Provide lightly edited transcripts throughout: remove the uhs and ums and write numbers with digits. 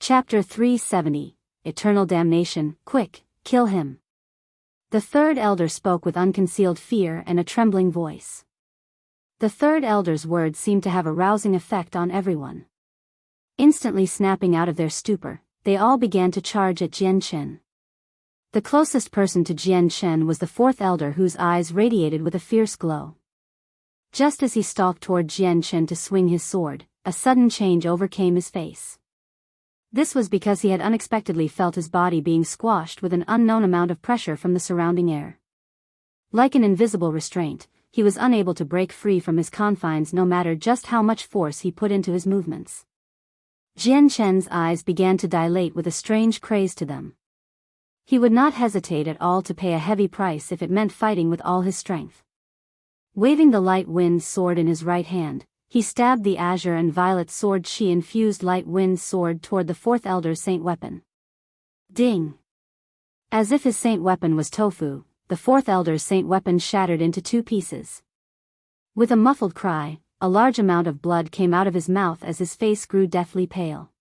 Chapter 370, Eternal Damnation. Quick, kill him. The third elder spoke with unconcealed fear and a trembling voice. The third elder's words seemed to have a rousing effect on everyone. Instantly snapping out of their stupor, they all began to charge at Chen. The closest person to Chen was the fourth elder, whose eyes radiated with a fierce glow. Just as he stalked toward Chen to swing his sword, a sudden change overcame his face. This was because he had unexpectedly felt his body being squashed with an unknown amount of pressure from the surrounding air. Like an invisible restraint, he was unable to break free from his confines no matter just how much force he put into his movements. Chen's eyes began to dilate with a strange craze to them. He would not hesitate at all to pay a heavy price if it meant fighting with all his strength. Waving the light wind sword in his right hand, he stabbed the azure and violet sword chi-infused light wind sword toward the fourth elder's saint weapon. Ding! As if his saint weapon was tofu, the fourth elder's saint weapon shattered into two pieces. With a muffled cry, a large amount of blood came out of his mouth as his face grew deathly pale.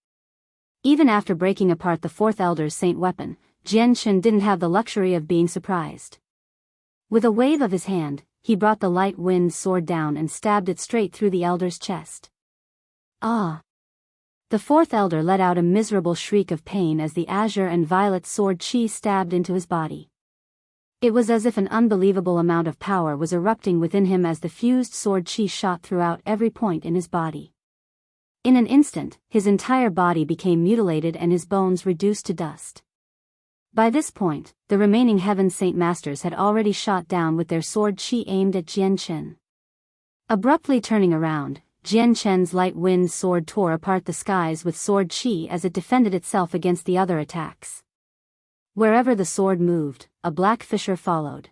Even after breaking apart the fourth elder's saint weapon, Chen didn't have the luxury of being surprised. With a wave of his hand, he brought the light wind sword down and stabbed it straight through the elder's chest. Ah! The fourth elder let out a miserable shriek of pain as the azure and violet sword chi stabbed into his body. It was as if an unbelievable amount of power was erupting within him as the fused sword chi shot throughout every point in his body. In an instant, his entire body became mutilated and his bones reduced to dust. By this point, the remaining Heaven Saint Masters had already shot down with their sword chi aimed at Chen. Abruptly turning around, Chen's light wind sword tore apart the skies with sword chi as it defended itself against the other attacks. Wherever the sword moved, a black fissure followed.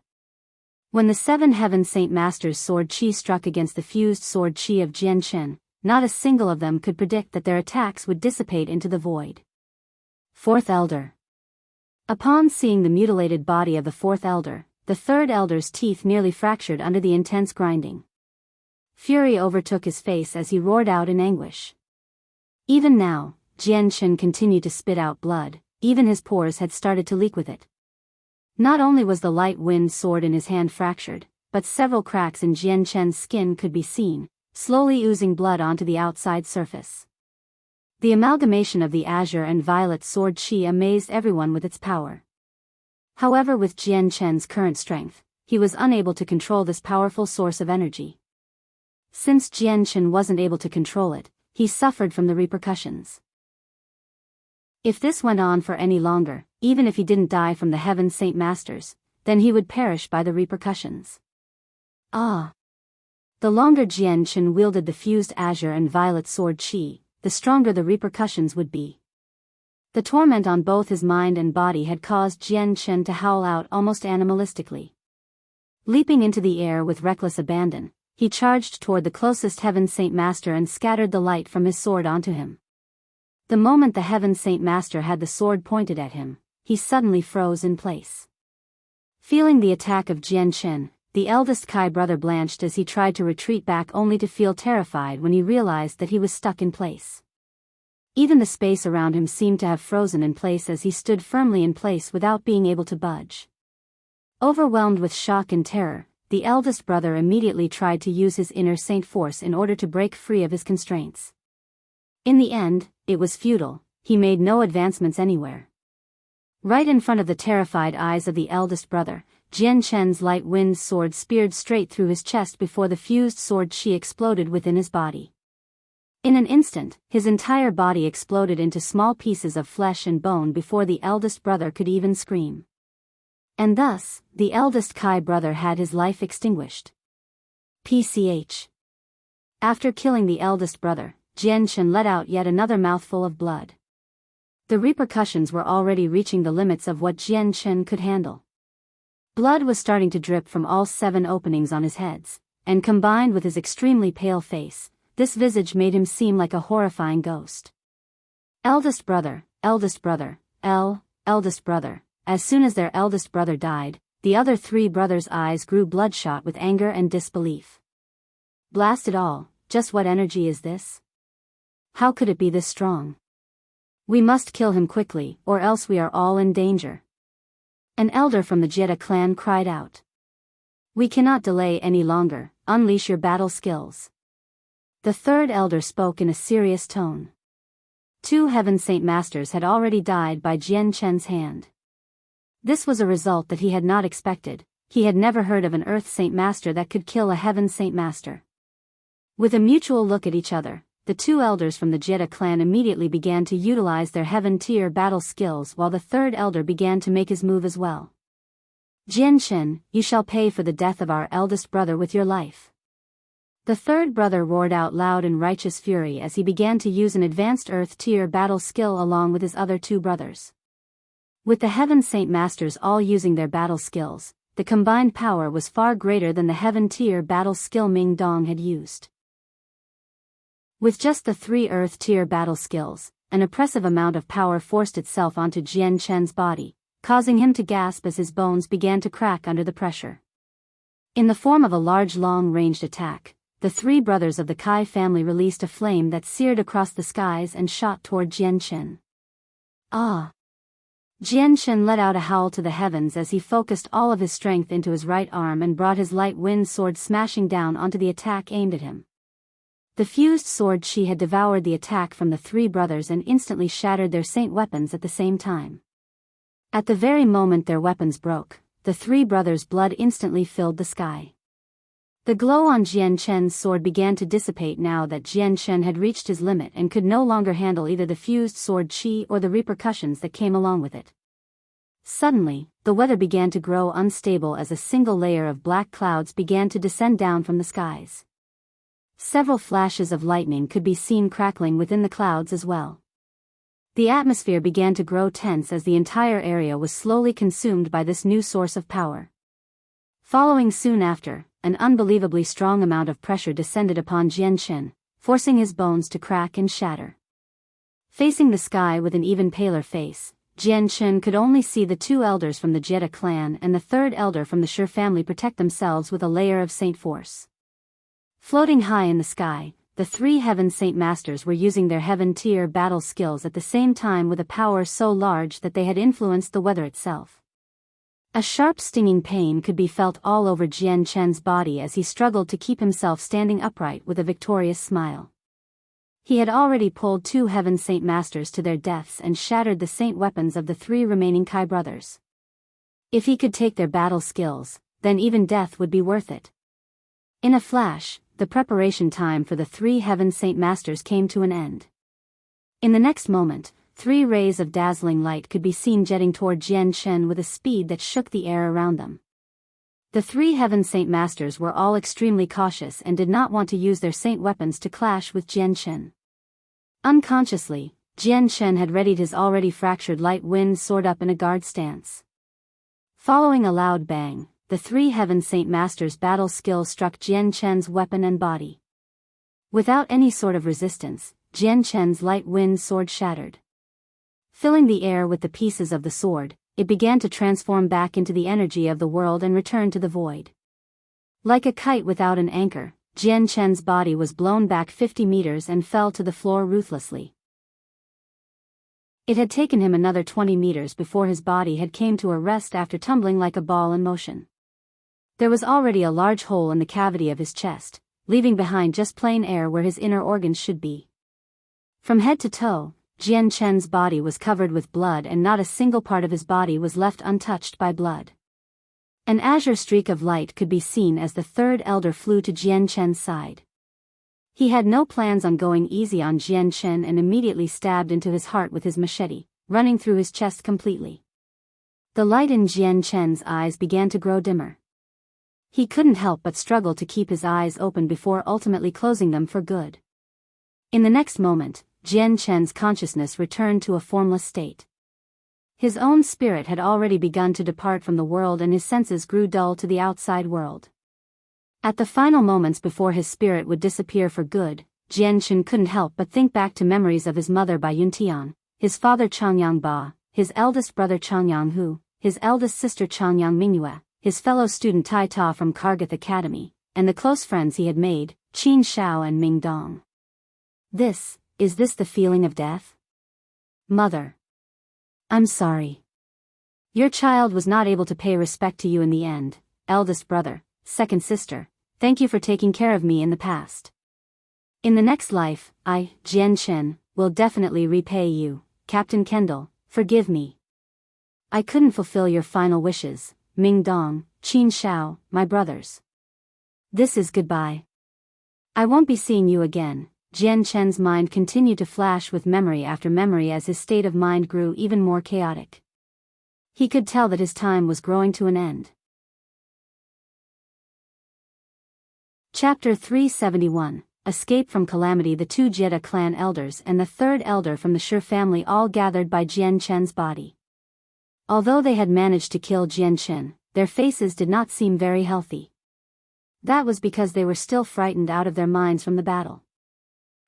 When the 7 Heaven Saint Masters' sword chi struck against the fused sword chi of Chen, not a single of them could predict that their attacks would dissipate into the void. Fourth Elder. Upon seeing the mutilated body of the fourth elder, the third elder's teeth nearly fractured under the intense grinding. Fury overtook his face as he roared out in anguish. Even now, Chen continued to spit out blood, even his pores had started to leak with it. Not only was the light wind sword in his hand fractured, but several cracks in Chen's skin could be seen, slowly oozing blood onto the outside surface. The amalgamation of the azure and violet sword chi amazed everyone with its power. However, with Chen's current strength, he was unable to control this powerful source of energy. Since Chen wasn't able to control it, he suffered from the repercussions. If this went on for any longer, even if he didn't die from the Heaven Saint Masters, then he would perish by the repercussions. Ah! The longer Chen wielded the fused azure and violet sword chi, the stronger the repercussions would be. The torment on both his mind and body had caused Chen to howl out almost animalistically. Leaping into the air with reckless abandon, he charged toward the closest Heaven Saint Master and scattered the light from his sword onto him. The moment the Heaven Saint Master had the sword pointed at him, he suddenly froze in place. Feeling the attack of Chen, the eldest Kai brother blanched as he tried to retreat back, only to feel terrified when he realized that he was stuck in place. Even the space around him seemed to have frozen in place as he stood firmly in place without being able to budge. Overwhelmed with shock and terror, the eldest brother immediately tried to use his inner saint force in order to break free of his constraints. In the end, it was futile. He made no advancements anywhere. Right in front of the terrified eyes of the eldest brother, Chen's light wind sword speared straight through his chest before the fused sword chi exploded within his body. In an instant, his entire body exploded into small pieces of flesh and bone before the eldest brother could even scream. And thus, the eldest Kai brother had his life extinguished. PCH. After killing the eldest brother, Chen let out yet another mouthful of blood. The repercussions were already reaching the limits of what Chen could handle. Blood was starting to drip from all 7 openings on his heads, and combined with his extremely pale face, this visage made him seem like a horrifying ghost. Eldest brother, eldest brother, eldest brother. As soon as their eldest brother died, the other 3 brothers' eyes grew bloodshot with anger and disbelief. Blast it all, just what energy is this? How could it be this strong? We must kill him quickly, or else we are all in danger. An elder from the Jian clan cried out. We cannot delay any longer, unleash your battle skills. The third elder spoke in a serious tone. 2 Heaven Saint Masters had already died by Chen's hand. This was a result that he had not expected. He had never heard of an Earth Saint Master that could kill a Heaven Saint Master. With a mutual look at each other, the 2 elders from the Jian clan immediately began to utilize their Heaven-tier battle skills while the third elder began to make his move as well. Chen, you shall pay for the death of our eldest brother with your life. The third brother roared out loud in righteous fury as he began to use an advanced Earth-tier battle skill along with his other 2 brothers. With the Heaven Saint Masters all using their battle skills, the combined power was far greater than the Heaven-tier battle skill Ming Dong had used. With just the 3 Earth-tier battle skills, an oppressive amount of power forced itself onto Chen's body, causing him to gasp as his bones began to crack under the pressure. In the form of a large long-ranged attack, the 3 brothers of the Kai family released a flame that seared across the skies and shot toward Chen. Ah! Chen let out a howl to the heavens as he focused all of his strength into his right arm and brought his light wind sword smashing down onto the attack aimed at him. The fused sword chi had devoured the attack from the 3 brothers and instantly shattered their saint weapons at the same time. At the very moment their weapons broke, the 3 brothers' blood instantly filled the sky. The glow on Chen's sword began to dissipate now that Chen had reached his limit and could no longer handle either the fused sword chi or the repercussions that came along with it. Suddenly, the weather began to grow unstable as a single layer of black clouds began to descend down from the skies. Several flashes of lightning could be seen crackling within the clouds as well. The atmosphere began to grow tense as the entire area was slowly consumed by this new source of power. Following soon after, an unbelievably strong amount of pressure descended upon Chen, forcing his bones to crack and shatter. Facing the sky with an even paler face, Chen could only see the 2 elders from the Jian clan and the 3rd elder from the Shi family protect themselves with a layer of saint force. Floating high in the sky, the 3 Heaven Saint Masters were using their Heaven-tier battle skills at the same time with a power so large that they had influenced the weather itself. A sharp stinging pain could be felt all over Chen's body as he struggled to keep himself standing upright with a victorious smile. He had already pulled 2 Heaven Saint Masters to their deaths and shattered the saint weapons of the 3 remaining Kai brothers. If he could take their battle skills, then even death would be worth it. In a flash, the preparation time for the 3 Heaven Saint Masters came to an end. In the next moment, 3 rays of dazzling light could be seen jetting toward Chen with a speed that shook the air around them. The 3 Heaven Saint Masters were all extremely cautious and did not want to use their saint weapons to clash with Chen. Unconsciously, Chen had readied his already fractured light wind sword up in a guard stance. Following a loud bang, the 3 Heaven Saint Masters' battle skill struck Chen's weapon and body. Without any sort of resistance, Chen's light wind sword shattered. Filling the air with the pieces of the sword, it began to transform back into the energy of the world and return to the void. Like a kite without an anchor, Chen's body was blown back 50 meters and fell to the floor ruthlessly. It had taken him another 20 meters before his body had came to a rest after tumbling like a ball in motion. There was already a large hole in the cavity of his chest, leaving behind just plain air where his inner organs should be. From head to toe, Chen's body was covered with blood and not a single part of his body was left untouched by blood. An azure streak of light could be seen as the 3rd elder flew to Chen's side. He had no plans on going easy on Chen and immediately stabbed into his heart with his machete, running through his chest completely. The light in Chen's eyes began to grow dimmer. He couldn't help but struggle to keep his eyes open before ultimately closing them for good. In the next moment, Chen's consciousness returned to a formless state. His own spirit had already begun to depart from the world and his senses grew dull to the outside world. At the final moments before his spirit would disappear for good, Chen couldn't help but think back to memories of his mother Bai Yuntian, his father Changyang Ba, his eldest brother Changyang Hu, his eldest sister Changyang Mingyue, his fellow student Tai Ta from Kargath Academy, and the close friends he had made, Qin Shao and Ming Dong. Is this the feeling of death? Mother. I'm sorry. Your child was not able to pay respect to you in the end. Eldest brother, second sister, thank you for taking care of me in the past. In the next life, I, Jian Chen, will definitely repay you. Captain Kendall, forgive me. I couldn't fulfill your final wishes. Ming Dong, Qin Shao, my brothers. This is goodbye. I won't be seeing you again. Jian Chen's mind continued to flash with memory after memory as his state of mind grew even more chaotic. He could tell that his time was growing to an end. Chapter 371, Escape from Calamity. The two Jedi clan elders and the third elder from the Shi family all gathered by Jian Chen's body. Although they had managed to kill Jian Chen, their faces did not seem very healthy. That was because they were still frightened out of their minds from the battle.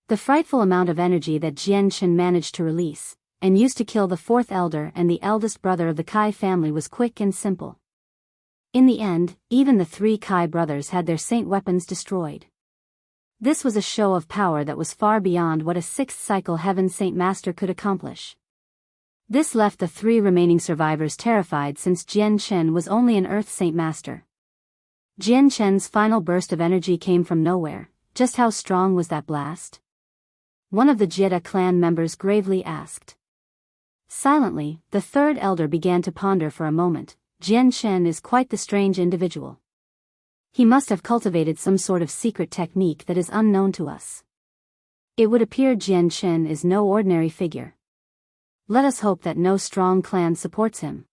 The frightful amount of energy that Jian Chen managed to release, and used to kill the fourth elder and the eldest brother of the Kai family was quick and simple. In the end, even the three Kai brothers had their saint weapons destroyed. This was a show of power that was far beyond what a sixth cycle Heaven Saint Master could accomplish. This left the three remaining survivors terrified since Jian Chen was only an Earth Saint Master. Jian Chen's final burst of energy came from nowhere. Just how strong was that blast? One of the Jedi clan members gravely asked. Silently, the third elder began to ponder for a moment. Jian Chen is quite the strange individual. He must have cultivated some sort of secret technique that is unknown to us. It would appear Jian Chen is no ordinary figure. Let us hope that no strong clan supports him.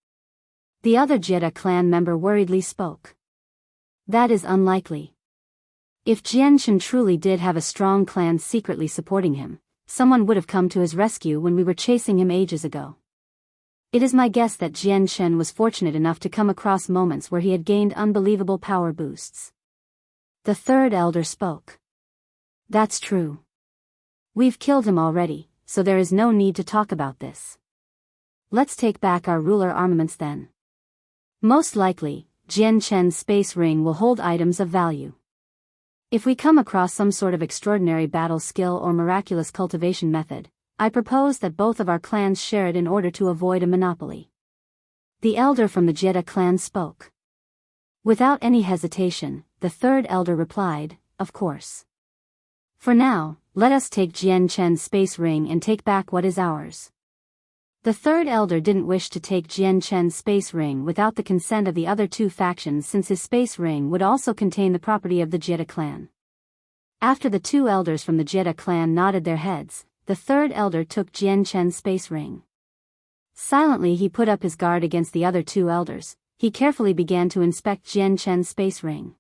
The other Jedi clan member worriedly spoke. That is unlikely. If Jian Chen truly did have a strong clan secretly supporting him, someone would have come to his rescue when we were chasing him ages ago. It is my guess that Jian Chen was fortunate enough to come across moments where he had gained unbelievable power boosts. The third elder spoke. That's true. We've killed him already, so there is no need to talk about this. Let's take back our ruler armaments then. Most likely, Jian Chen's space ring will hold items of value. If we come across some sort of extraordinary battle skill or miraculous cultivation method, I propose that both of our clans share it in order to avoid a monopoly. The elder from the Jedi clan spoke. Without any hesitation, the third elder replied, of course. For now, let us take Jian Chen's space ring and take back what is ours. The third elder didn't wish to take Jian Chen's space ring without the consent of the other two factions since his space ring would also contain the property of the Jedi clan. After the two elders from the Jedi clan nodded their heads, the third elder took Jian Chen's space ring. Silently he put up his guard against the other two elders. He carefully began to inspect Jian Chen's space ring.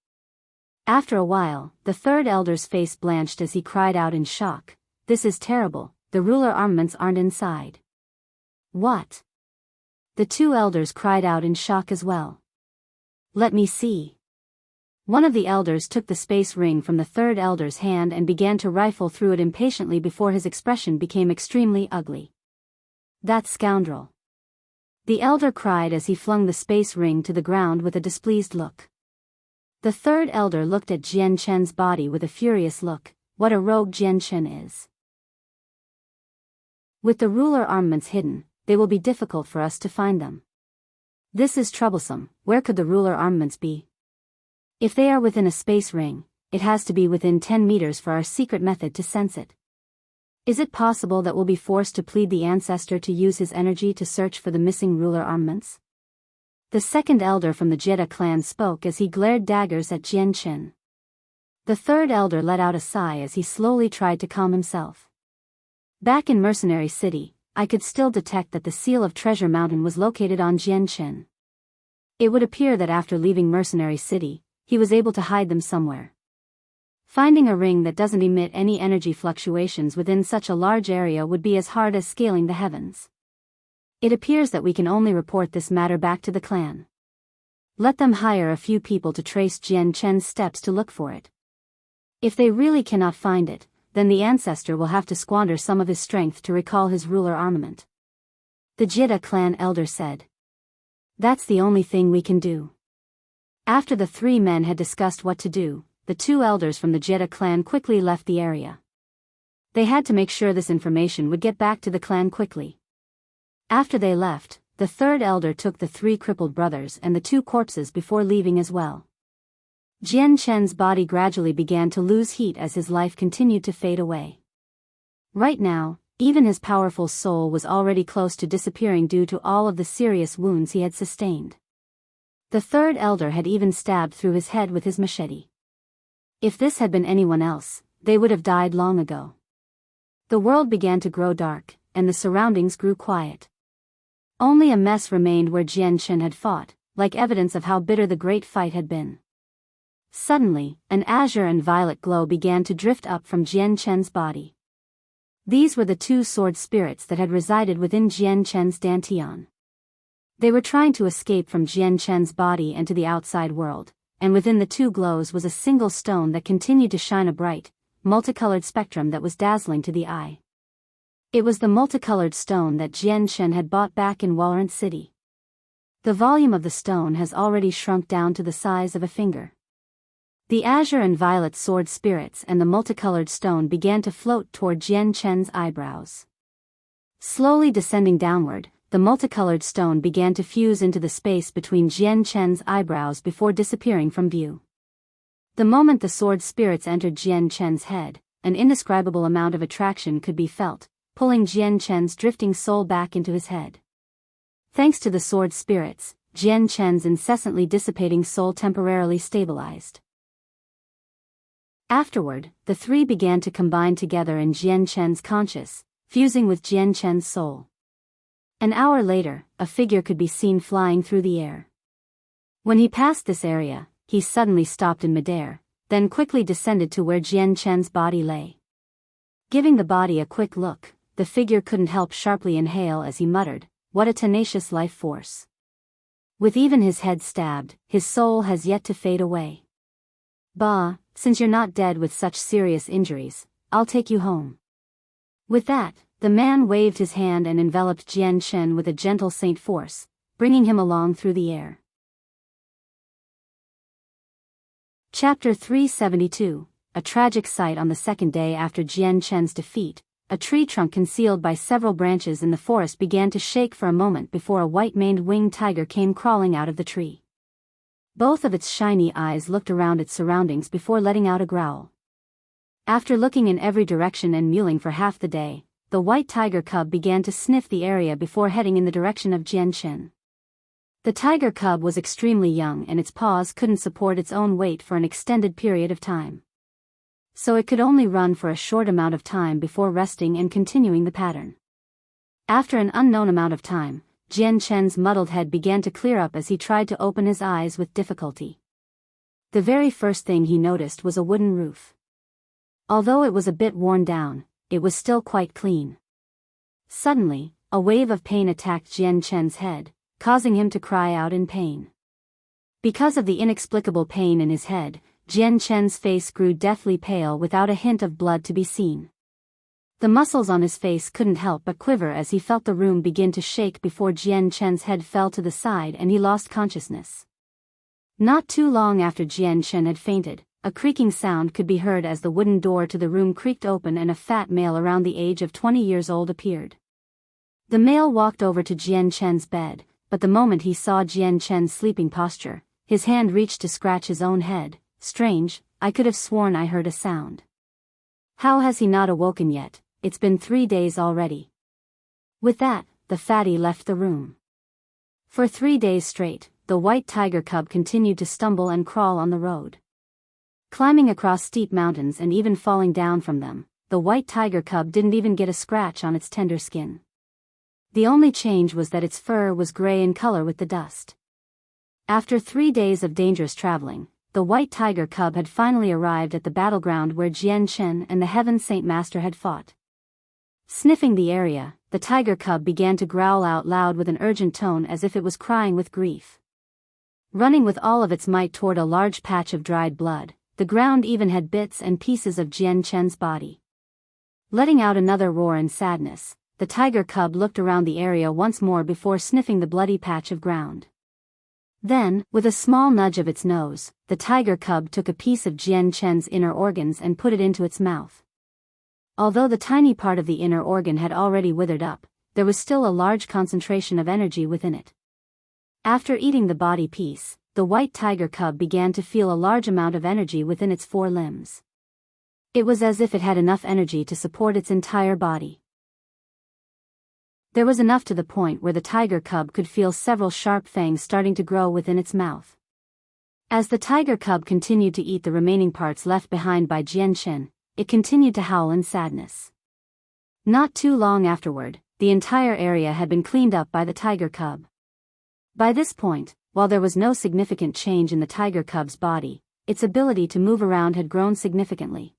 After a while, the third elder's face blanched as he cried out in shock. This is terrible, the ruler armaments aren't inside. What? The two elders cried out in shock as well. Let me see. One of the elders took the space ring from the third elder's hand and began to rifle through it impatiently before his expression became extremely ugly. That scoundrel. The elder cried as he flung the space ring to the ground with a displeased look. The third elder looked at Jian Chen's body with a furious look. What a rogue Jian Chen is. With the ruler armaments hidden, they will be difficult for us to find them. This is troublesome. Where could the ruler armaments be? If they are within a space ring, it has to be within 10 meters for our secret method to sense it. Is it possible that we'll be forced to plead the ancestor to use his energy to search for the missing ruler armaments? The second elder from the Jedi clan spoke as he glared daggers at Jian Chen. The third elder let out a sigh as he slowly tried to calm himself. Back in Mercenary City, I could still detect that the seal of Treasure Mountain was located on Jian Chen. It would appear that after leaving Mercenary City, he was able to hide them somewhere. Finding a ring that doesn't emit any energy fluctuations within such a large area would be as hard as scaling the heavens. It appears that we can only report this matter back to the clan. Let them hire a few people to trace Jian Chen's steps to look for it. If they really cannot find it, then the ancestor will have to squander some of his strength to recall his ruler armament. The Jedi clan elder said. That's the only thing we can do. After the three men had discussed what to do, the two elders from the Jedi clan quickly left the area. They had to make sure this information would get back to the clan quickly. After they left, the third elder took the 3 crippled brothers and the 2 corpses before leaving as well. Chen's body gradually began to lose heat as his life continued to fade away. Right now, even his powerful soul was already close to disappearing due to all of the serious wounds he had sustained. The third elder had even stabbed through his head with his machete. If this had been anyone else, they would have died long ago. The world began to grow dark, and the surroundings grew quiet. Only a mess remained where Chen had fought, like evidence of how bitter the great fight had been. Suddenly, an azure and violet glow began to drift up from Chen's body. These were the 2 sword spirits that had resided within Chen's dantian. They were trying to escape from Chen's body and to the outside world, and within the 2 glows was a single stone that continued to shine a bright, multicolored spectrum that was dazzling to the eye. It was the multicolored stone that Chen had bought back in Warrant City. The volume of the stone has already shrunk down to the size of a finger. The azure and violet sword spirits and the multicolored stone began to float toward Chen's eyebrows. Slowly descending downward, the multicolored stone began to fuse into the space between Chen's eyebrows before disappearing from view. The moment the sword spirits entered Chen's head, an indescribable amount of attraction could be felt, pulling Chen's drifting soul back into his head. Thanks to the sword spirits, Chen's incessantly dissipating soul temporarily stabilized. Afterward, the 3 began to combine together in Chen's conscious, fusing with Chen's soul. An hour later, a figure could be seen flying through the air. When he passed this area, he suddenly stopped in midair, then quickly descended to where Chen's body lay. Giving the body a quick look, the figure couldn't help sharply inhale as he muttered, "What a tenacious life force. With even his head stabbed, his soul has yet to fade away. Bah, since you're not dead with such serious injuries, I'll take you home." With that, the man waved his hand and enveloped Chen with a gentle saint force, bringing him along through the air. Chapter 372, A tragic sight. On the second day after Chen's defeat, a tree trunk concealed by several branches in the forest began to shake for a moment before a white-maned winged tiger came crawling out of the tree. Both of its shiny eyes looked around its surroundings before letting out a growl. After looking in every direction and mewing for half the day, the white tiger cub began to sniff the area before heading in the direction of Chen. The tiger cub was extremely young and its paws couldn't support its own weight for an extended period of time. So it could only run for a short amount of time before resting and continuing the pattern. After an unknown amount of time, Chen's muddled head began to clear up as he tried to open his eyes with difficulty. The very first thing he noticed was a wooden roof. Although it was a bit worn down, it was still quite clean. Suddenly, a wave of pain attacked Chen's head, causing him to cry out in pain. Because of the inexplicable pain in his head, Chen's face grew deathly pale without a hint of blood to be seen. The muscles on his face couldn't help but quiver as he felt the room begin to shake before Chen's head fell to the side and he lost consciousness. Not too long after Chen had fainted, a creaking sound could be heard as the wooden door to the room creaked open and a fat male around the age of 20 years old appeared. The male walked over to Chen's bed, but the moment he saw Chen's sleeping posture, his hand reached to scratch his own head. "Strange, I could have sworn I heard a sound. How has he not awoken yet? It's been 3 days already." With that, the fatty left the room. For 3 days straight, the white tiger cub continued to stumble and crawl on the road. Climbing across steep mountains and even falling down from them, the white tiger cub didn't even get a scratch on its tender skin. The only change was that its fur was gray in color with the dust. After 3 days of dangerous traveling, the white tiger cub had finally arrived at the battleground where Chen and the Heaven Saint Master had fought. Sniffing the area, the tiger cub began to growl out loud with an urgent tone as if it was crying with grief. Running with all of its might toward a large patch of dried blood, the ground even had bits and pieces of Chen's body. Letting out another roar in sadness, the tiger cub looked around the area once more before sniffing the bloody patch of ground. Then, with a small nudge of its nose, the tiger cub took a piece of Chen's inner organs and put it into its mouth. Although the tiny part of the inner organ had already withered up, there was still a large concentration of energy within it. After eating the body piece, the white tiger cub began to feel a large amount of energy within its 4 limbs. It was as if it had enough energy to support its entire body. There was enough to the point where the tiger cub could feel several sharp fangs starting to grow within its mouth. As the tiger cub continued to eat the remaining parts left behind by Chen, it continued to howl in sadness. Not too long afterward, the entire area had been cleaned up by the tiger cub. By this point, while there was no significant change in the tiger cub's body, its ability to move around had grown significantly.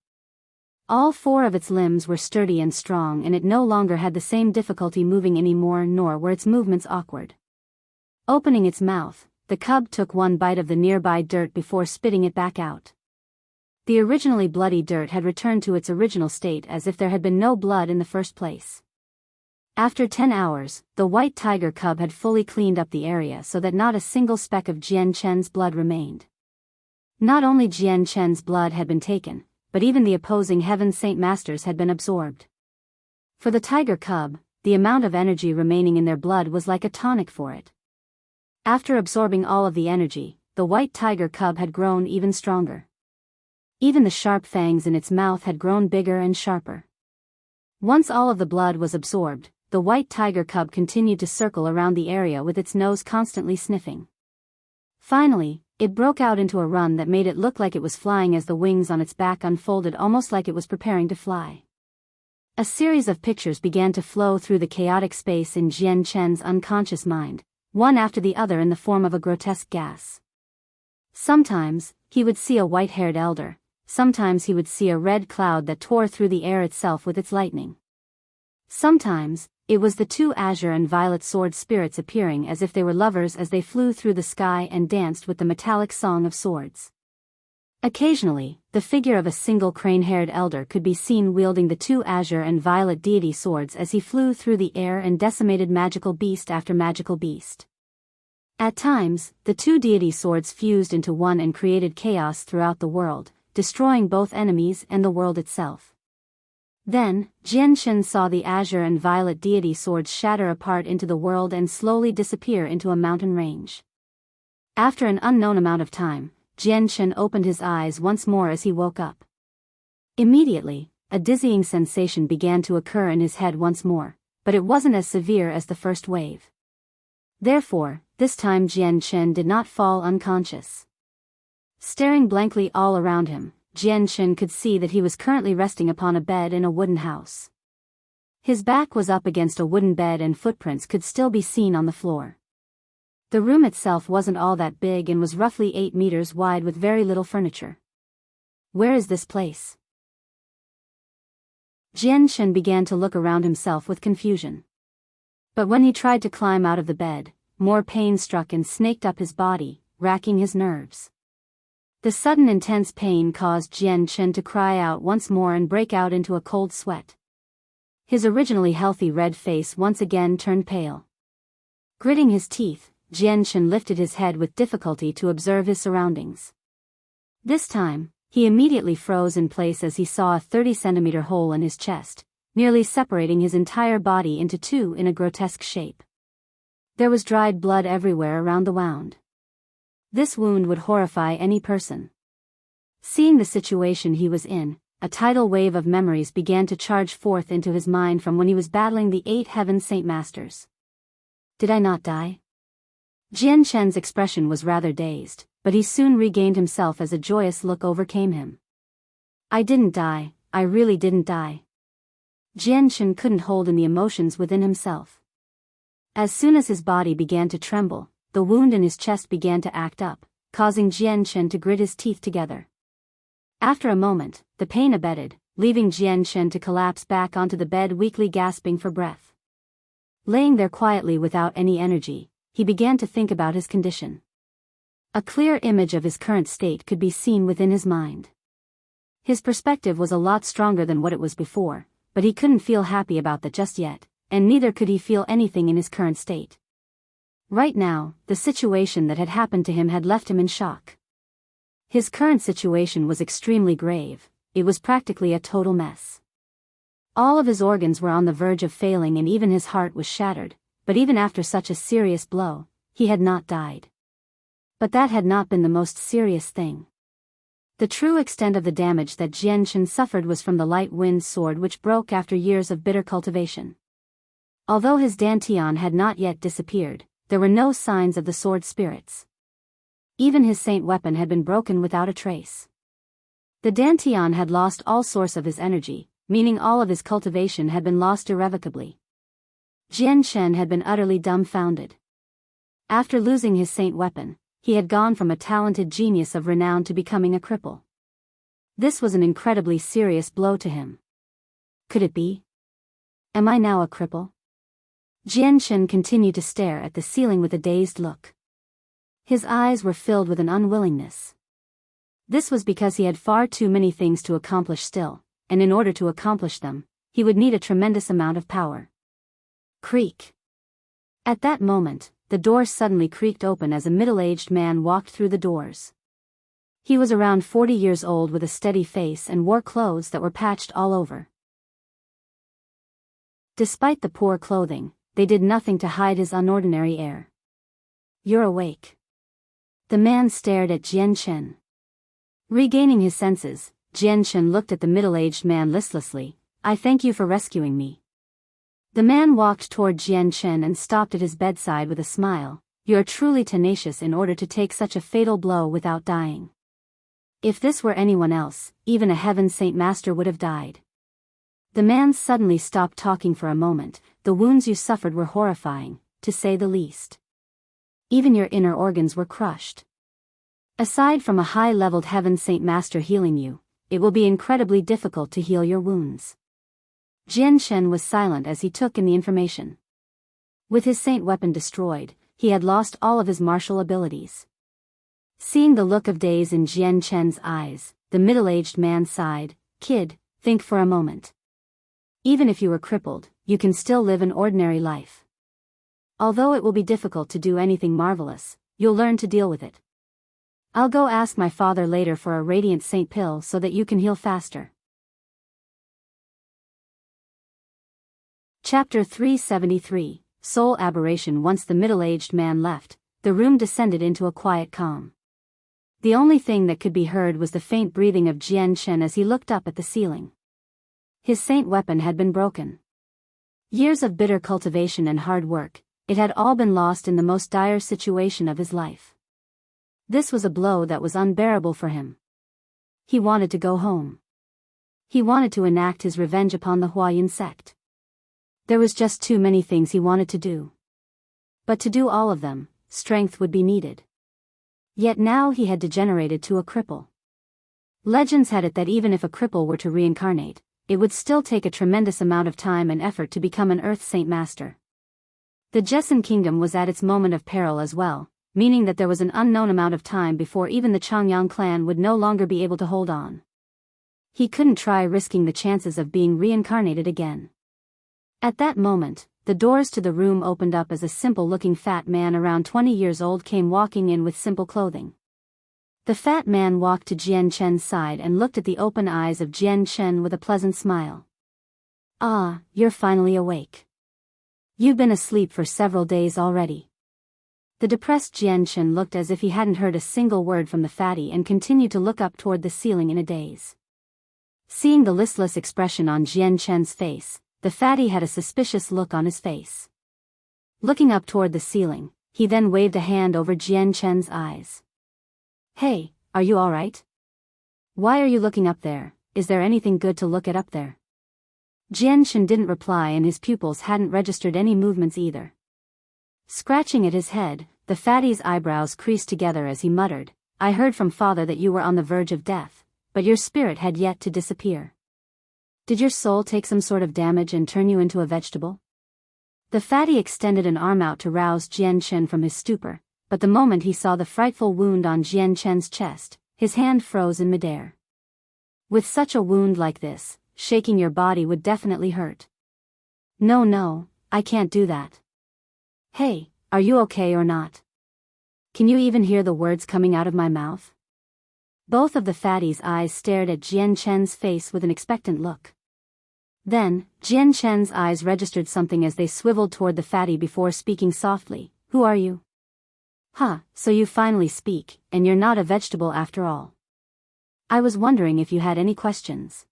All 4 of its limbs were sturdy and strong, and it no longer had the same difficulty moving anymore, nor were its movements awkward. Opening its mouth, the cub took one bite of the nearby dirt before spitting it back out. The originally bloody dirt had returned to its original state as if there had been no blood in the first place. After 10 hours, the white tiger cub had fully cleaned up the area so that not a single speck of Chen's blood remained. Not only Chen's blood had been taken, but even the opposing Heaven Saint Masters had been absorbed. For the tiger cub, the amount of energy remaining in their blood was like a tonic for it. After absorbing all of the energy, the white tiger cub had grown even stronger. Even the sharp fangs in its mouth had grown bigger and sharper. Once all of the blood was absorbed, the white tiger cub continued to circle around the area with its nose constantly sniffing. Finally, it broke out into a run that made it look like it was flying as the wings on its back unfolded almost like it was preparing to fly. A series of pictures began to flow through the chaotic space in Chen's unconscious mind, one after the other in the form of a grotesque gas. Sometimes, he would see a white-haired elder, sometimes he would see a red cloud that tore through the air itself with its lightning. Sometimes, it was the 2 azure and violet sword spirits appearing as if they were lovers as they flew through the sky and danced with the metallic song of swords. Occasionally, the figure of a single crane-haired elder could be seen wielding the 2 azure and violet deity swords as he flew through the air and decimated magical beast after magical beast. At times, the 2 deity swords fused into one and created chaos throughout the world, destroying both enemies and the world itself. Then, Chen saw the azure and violet deity swords shatter apart into the world and slowly disappear into a mountain range. After an unknown amount of time, Chen opened his eyes once more as he woke up. Immediately, a dizzying sensation began to occur in his head once more, but it wasn't as severe as the first wave. Therefore, this time Chen did not fall unconscious. Staring blankly all around him, Chen could see that he was currently resting upon a bed in a wooden house. His back was up against a wooden bed and footprints could still be seen on the floor. The room itself wasn't all that big and was roughly 8 meters wide with very little furniture. Where is this place? Chen began to look around himself with confusion. But when he tried to climb out of the bed, more pain struck and snaked up his body, racking his nerves. The sudden intense pain caused Chen to cry out once more and break out into a cold sweat. His originally healthy red face once again turned pale. Gritting his teeth, Chen lifted his head with difficulty to observe his surroundings. This time, he immediately froze in place as he saw a 30-centimeter hole in his chest, nearly separating his entire body into 2 in a grotesque shape. There was dried blood everywhere around the wound. This wound would horrify any person. Seeing the situation he was in, a tidal wave of memories began to charge forth into his mind from when he was battling the 8 Heaven Saint Masters. Did I not die? Chen's expression was rather dazed, but he soon regained himself as a joyous look overcame him. I didn't die, I really didn't die. Chen couldn't hold in the emotions within himself. As soon as his body began to tremble, the wound in his chest began to act up, causing Chen to grit his teeth together. After a moment, the pain abated, leaving Chen to collapse back onto the bed weakly gasping for breath. Laying there quietly without any energy, he began to think about his condition. A clear image of his current state could be seen within his mind. His perspective was a lot stronger than what it was before, but he couldn't feel happy about that just yet, and neither could he feel anything in his current state. Right now, the situation that had happened to him had left him in shock. His current situation was extremely grave, it was practically a total mess. All of his organs were on the verge of failing and even his heart was shattered, but even after such a serious blow, he had not died. But that had not been the most serious thing. The true extent of the damage that Chen suffered was from the light wind sword which broke after years of bitter cultivation. Although his dantian had not yet disappeared, there were no signs of the sword spirits. Even his saint weapon had been broken without a trace. The dantian had lost all source of his energy, meaning all of his cultivation had been lost irrevocably. Chen had been utterly dumbfounded. After losing his saint weapon, he had gone from a talented genius of renown to becoming a cripple. This was an incredibly serious blow to him. Could it be? Am I now a cripple? Chen continued to stare at the ceiling with a dazed look. His eyes were filled with an unwillingness. This was because he had far too many things to accomplish still, and in order to accomplish them, he would need a tremendous amount of power. Creak. At that moment, the door suddenly creaked open as a middle-aged man walked through the doors. He was around 40 years old with a steady face and wore clothes that were patched all over. Despite the poor clothing, they did nothing to hide his unordinary air. You're awake. The man stared at Chen. Regaining his senses, Chen looked at the middle-aged man listlessly. I thank you for rescuing me. The man walked toward Chen and stopped at his bedside with a smile. You are truly tenacious in order to take such a fatal blow without dying. If this were anyone else, even a heaven saint master would have died. The man suddenly stopped talking for a moment. The wounds you suffered were horrifying, to say the least. Even your inner organs were crushed. Aside from a high-leveled heaven saint master healing you, it will be incredibly difficult to heal your wounds. Chen was silent as he took in the information. With his saint weapon destroyed, he had lost all of his martial abilities. Seeing the look of daze in Chen's eyes, the middle-aged man sighed. Kid, think for a moment. Even if you were crippled, you can still live an ordinary life. Although it will be difficult to do anything marvelous, you'll learn to deal with it. I'll go ask my father later for a radiant saint pill so that you can heal faster. Chapter 373, Soul Aberration. Once the middle-aged man left, the room descended into a quiet calm. The only thing that could be heard was the faint breathing of Chen as he looked up at the ceiling. His saint weapon had been broken. Years of bitter cultivation and hard work, it had all been lost in the most dire situation of his life. This was a blow that was unbearable for him. He wanted to go home. He wanted to enact his revenge upon the Huayan sect. There was just too many things he wanted to do. But to do all of them, strength would be needed. Yet now he had degenerated to a cripple. Legends had it that even if a cripple were to reincarnate, it would still take a tremendous amount of time and effort to become an Earth Saint Master. The Jian kingdom was at its moment of peril as well, meaning that there was an unknown amount of time before even the Changyang clan would no longer be able to hold on. He couldn't try risking the chances of being reincarnated again. At that moment, the doors to the room opened up as a simple-looking fat man around 20 years old came walking in with simple clothing. The fat man walked to Chen's side and looked at the open eyes of Chen with a pleasant smile. Ah, you're finally awake. You've been asleep for several days already. The depressed Chen looked as if he hadn't heard a single word from the fatty and continued to look up toward the ceiling in a daze. Seeing the listless expression on Chen's face, the fatty had a suspicious look on his face. Looking up toward the ceiling, he then waved a hand over Chen's eyes. Hey, are you alright? Why are you looking up there? Is there anything good to look at up there? Chen didn't reply and his pupils hadn't registered any movements either. Scratching at his head, the fatty's eyebrows creased together as he muttered, I heard from father that you were on the verge of death, but your spirit had yet to disappear. Did your soul take some sort of damage and turn you into a vegetable? The fatty extended an arm out to rouse Chen from his stupor, but the moment he saw the frightful wound on Chen's chest, his hand froze in midair. With such a wound like this, shaking your body would definitely hurt. No, I can't do that. Hey, are you okay or not? Can you even hear the words coming out of my mouth? Both of the fatty's eyes stared at Chen's face with an expectant look. Then, Jian Chen's eyes registered something as they swiveled toward the fatty before speaking softly. Who are you? Huh, so you finally speak, and you're not a vegetable after all. I was wondering if you had any questions.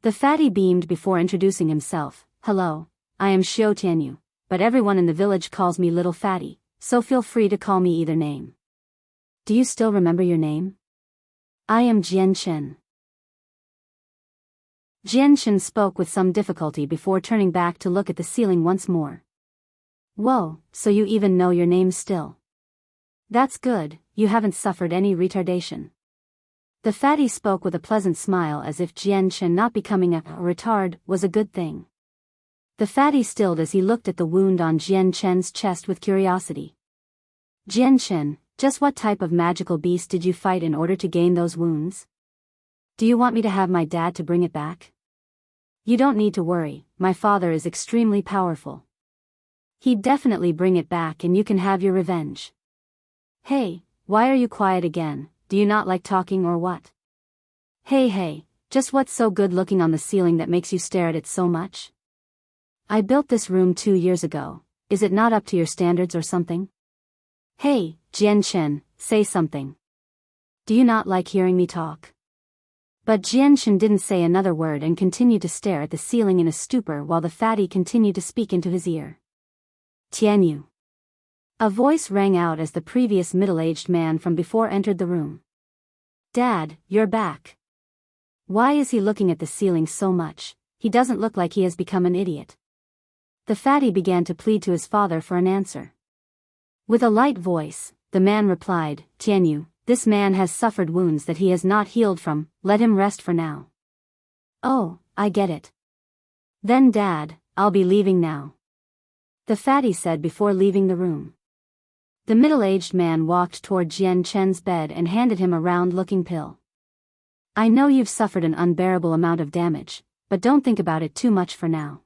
The fatty beamed before introducing himself. Hello, I am Xiao Tianyu, but everyone in the village calls me Little Fatty, so feel free to call me either name. Do you still remember your name? I am Jian Chen. Jian Chen spoke with some difficulty before turning back to look at the ceiling once more. Whoa, so you even know your name still. That's good, you haven't suffered any retardation. The fatty spoke with a pleasant smile as if Jian Chen not becoming a retard was a good thing. The fatty stilled as he looked at the wound on Jian Chen's chest with curiosity. Jian Chen, just what type of magical beast did you fight in order to gain those wounds? Do you want me to have my dad to bring it back? You don't need to worry, my father is extremely powerful. He'd definitely bring it back and you can have your revenge. Hey, why are you quiet again, do you not like talking or what? Hey, just what's so good looking on the ceiling that makes you stare at it so much? I built this room 2 years ago, is it not up to your standards or something? Hey, Jian Chen, say something. Do you not like hearing me talk? But Jian Chen didn't say another word and continued to stare at the ceiling in a stupor while the fatty continued to speak into his ear. Tianyu. A voice rang out as the previous middle-aged man from before entered the room. Dad, you're back. Why is he looking at the ceiling so much? He doesn't look like he has become an idiot. The fatty began to plead to his father for an answer. With a light voice, the man replied, Tianyu, this man has suffered wounds that he has not healed from, let him rest for now. Oh, I get it. Then Dad, I'll be leaving now. The fatty said before leaving the room. The middle-aged man walked toward Jian Chen's bed and handed him a round-looking pill. I know you've suffered an unbearable amount of damage, but don't think about it too much for now.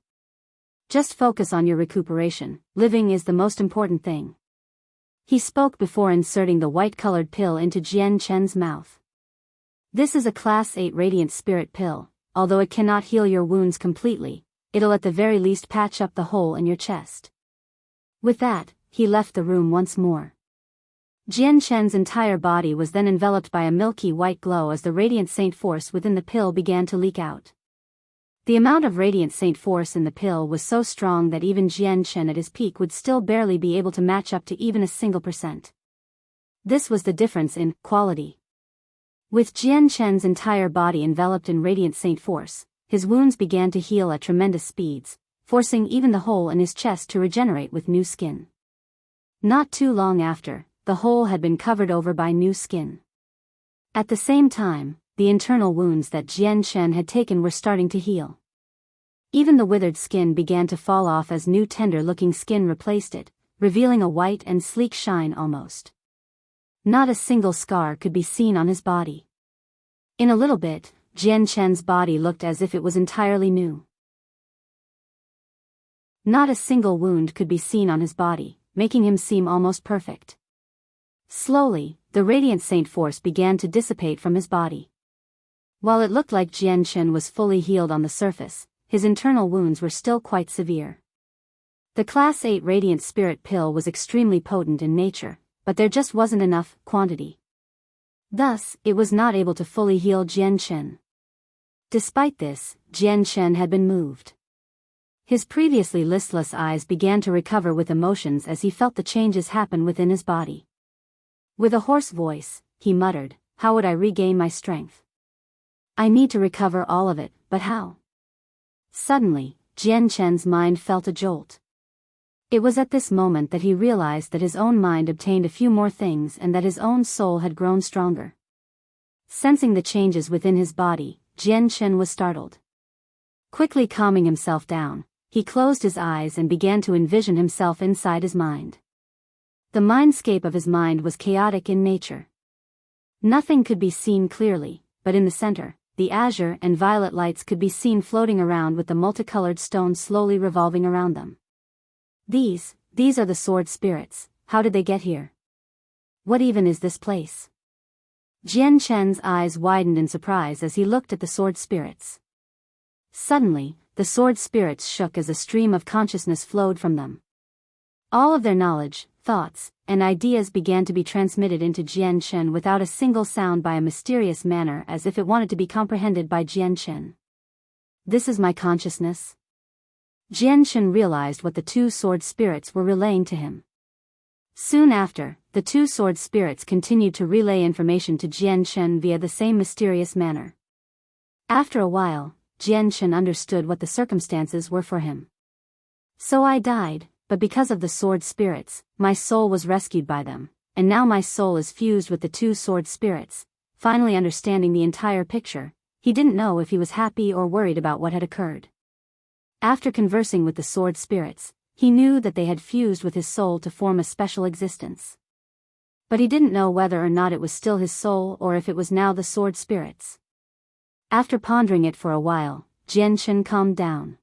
Just focus on your recuperation, living is the most important thing. He spoke before inserting the white-colored pill into Jian Chen's mouth. This is a Class 8 Radiant Spirit pill, although it cannot heal your wounds completely, it'll at the very least patch up the hole in your chest. With that, he left the room once more. Jian Chen's entire body was then enveloped by a milky white glow as the Radiant Saint Force within the pill began to leak out. The amount of Radiant Saint Force in the pill was so strong that even Jian Chen at his peak would still barely be able to match up to even a single %. This was the difference in quality. With Jian Chen's entire body enveloped in Radiant Saint Force, his wounds began to heal at tremendous speeds, forcing even the hole in his chest to regenerate with new skin. Not too long after, the hole had been covered over by new skin. At the same time, the internal wounds that Jian Chen had taken were starting to heal. Even the withered skin began to fall off as new tender-looking skin replaced it, revealing a white and sleek shine almost. Not a single scar could be seen on his body. In a little bit, Jian Chen's body looked as if it was entirely new. Not a single wound could be seen on his body, making him seem almost perfect. Slowly, the Radiant Saint Force began to dissipate from his body. While it looked like Jian Chen was fully healed on the surface, his internal wounds were still quite severe. The Class 8 Radiant Spirit pill was extremely potent in nature, but there just wasn't enough quantity. Thus, it was not able to fully heal Jian Chen. Despite this, Jian Chen had been moved. His previously listless eyes began to recover with emotions as he felt the changes happen within his body. With a hoarse voice, he muttered, "How would I regain my strength? I need to recover all of it, but how?" Suddenly, Jian Chen's mind felt a jolt. It was at this moment that he realized that his own mind obtained a few more things and that his own soul had grown stronger. Sensing the changes within his body, Jian Chen was startled. Quickly calming himself down, he closed his eyes and began to envision himself inside his mind. The mindscape of his mind was chaotic in nature. Nothing could be seen clearly, but in the center, the azure and violet lights could be seen floating around with the multicolored stones slowly revolving around them. These are the sword spirits, how did they get here? What even is this place? Jian Chen's eyes widened in surprise as he looked at the sword spirits. Suddenly, the sword spirits shook as a stream of consciousness flowed from them. All of their knowledge, thoughts, and ideas began to be transmitted into Chen without a single sound by a mysterious manner, as if it wanted to be comprehended by Chen. This is my consciousness? Chen realized what the two sword spirits were relaying to him. Soon after, the two sword spirits continued to relay information to Chen via the same mysterious manner. After a while, Chen understood what the circumstances were for him. So I died, but because of the sword spirits, my soul was rescued by them, and now my soul is fused with the two sword spirits. Finally understanding the entire picture, he didn't know if he was happy or worried about what had occurred. After conversing with the sword spirits, he knew that they had fused with his soul to form a special existence. But he didn't know whether or not it was still his soul or if it was now the sword spirits. After pondering it for a while, Chen calmed down.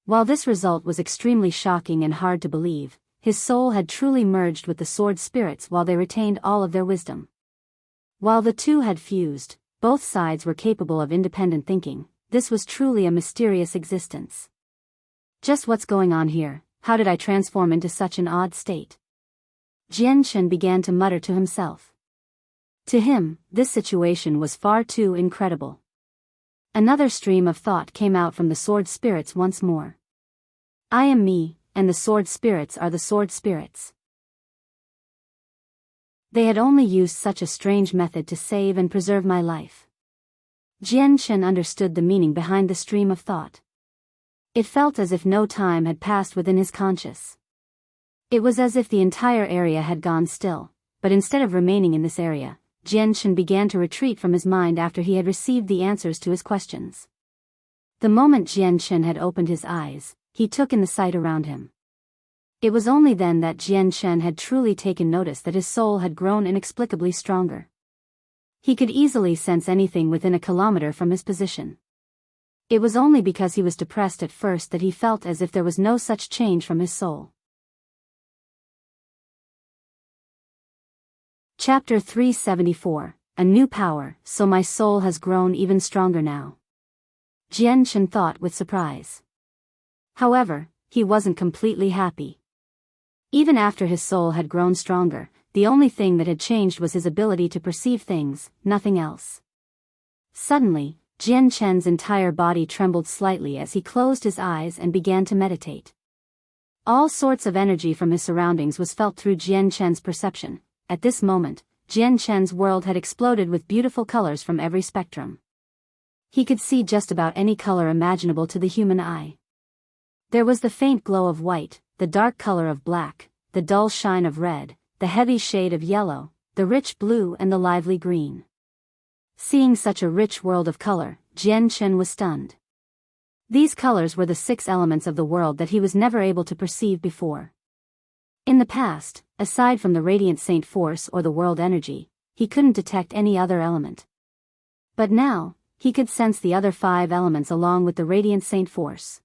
While this result was extremely shocking and hard to believe, his soul had truly merged with the sword spirits while they retained all of their wisdom. While the two had fused, both sides were capable of independent thinking. This was truly a mysterious existence. Just what's going on here? How did I transform into such an odd state? Chen began to mutter to himself. To him, this situation was far too incredible. Another stream of thought came out from the sword spirits once more. I am me, and the sword spirits are the sword spirits. They had only used such a strange method to save and preserve my life. Chen understood the meaning behind the stream of thought. It felt as if no time had passed within his conscious. It was as if the entire area had gone still, but instead of remaining in this area, Chen began to retreat from his mind after he had received the answers to his questions. The moment Chen had opened his eyes, he took in the sight around him. It was only then that Chen had truly taken notice that his soul had grown inexplicably stronger. He could easily sense anything within a kilometer from his position. It was only because he was depressed at first that he felt as if there was no such change from his soul. Chapter 374, A New Power, So My Soul Has Grown Even Stronger Now. Chen thought with surprise. However, he wasn't completely happy. Even after his soul had grown stronger, the only thing that had changed was his ability to perceive things, nothing else. Suddenly, Chen's entire body trembled slightly as he closed his eyes and began to meditate. All sorts of energy from his surroundings was felt through Chen's perception. At this moment, Chen's world had exploded with beautiful colors from every spectrum. He could see just about any color imaginable to the human eye. There was the faint glow of white, the dark color of black, the dull shine of red, the heavy shade of yellow, the rich blue and the lively green. Seeing such a rich world of color, Chen was stunned. These colors were the 6 elements of the world that he was never able to perceive before. In the past, aside from the radiant saint force or the world energy, he couldn't detect any other element. But now, he could sense the other 5 elements along with the radiant saint force.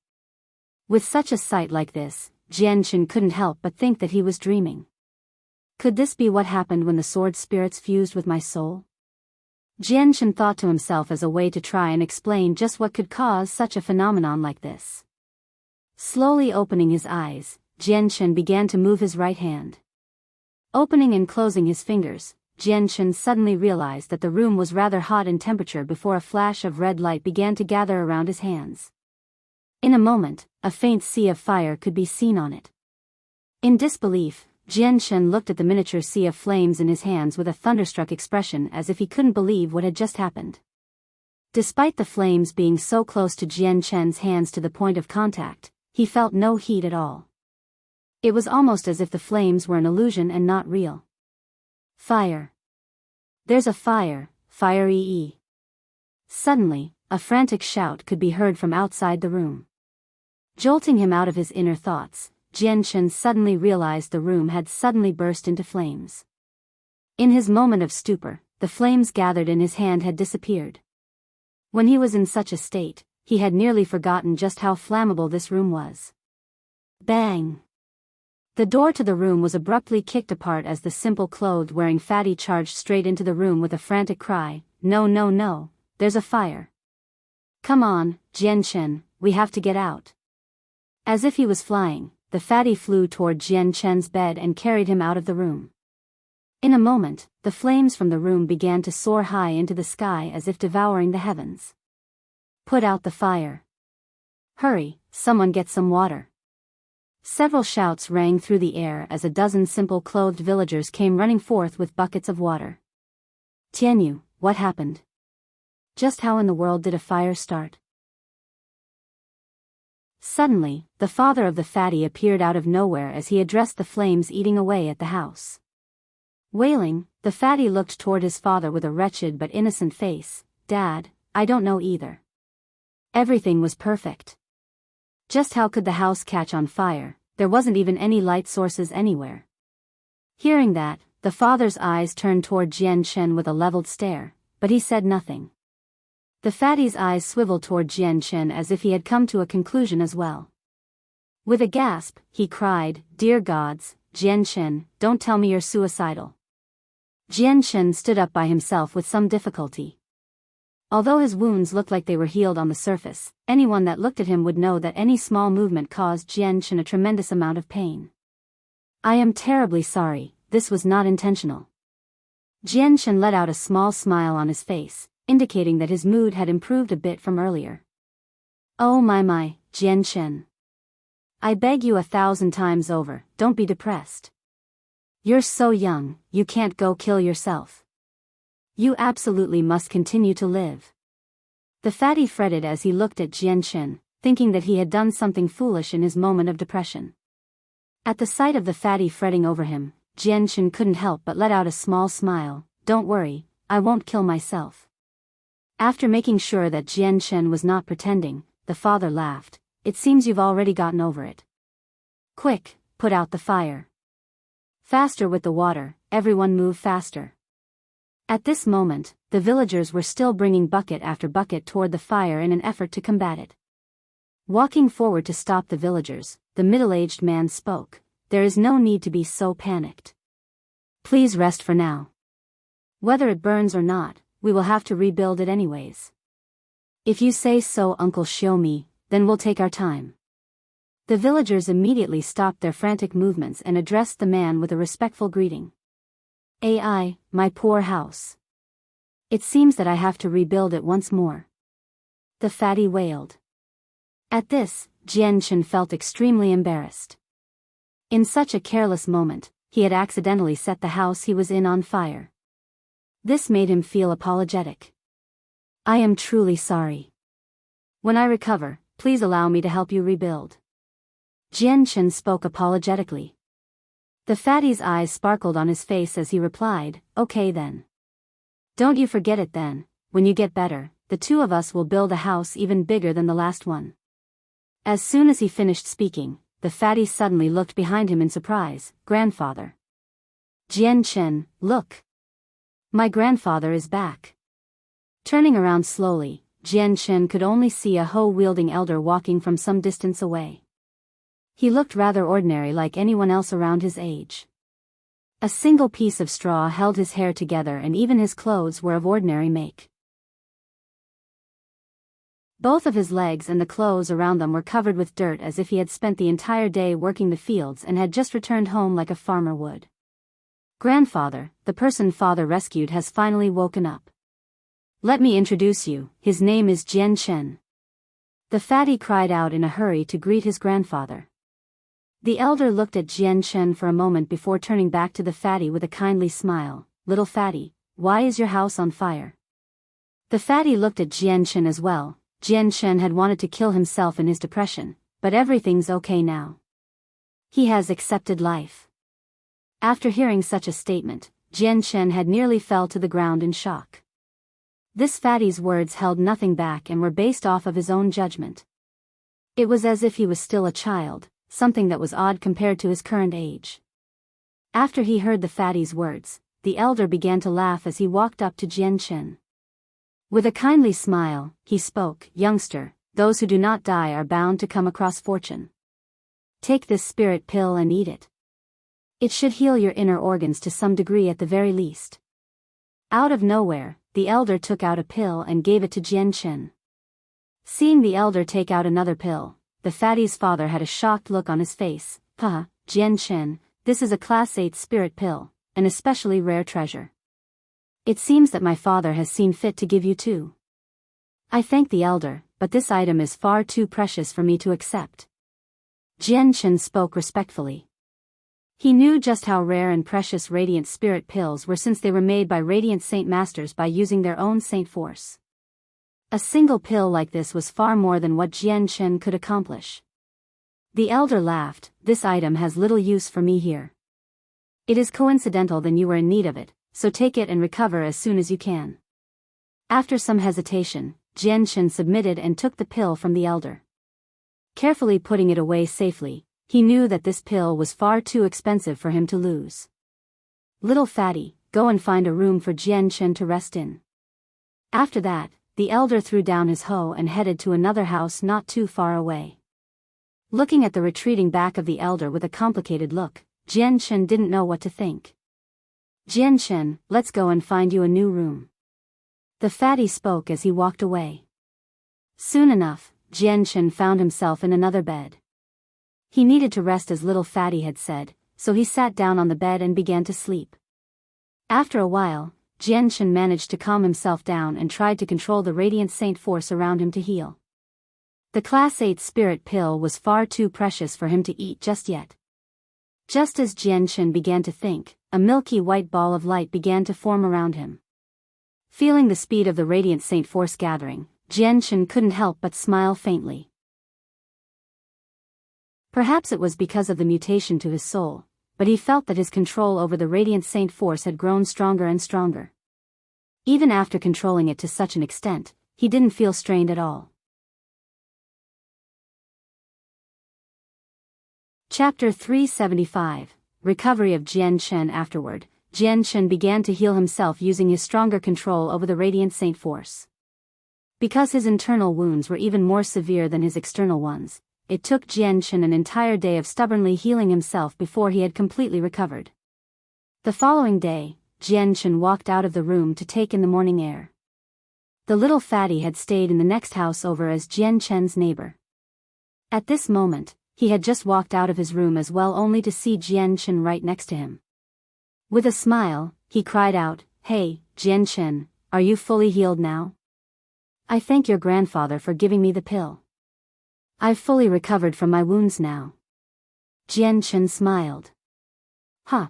With such a sight like this, Chen couldn't help but think that he was dreaming. Could this be what happened when the sword spirits fused with my soul? Chen thought to himself as a way to try and explain just what could cause such a phenomenon like this. Slowly opening his eyes, Chen began to move his right hand. Opening and closing his fingers, Chen suddenly realized that the room was rather hot in temperature before a flash of red light began to gather around his hands. In a moment, a faint sea of fire could be seen on it. In disbelief, Chen looked at the miniature sea of flames in his hands with a thunderstruck expression as if he couldn't believe what had just happened. Despite the flames being so close to Chen's hands to the point of contact, he felt no heat at all. It was almost as if the flames were an illusion and not real. Fire. There's a fire, fire-ee. Suddenly, a frantic shout could be heard from outside the room. Jolting him out of his inner thoughts, Chen suddenly realized the room had suddenly burst into flames. In his moment of stupor, the flames gathered in his hand had disappeared. When he was in such a state, he had nearly forgotten just how flammable this room was. Bang! The door to the room was abruptly kicked apart as the simple clothed-wearing fatty charged straight into the room with a frantic cry, "No, no, no, there's a fire." "Come on, Chen, we have to get out. As if he was flying, the fatty flew toward Chen's bed and carried him out of the room. In a moment, the flames from the room began to soar high into the sky as if devouring the heavens. Put out the fire. Hurry, someone get some water. Several shouts rang through the air as a dozen simple-clothed villagers came running forth with buckets of water. Tianyu, what happened? Just how in the world did a fire start? Suddenly, the father of the fatty appeared out of nowhere as he addressed the flames eating away at the house. Wailing, the fatty looked toward his father with a wretched but innocent face. Dad, I don't know either. Everything was perfect. Just how could the house catch on fire? There wasn't even any light sources anywhere. Hearing that, the father's eyes turned toward Chen with a leveled stare, but he said nothing. The fatty's eyes swiveled toward Chen as if he had come to a conclusion as well. With a gasp, he cried, Dear gods, Chen, don't tell me you're suicidal. Chen stood up by himself with some difficulty. Although his wounds looked like they were healed on the surface, anyone that looked at him would know that any small movement caused Chen a tremendous amount of pain. I am terribly sorry, this was not intentional. Chen let out a small smile on his face, indicating that his mood had improved a bit from earlier. Oh my, Chen. I beg you 1,000 times over, don't be depressed. You're so young, you can't go kill yourself. You absolutely must continue to live. The fatty fretted as he looked at Chen, thinking that he had done something foolish in his moment of depression. At the sight of the fatty fretting over him, Chen couldn't help but let out a small smile. Don't worry, I won't kill myself. After making sure that Chen was not pretending, the father laughed. It seems you've already gotten over it. Quick, put out the fire. Faster with the water, everyone move faster. At this moment, the villagers were still bringing bucket after bucket toward the fire in an effort to combat it. Walking forward to stop the villagers, the middle-aged man spoke. There is no need to be so panicked. Please rest for now. Whether it burns or not, we will have to rebuild it anyways. If you say so, Uncle Shiomi, then we'll take our time. The villagers immediately stopped their frantic movements and addressed the man with a respectful greeting. Ai, my poor house. It seems that I have to rebuild it once more. The fatty wailed. At this, Chen felt extremely embarrassed. In such a careless moment, he had accidentally set the house he was in on fire. This made him feel apologetic. I am truly sorry. When I recover, please allow me to help you rebuild. Chen spoke apologetically. The fatty's eyes sparkled on his face as he replied, Okay then. Don't you forget it then, when you get better, the two of us will build a house even bigger than the last one. As soon as he finished speaking, the fatty suddenly looked behind him in surprise. Grandfather. Chen, look. My grandfather is back. Turning around slowly, Chen could only see a hoe-wielding elder walking from some distance away. He looked rather ordinary like anyone else around his age. A single piece of straw held his hair together and even his clothes were of ordinary make. Both of his legs and the clothes around them were covered with dirt as if he had spent the entire day working the fields and had just returned home like a farmer would. Grandfather, the person father rescued has finally woken up. Let me introduce you, his name is Chen. The fatty cried out in a hurry to greet his grandfather. The elder looked at Chen for a moment before turning back to the fatty with a kindly smile. Little fatty, why is your house on fire? The fatty looked at Chen as well. Chen had wanted to kill himself in his depression, but everything's okay now. He has accepted life. After hearing such a statement, Chen had nearly fell to the ground in shock. This fatty's words held nothing back and were based off of his own judgment. It was as if he was still a child, something that was odd compared to his current age. After he heard the fatty's words, the elder began to laugh as he walked up to Chen. With a kindly smile, he spoke, Youngster, those who do not die are bound to come across fortune. Take this spirit pill and eat it. It should heal your inner organs to some degree at the very least. Out of nowhere, the elder took out a pill and gave it to Chen. Seeing the elder take out another pill, the fatty's father had a shocked look on his face. Haha, Chen, this is a Class 8 spirit pill, an especially rare treasure. It seems that my father has seen fit to give you too. I thank the elder, but this item is far too precious for me to accept. Chen spoke respectfully. He knew just how rare and precious radiant spirit pills were since they were made by radiant saint masters by using their own saint force. A single pill like this was far more than what Chen could accomplish. The elder laughed. This item has little use for me here. It is coincidental that you were in need of it, so take it and recover as soon as you can. After some hesitation, Chen submitted and took the pill from the elder. Carefully putting it away safely, he knew that this pill was far too expensive for him to lose. Little fatty, go and find a room for Chen to rest in. After that, the elder threw down his hoe and headed to another house not too far away. Looking at the retreating back of the elder with a complicated look, Chen didn't know what to think. Chen, let's go and find you a new room. The fatty spoke as he walked away. Soon enough, Chen found himself in another bed. He needed to rest as little fatty had said, so he sat down on the bed and began to sleep. After a while, Chen managed to calm himself down and tried to control the radiant saint force around him to heal. The Class 8 spirit pill was far too precious for him to eat just yet. Just as Chen began to think, a milky white ball of light began to form around him. Feeling the speed of the radiant saint force gathering, Chen couldn't help but smile faintly. Perhaps it was because of the mutation to his soul, but he felt that his control over the radiant saint force had grown stronger and stronger. Even after controlling it to such an extent, he didn't feel strained at all. Chapter 375, Recovery of Chen. Afterward, Chen began to heal himself using his stronger control over the radiant saint force. Because his internal wounds were even more severe than his external ones, it took Chen an entire day of stubbornly healing himself before he had completely recovered. The following day, Chen walked out of the room to take in the morning air. The little fatty had stayed in the next house over as Chen's neighbor. At this moment, he had just walked out of his room as well, only to see Chen right next to him. With a smile, he cried out, "Hey, Chen, are you fully healed now? I thank your grandfather for giving me the pill. I've fully recovered from my wounds now." Chen smiled.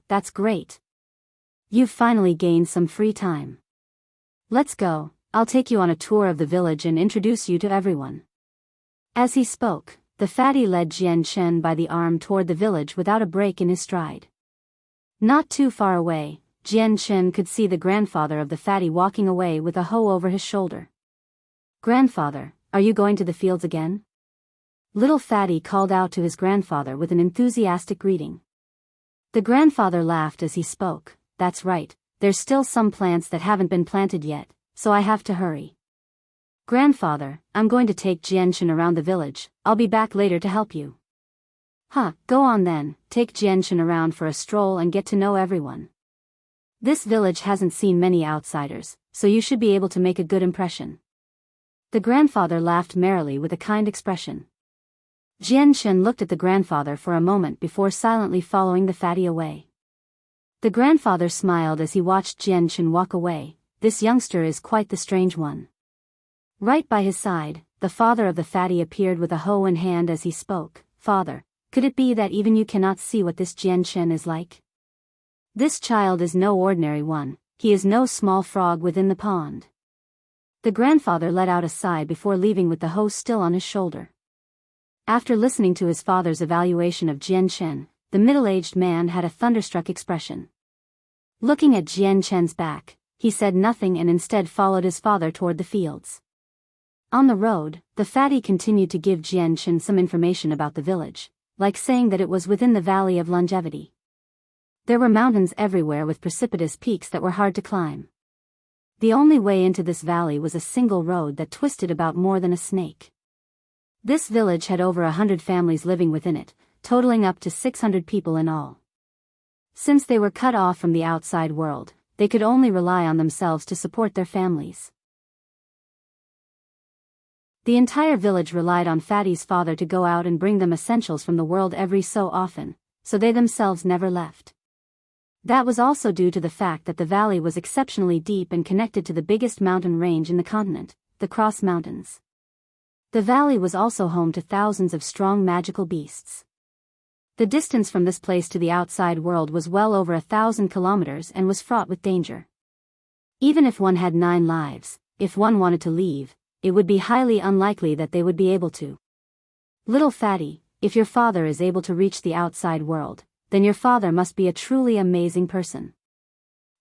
That's great. You've finally gained some free time. Let's go, I'll take you on a tour of the village and introduce you to everyone. As he spoke, the fatty led Chen by the arm toward the village without a break in his stride. Not too far away, Chen could see the grandfather of the fatty walking away with a hoe over his shoulder. "Grandfather, are you going to the fields again?" Little fatty called out to his grandfather with an enthusiastic greeting. The grandfather laughed as he spoke. "That's right, there's still some plants that haven't been planted yet, so I have to hurry. Grandfather, I'm going to take Chen around the village, I'll be back later to help you." Go on then, take Chen around for a stroll and get to know everyone. This village hasn't seen many outsiders, so you should be able to make a good impression. The grandfather laughed merrily with a kind expression. Chen looked at the grandfather for a moment before silently following the fatty away. The grandfather smiled as he watched Chen walk away. This youngster is quite the strange one. Right by his side, the father of the fatty appeared with a hoe in hand as he spoke. "Father, could it be that even you cannot see what this Chen is like? This child is no ordinary one, he is no small frog within the pond." The grandfather let out a sigh before leaving with the hoe still on his shoulder. After listening to his father's evaluation of Chen, the middle-aged man had a thunderstruck expression. Looking at Chen's back, he said nothing and instead followed his father toward the fields. On the road, the fatty continued to give Chen some information about the village, like saying that it was within the Valley of Longevity. There were mountains everywhere with precipitous peaks that were hard to climb. The only way into this valley was a single road that twisted about more than a snake. This village had over 100 families living within it, totaling up to 600 people in all. Since they were cut off from the outside world, they could only rely on themselves to support their families. The entire village relied on Fatty's father to go out and bring them essentials from the world every so often, so they themselves never left. That was also due to the fact that the valley was exceptionally deep and connected to the biggest mountain range in the continent, the Cross Mountains. The valley was also home to thousands of strong magical beasts. The distance from this place to the outside world was well over 1,000 kilometers and was fraught with danger. Even if one had 9 lives, if one wanted to leave, it would be highly unlikely that they would be able to. Little Fatty, if your father is able to reach the outside world, then your father must be a truly amazing person.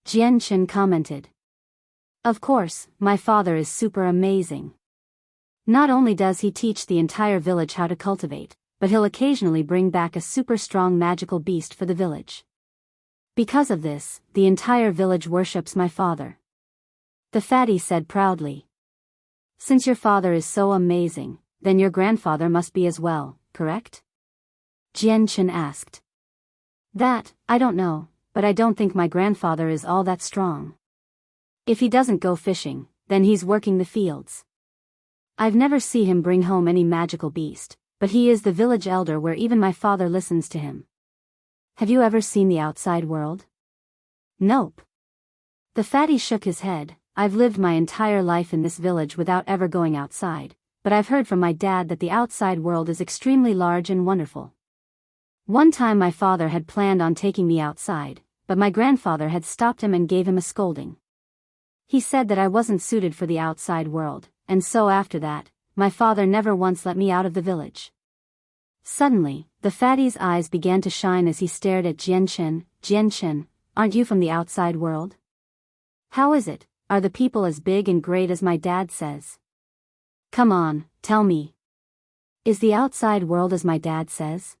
Chen commented. Of course, my father is super amazing. Not only does he teach the entire village how to cultivate, but he'll occasionally bring back a super strong magical beast for the village. Because of this, the entire village worships my father. The fatty said proudly. Since your father is so amazing, then your grandfather must be as well, correct? Chen asked. That, I don't know, but I don't think my grandfather is all that strong. If he doesn't go fishing, then he's working the fields. I've never seen him bring home any magical beast, but he is the village elder where even my father listens to him. Have you ever seen the outside world? Nope. The fatty shook his head. I've lived my entire life in this village without ever going outside, but I've heard from my dad that the outside world is extremely large and wonderful. One time my father had planned on taking me outside, but my grandfather had stopped him and gave him a scolding. He said that I wasn't suited for the outside world, and so after that, my father never once let me out of the village. Suddenly, the fatty's eyes began to shine as he stared at Chen. Chen, aren't you from the outside world? How is it? Are the people as big and great as my dad says? Come on, tell me. Is the outside world as my dad says?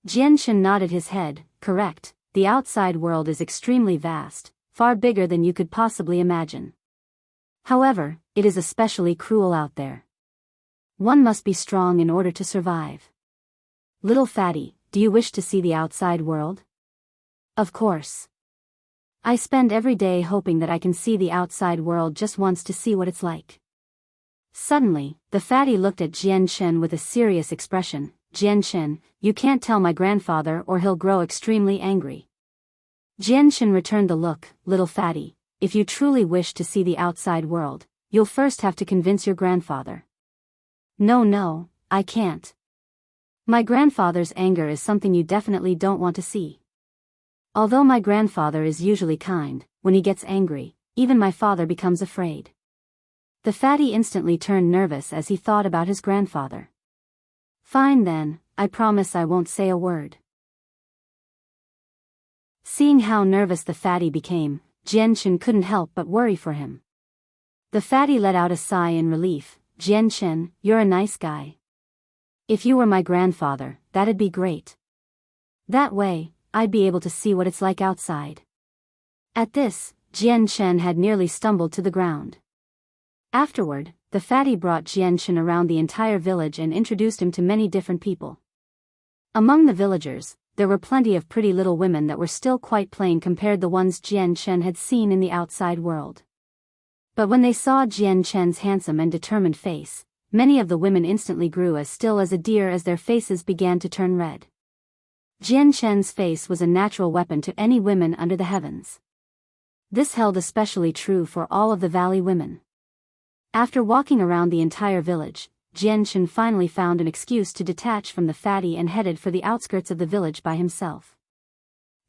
Chen nodded his head. Correct, the outside world is extremely vast, far bigger than you could possibly imagine. However, it is especially cruel out there. One must be strong in order to survive. Little fatty, do you wish to see the outside world? Of course. I spend every day hoping that I can see the outside world just once to see what it's like. Suddenly, the fatty looked at Chen with a serious expression. Chen, you can't tell my grandfather or he'll grow extremely angry. Chen returned the look. Little fatty, if you truly wish to see the outside world, you'll first have to convince your grandfather. No, I can't. My grandfather's anger is something you definitely don't want to see. Although my grandfather is usually kind, when he gets angry, even my father becomes afraid. The fatty instantly turned nervous as he thought about his grandfather. Fine then, I promise I won't say a word. Seeing how nervous the fatty became, Chen couldn't help but worry for him. The fatty let out a sigh in relief. Chen, you're a nice guy. If you were my grandfather, that'd be great. That way, I'd be able to see what it's like outside. At this, Chen had nearly stumbled to the ground. Afterward, the fatty brought Chen around the entire village and introduced him to many different people. Among the villagers, there were plenty of pretty little women that were still quite plain compared to the ones Chen had seen in the outside world. But when they saw Chen's handsome and determined face, many of the women instantly grew as still as a deer as their faces began to turn red. Chen's face was a natural weapon to any women under the heavens. This held especially true for all of the valley women. After walking around the entire village, Chen finally found an excuse to detach from the fatty and headed for the outskirts of the village by himself.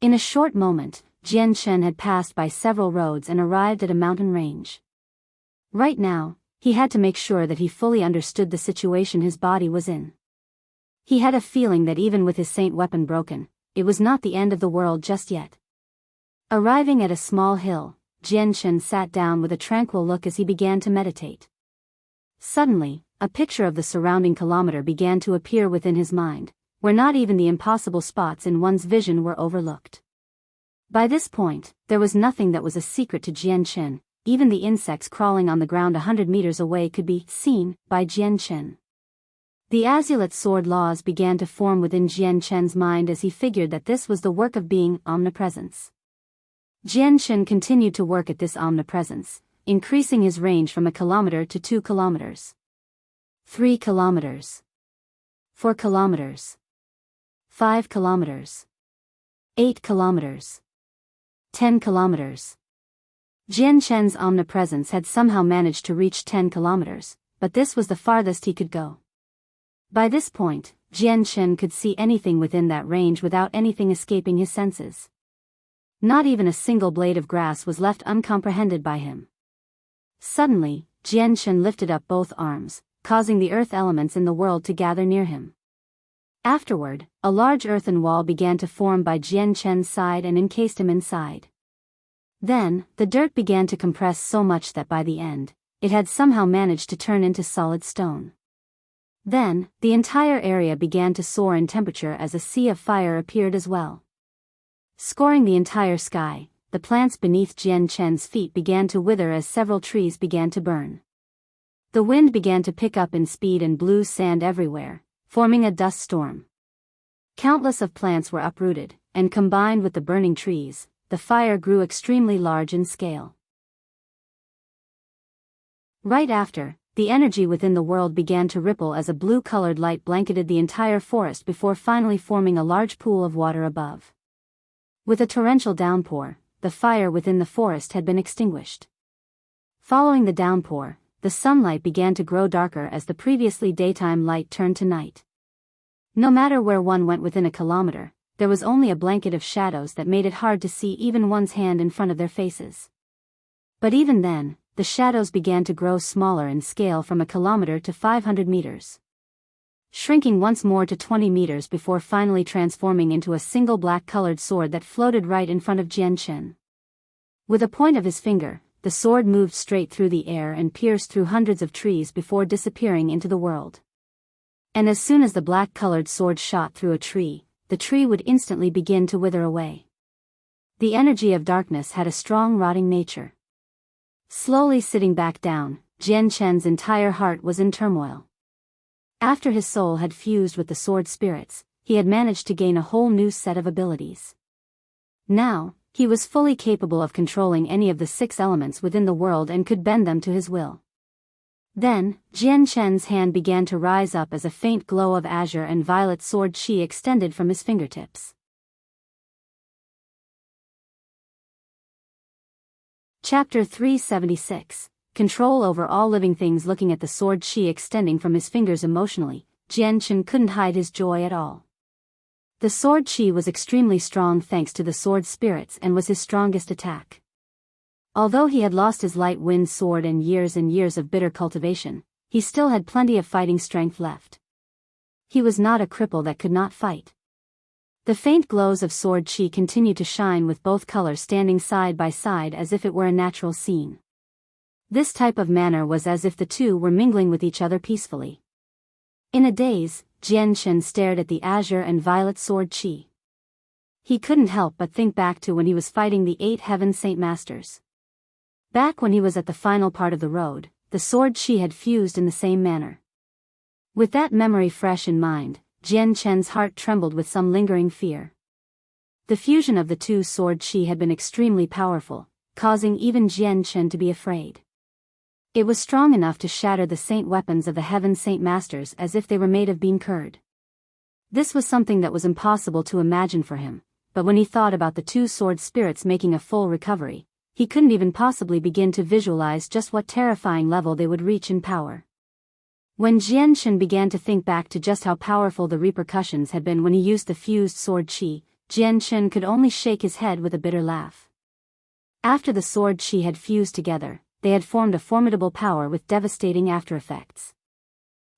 In a short moment, Chen had passed by several roads and arrived at a mountain range. Right now, he had to make sure that he fully understood the situation his body was in. He had a feeling that even with his saint weapon broken, it was not the end of the world just yet. Arriving at a small hill, Chen sat down with a tranquil look as he began to meditate. Suddenly, a picture of the surrounding kilometer began to appear within his mind, where not even the impossible spots in one's vision were overlooked. By this point, there was nothing that was a secret to Chen. Even the insects crawling on the ground 100 meters away could be seen by Chen. The azulate sword laws began to form within Chen's mind as he figured that this was the work of being omnipresence. Chen continued to work at this omnipresence, increasing his range from 1 kilometer to 2 kilometers. 3 kilometers. 4 kilometers. 5 kilometers. 8 kilometers. 10 kilometers. Jian Chen's omnipresence had somehow managed to reach 10 kilometers, but this was the farthest he could go. By this point, Jian Chen could see anything within that range without anything escaping his senses. Not even a single blade of grass was left uncomprehended by him. Suddenly, Jian Chen lifted up both arms, causing the earth elements in the world to gather near him. Afterward, a large earthen wall began to form by Jian Chen's side and encased him inside. Then, the dirt began to compress so much that by the end, it had somehow managed to turn into solid stone. Then, the entire area began to soar in temperature as a sea of fire appeared as well. Scoring the entire sky, the plants beneath Jian Chen's feet began to wither as several trees began to burn. The wind began to pick up in speed and blew sand everywhere, forming a dust storm. Countless of plants were uprooted, and combined with the burning trees, the fire grew extremely large in scale. Right after, the energy within the world began to ripple as a blue-colored light blanketed the entire forest before finally forming a large pool of water above. With a torrential downpour, the fire within the forest had been extinguished. Following the downpour, the sunlight began to grow darker as the previously daytime light turned to night. No matter where one went within a kilometer, there was only a blanket of shadows that made it hard to see even one's hand in front of their faces. But even then, the shadows began to grow smaller in scale from a kilometer to 500 meters. Shrinking once more to 20 meters before finally transforming into a single black-colored sword that floated right in front of Jian Chen. With a point of his finger, the sword moved straight through the air and pierced through hundreds of trees before disappearing into the world. And as soon as the black-colored sword shot through a tree, the tree would instantly begin to wither away. The energy of darkness had a strong rotting nature. Slowly sitting back down, Jian Chen's entire heart was in turmoil. After his soul had fused with the sword spirits, he had managed to gain a whole new set of abilities. Now, he was fully capable of controlling any of the 6 elements within the world and could bend them to his will. Then, Jian Chen's hand began to rise up as a faint glow of azure and violet sword chi extended from his fingertips. Chapter 376. Control over all living things. Looking at the sword chi extending from his fingers emotionally, Jian Chen couldn't hide his joy at all. The sword chi was extremely strong thanks to the sword spirits and was his strongest attack. Although he had lost his light wind sword and years of bitter cultivation, he still had plenty of fighting strength left. He was not a cripple that could not fight. The faint glows of sword chi continued to shine with both colors standing side by side as if it were a natural scene. This type of manner was as if the two were mingling with each other peacefully. In a daze, Jian Chen stared at the azure and violet sword chi. He couldn't help but think back to when he was fighting the 8 Heaven Saint Masters. Back when he was at the final part of the road, the sword chi had fused in the same manner. With that memory fresh in mind, Jian Chen's heart trembled with some lingering fear. The fusion of the two sword chi had been extremely powerful, causing even Jian Chen to be afraid. It was strong enough to shatter the saint weapons of the Heaven Saint Masters as if they were made of bean curd. This was something that was impossible to imagine for him, but when he thought about the 2 sword spirits making a full recovery, he couldn't even possibly begin to visualize just what terrifying level they would reach in power. When Jian Chen began to think back to just how powerful the repercussions had been when he used the fused sword chi, Jian Chen could only shake his head with a bitter laugh. After the sword chi had fused together, they had formed a formidable power with devastating aftereffects.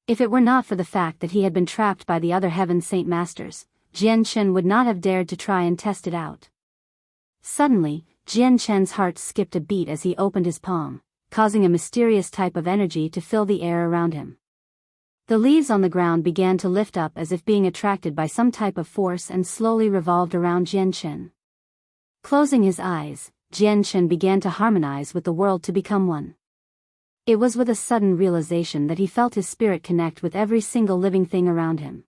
If it were not for the fact that he had been trapped by the other Heaven Saint Masters, Jian Chen would not have dared to try and test it out. Suddenly, Jian Chen's heart skipped a beat as he opened his palm, causing a mysterious type of energy to fill the air around him. The leaves on the ground began to lift up as if being attracted by some type of force and slowly revolved around Jian Chen. Closing his eyes, Jian Chen began to harmonize with the world to become one. It was with a sudden realization that he felt his spirit connect with every single living thing around him.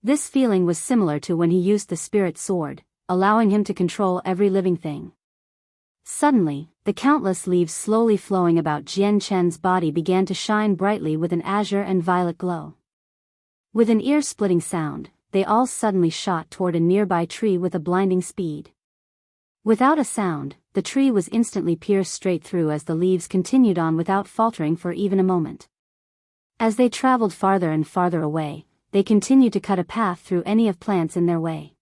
This feeling was similar to when he used the spirit sword, allowing him to control every living thing. Suddenly, the the countless leaves slowly flowing about Jian Chen's body began to shine brightly with an azure and violet glow. With an ear-splitting sound, they all suddenly shot toward a nearby tree with a blinding speed. Without a sound, the tree was instantly pierced straight through as the leaves continued on without faltering for even a moment. As they traveled farther and farther away, they continued to cut a path through any of plants in their way.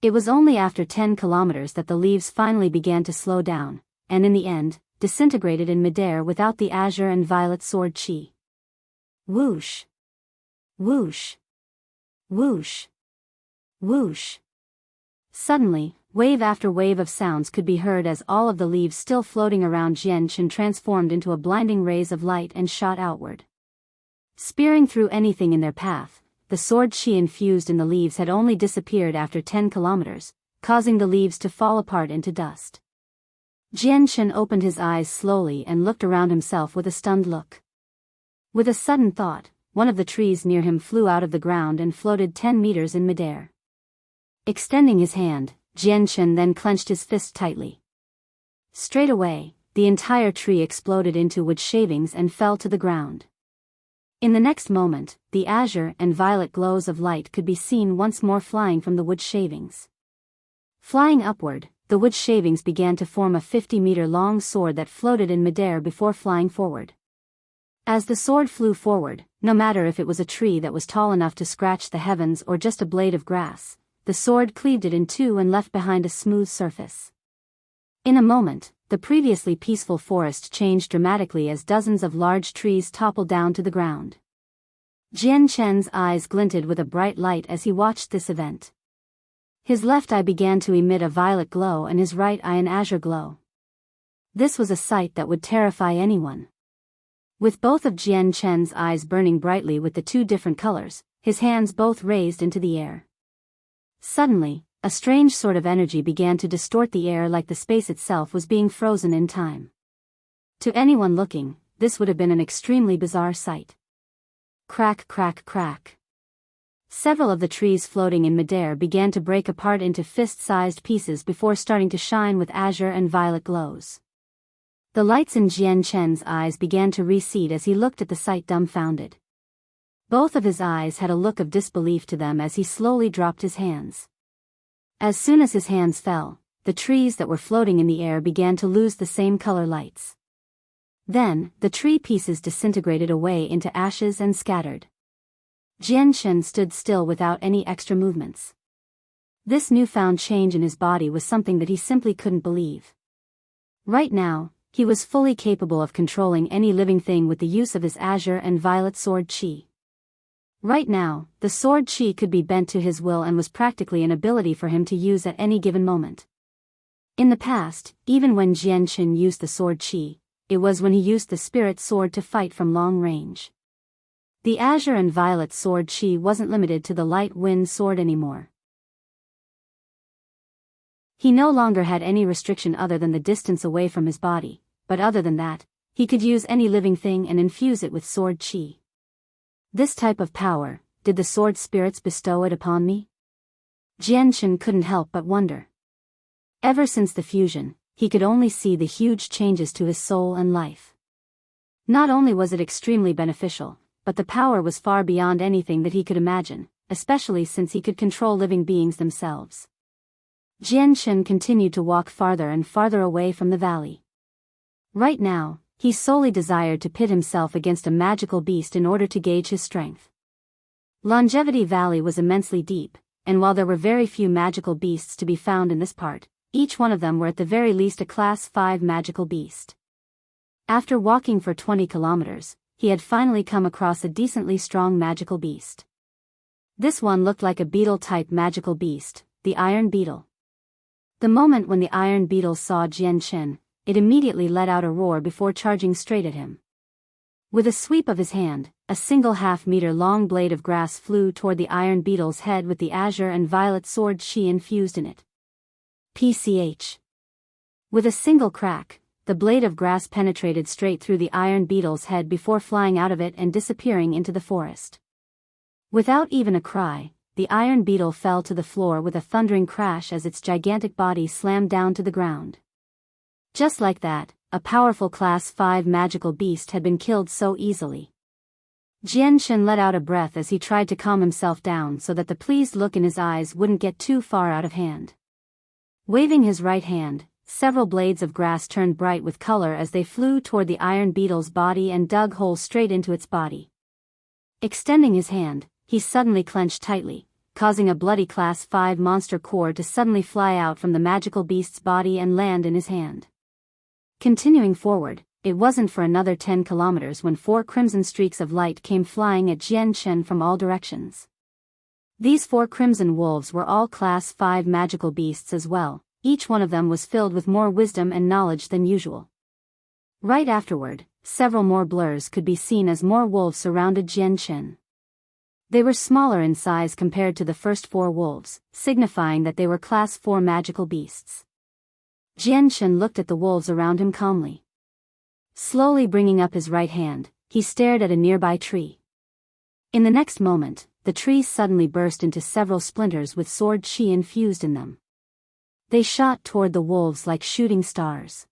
It was only after 10 kilometers that the leaves finally began to slow down, and in the end, disintegrated in midair without the azure and violet sword chi. Whoosh! Whoosh! Whoosh! Whoosh! Suddenly, wave after wave of sounds could be heard as all of the leaves still floating around Jian Chen transformed into a blinding rays of light and shot outward. Spearing through anything in their path, the sword chi infused in the leaves had only disappeared after 10 kilometers, causing the leaves to fall apart into dust. Jian Chen opened his eyes slowly and looked around himself with a stunned look. With a sudden thought, one of the trees near him flew out of the ground and floated 10 meters in midair. Extending his hand, Jian Chen then clenched his fist tightly. Straight away, the entire tree exploded into wood shavings and fell to the ground. In the next moment, the azure and violet glows of light could be seen once more flying from the wood shavings. Flying upward, the wood shavings began to form a 50-meter-long sword that floated in midair before flying forward. As the sword flew forward, no matter if it was a tree that was tall enough to scratch the heavens or just a blade of grass, the sword cleaved it in two and left behind a smooth surface. In a moment, the previously peaceful forest changed dramatically as dozens of large trees toppled down to the ground. Jian Chen's eyes glinted with a bright light as he watched this event. His left eye began to emit a violet glow and his right eye an azure glow. This was a sight that would terrify anyone. With both of Jian Chen's eyes burning brightly with the two different colors, his hands both raised into the air. Suddenly, a strange sort of energy began to distort the air like the space itself was being frozen in time. To anyone looking, this would have been an extremely bizarre sight. Crack, crack, crack. Several of the trees floating in midair began to break apart into fist-sized pieces before starting to shine with azure and violet glows. The lights in Jian Chen's eyes began to recede as he looked at the sight dumbfounded. Both of his eyes had a look of disbelief to them as he slowly dropped his hands. As soon as his hands fell, the trees that were floating in the air began to lose the same color lights. Then, the tree pieces disintegrated away into ashes and scattered. Jian Chen stood still without any extra movements. This newfound change in his body was something that he simply couldn't believe. Right now, he was fully capable of controlling any living thing with the use of his azure and violet sword chi. Right now, the sword chi could be bent to his will and was practically an ability for him to use at any given moment. In the past, even when Jian Chen used the sword chi, it was when he used the spirit sword to fight from long range. The azure and violet sword chi wasn't limited to the light wind sword anymore. He no longer had any restriction other than the distance away from his body, but other than that, he could use any living thing and infuse it with sword chi. This type of power, did the sword spirits bestow it upon me? Jian Chen couldn't help but wonder. Ever since the fusion, he could only see the huge changes to his soul and life. Not only was it extremely beneficial, but the power was far beyond anything that he could imagine, especially since he could control living beings themselves. Jian Chen continued to walk farther and farther away from the valley. Right now, he solely desired to pit himself against a magical beast in order to gauge his strength. Longevity Valley was immensely deep, and while there were very few magical beasts to be found in this part, each one of them were at the very least a Class 5 magical beast. After walking for 20 kilometers, he had finally come across a decently strong magical beast. This one looked like a beetle-type magical beast, the iron beetle. The moment when the iron beetle saw Jian Chen, it immediately let out a roar before charging straight at him. With a sweep of his hand, a single half-meter-long blade of grass flew toward the iron beetle's head with the azure and violet sword chi infused in it. PCH. With a single crack, the blade of grass penetrated straight through the iron beetle's head before flying out of it and disappearing into the forest. Without even a cry, the iron beetle fell to the floor with a thundering crash as its gigantic body slammed down to the ground. Just like that, a powerful Class 5 magical beast had been killed so easily. Chen let out a breath as he tried to calm himself down so that the pleased look in his eyes wouldn't get too far out of hand. Waving his right hand, several blades of grass turned bright with color as they flew toward the iron beetle's body and dug holes straight into its body. Extending his hand, he suddenly clenched tightly, causing a bloody Class 5 monster core to suddenly fly out from the magical beast's body and land in his hand. Continuing forward, it wasn't for another 10 kilometers when 4 crimson streaks of light came flying at Chen from all directions. These 4 crimson wolves were all Class 5 magical beasts as well. Each one of them was filled with more wisdom and knowledge than usual. Right afterward, several more blurs could be seen as more wolves surrounded Chen. They were smaller in size compared to the first 4 wolves, signifying that they were Class 4 magical beasts. Chen looked at the wolves around him calmly. Slowly bringing up his right hand, he stared at a nearby tree. In the next moment, the tree suddenly burst into several splinters with sword chi infused in them. They shot toward the wolves like shooting stars.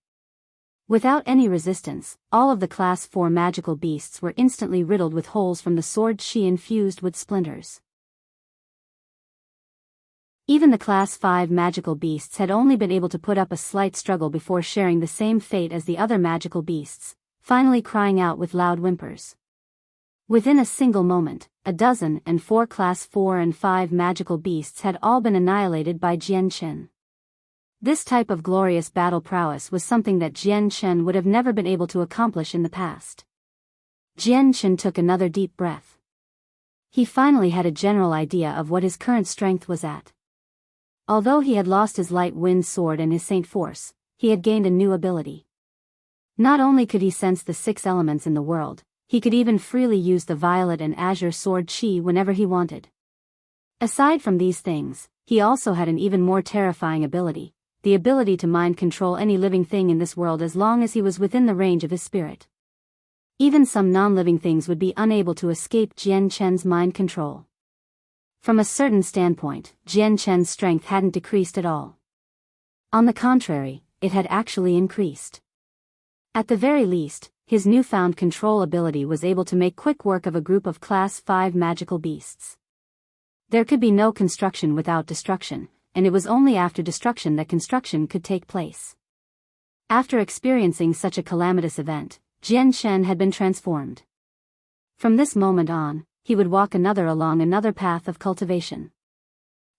Without any resistance, all of the Class 4 magical beasts were instantly riddled with holes from the sword chi infused with splinters. Even the Class 5 magical beasts had only been able to put up a slight struggle before sharing the same fate as the other magical beasts, finally crying out with loud whimpers. Within a single moment, 4 Class 4 and 5 magical beasts had all been annihilated by Chen. This type of glorious battle prowess was something that Chen would have never been able to accomplish in the past. Chen took another deep breath. He finally had a general idea of what his current strength was at. Although he had lost his light wind sword and his Saint Force, he had gained a new ability. Not only could he sense the 6 elements in the world, he could even freely use the violet and azure sword chi whenever he wanted. Aside from these things, he also had an even more terrifying ability, the ability to mind control any living thing in this world as long as he was within the range of his spirit. Even some non-living things would be unable to escape Chen's mind control. From a certain standpoint, Chen's strength hadn't decreased at all. On the contrary, it had actually increased. At the very least, his newfound control ability was able to make quick work of a group of Class 5 magical beasts. There could be no construction without destruction, and it was only after destruction that construction could take place. After experiencing such a calamitous event, Chen had been transformed. From this moment on, he would walk along another path of cultivation.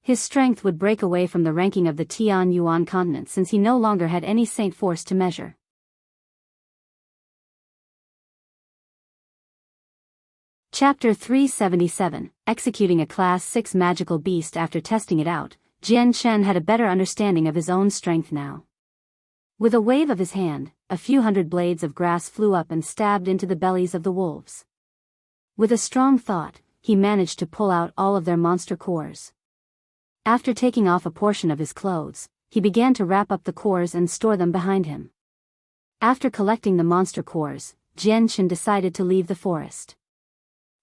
His strength would break away from the ranking of the Tian Yuan continent since he no longer had any Saint Force to measure. Chapter 377, Executing a Class 6 Magical Beast. After testing it out, Chen had a better understanding of his own strength now. With a wave of his hand, a few hundred blades of grass flew up and stabbed into the bellies of the wolves. With a strong thought, he managed to pull out all of their monster cores. After taking off a portion of his clothes, he began to wrap up the cores and store them behind him. After collecting the monster cores, Chen decided to leave the forest.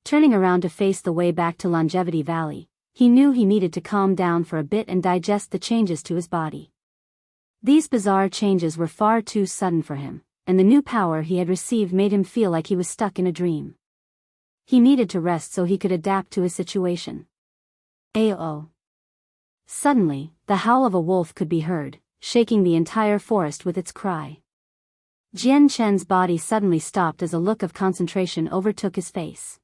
Turning around to face the way back to Longevity Valley, he knew he needed to calm down for a bit and digest the changes to his body. These bizarre changes were far too sudden for him, and the new power he had received made him feel like he was stuck in a dream. He needed to rest so he could adapt to his situation. Ayo! Suddenly, the howl of a wolf could be heard, shaking the entire forest with its cry. Chen's body suddenly stopped as a look of concentration overtook his face.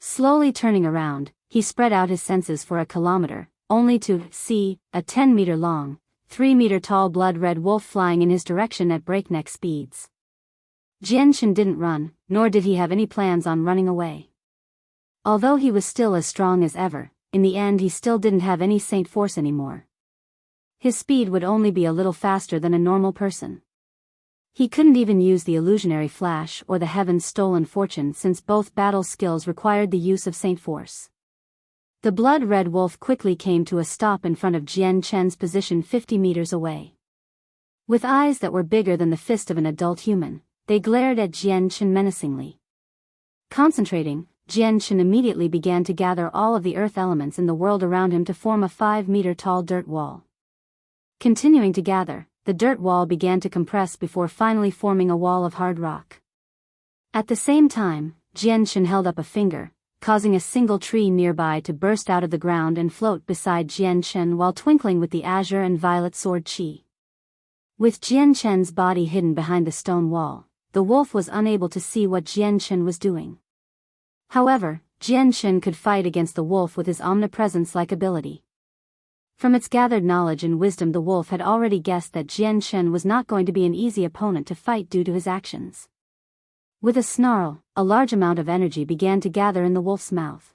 Slowly turning around, he spread out his senses for a kilometer, only to see a 10-meter-long, 3-meter-tall blood-red wolf flying in his direction at breakneck speeds. Chen didn't run, nor did he have any plans on running away. Although he was still as strong as ever, in the end he still didn't have any Saint Force anymore. His speed would only be a little faster than a normal person. He couldn't even use the illusionary flash or the Heaven's stolen fortune since both battle skills required the use of Saint Force. The blood-red wolf quickly came to a stop in front of Chen's position 50 meters away. With eyes that were bigger than the fist of an adult human, they glared at Chen menacingly. Concentrating, Chen immediately began to gather all of the earth elements in the world around him to form a 5-meter-tall dirt wall. Continuing to gather, the dirt wall began to compress before finally forming a wall of hard rock. At the same time, Chen held up a finger, causing a single tree nearby to burst out of the ground and float beside Chen while twinkling with the azure and violet sword chi. With Chen's body hidden behind the stone wall, the wolf was unable to see what Chen was doing. However, Chen could fight against the wolf with his omnipresence-like ability. From its gathered knowledge and wisdom, the wolf had already guessed that Chen was not going to be an easy opponent to fight due to his actions. With a snarl, a large amount of energy began to gather in the wolf's mouth.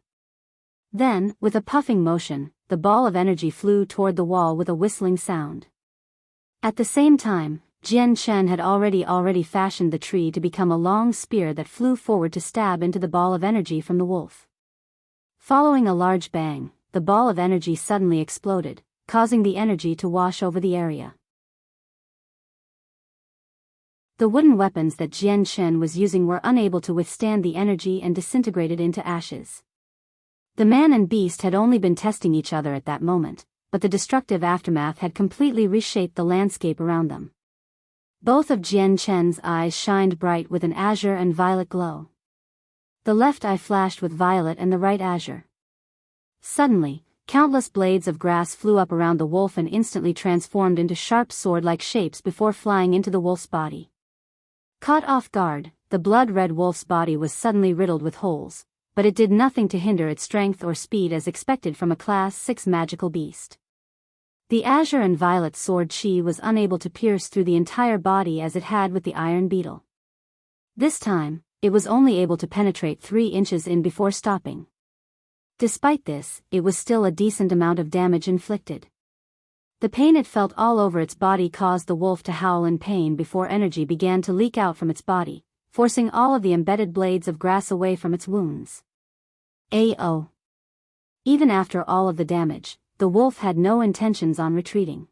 Then, with a puffing motion, the ball of energy flew toward the wall with a whistling sound. At the same time, Chen had already fashioned the tree to become a long spear that flew forward to stab into the ball of energy from the wolf. Following a large bang, the ball of energy suddenly exploded, causing the energy to wash over the area. The wooden weapons that Chen was using were unable to withstand the energy and disintegrated into ashes. The man and beast had only been testing each other at that moment, but the destructive aftermath had completely reshaped the landscape around them. Both of Chen's eyes shined bright with an azure and violet glow. The left eye flashed with violet and the right azure. Suddenly, countless blades of grass flew up around the wolf and instantly transformed into sharp sword-like shapes before flying into the wolf's body. Caught off guard, the blood-red wolf's body was suddenly riddled with holes, but it did nothing to hinder its strength or speed as expected from a Class 6 magical beast. The azure and violet sword chi was unable to pierce through the entire body as it had with the iron beetle. This time, it was only able to penetrate 3 inches in before stopping. Despite this, it was still a decent amount of damage inflicted. The pain it felt all over its body caused the wolf to howl in pain before energy began to leak out from its body, forcing all of the embedded blades of grass away from its wounds. Ao. Even after all of the damage, the wolf had no intentions on retreating.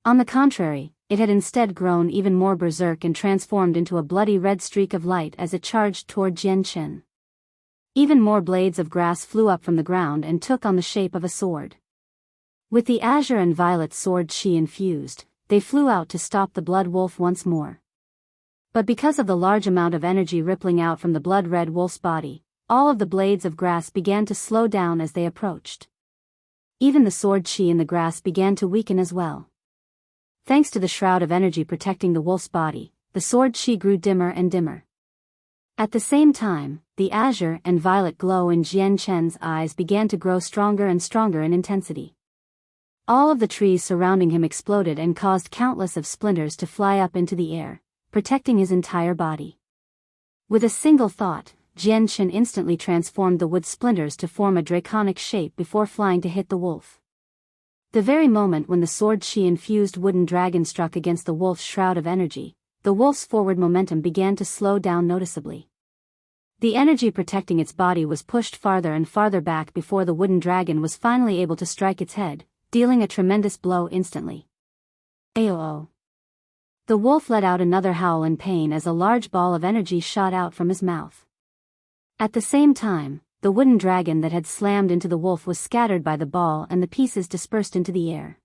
On the contrary, it had instead grown even more berserk and transformed into a bloody red streak of light as it charged toward Chen. Even more blades of grass flew up from the ground and took on the shape of a sword. With the azure and violet sword chi infused, they flew out to stop the blood wolf once more. But because of the large amount of energy rippling out from the blood-red wolf's body, all of the blades of grass began to slow down as they approached. Even the sword chi in the grass began to weaken as well. Thanks to the shroud of energy protecting the wolf's body, the sword chi grew dimmer and dimmer. At the same time, the azure and violet glow in Chen's eyes began to grow stronger and stronger in intensity. All of the trees surrounding him exploded and caused countless of splinters to fly up into the air, protecting his entire body. With a single thought, Chen instantly transformed the wood splinters to form a draconic shape before flying to hit the wolf. The very moment when the sword chi-infused wooden dragon struck against the wolf's shroud of energy, the wolf's forward momentum began to slow down noticeably. The energy protecting its body was pushed farther and farther back before the wooden dragon was finally able to strike its head, dealing a tremendous blow instantly. Ao. The wolf let out another howl in pain as a large ball of energy shot out from his mouth. At the same time, the wooden dragon that had slammed into the wolf was scattered by the ball and the pieces dispersed into the air.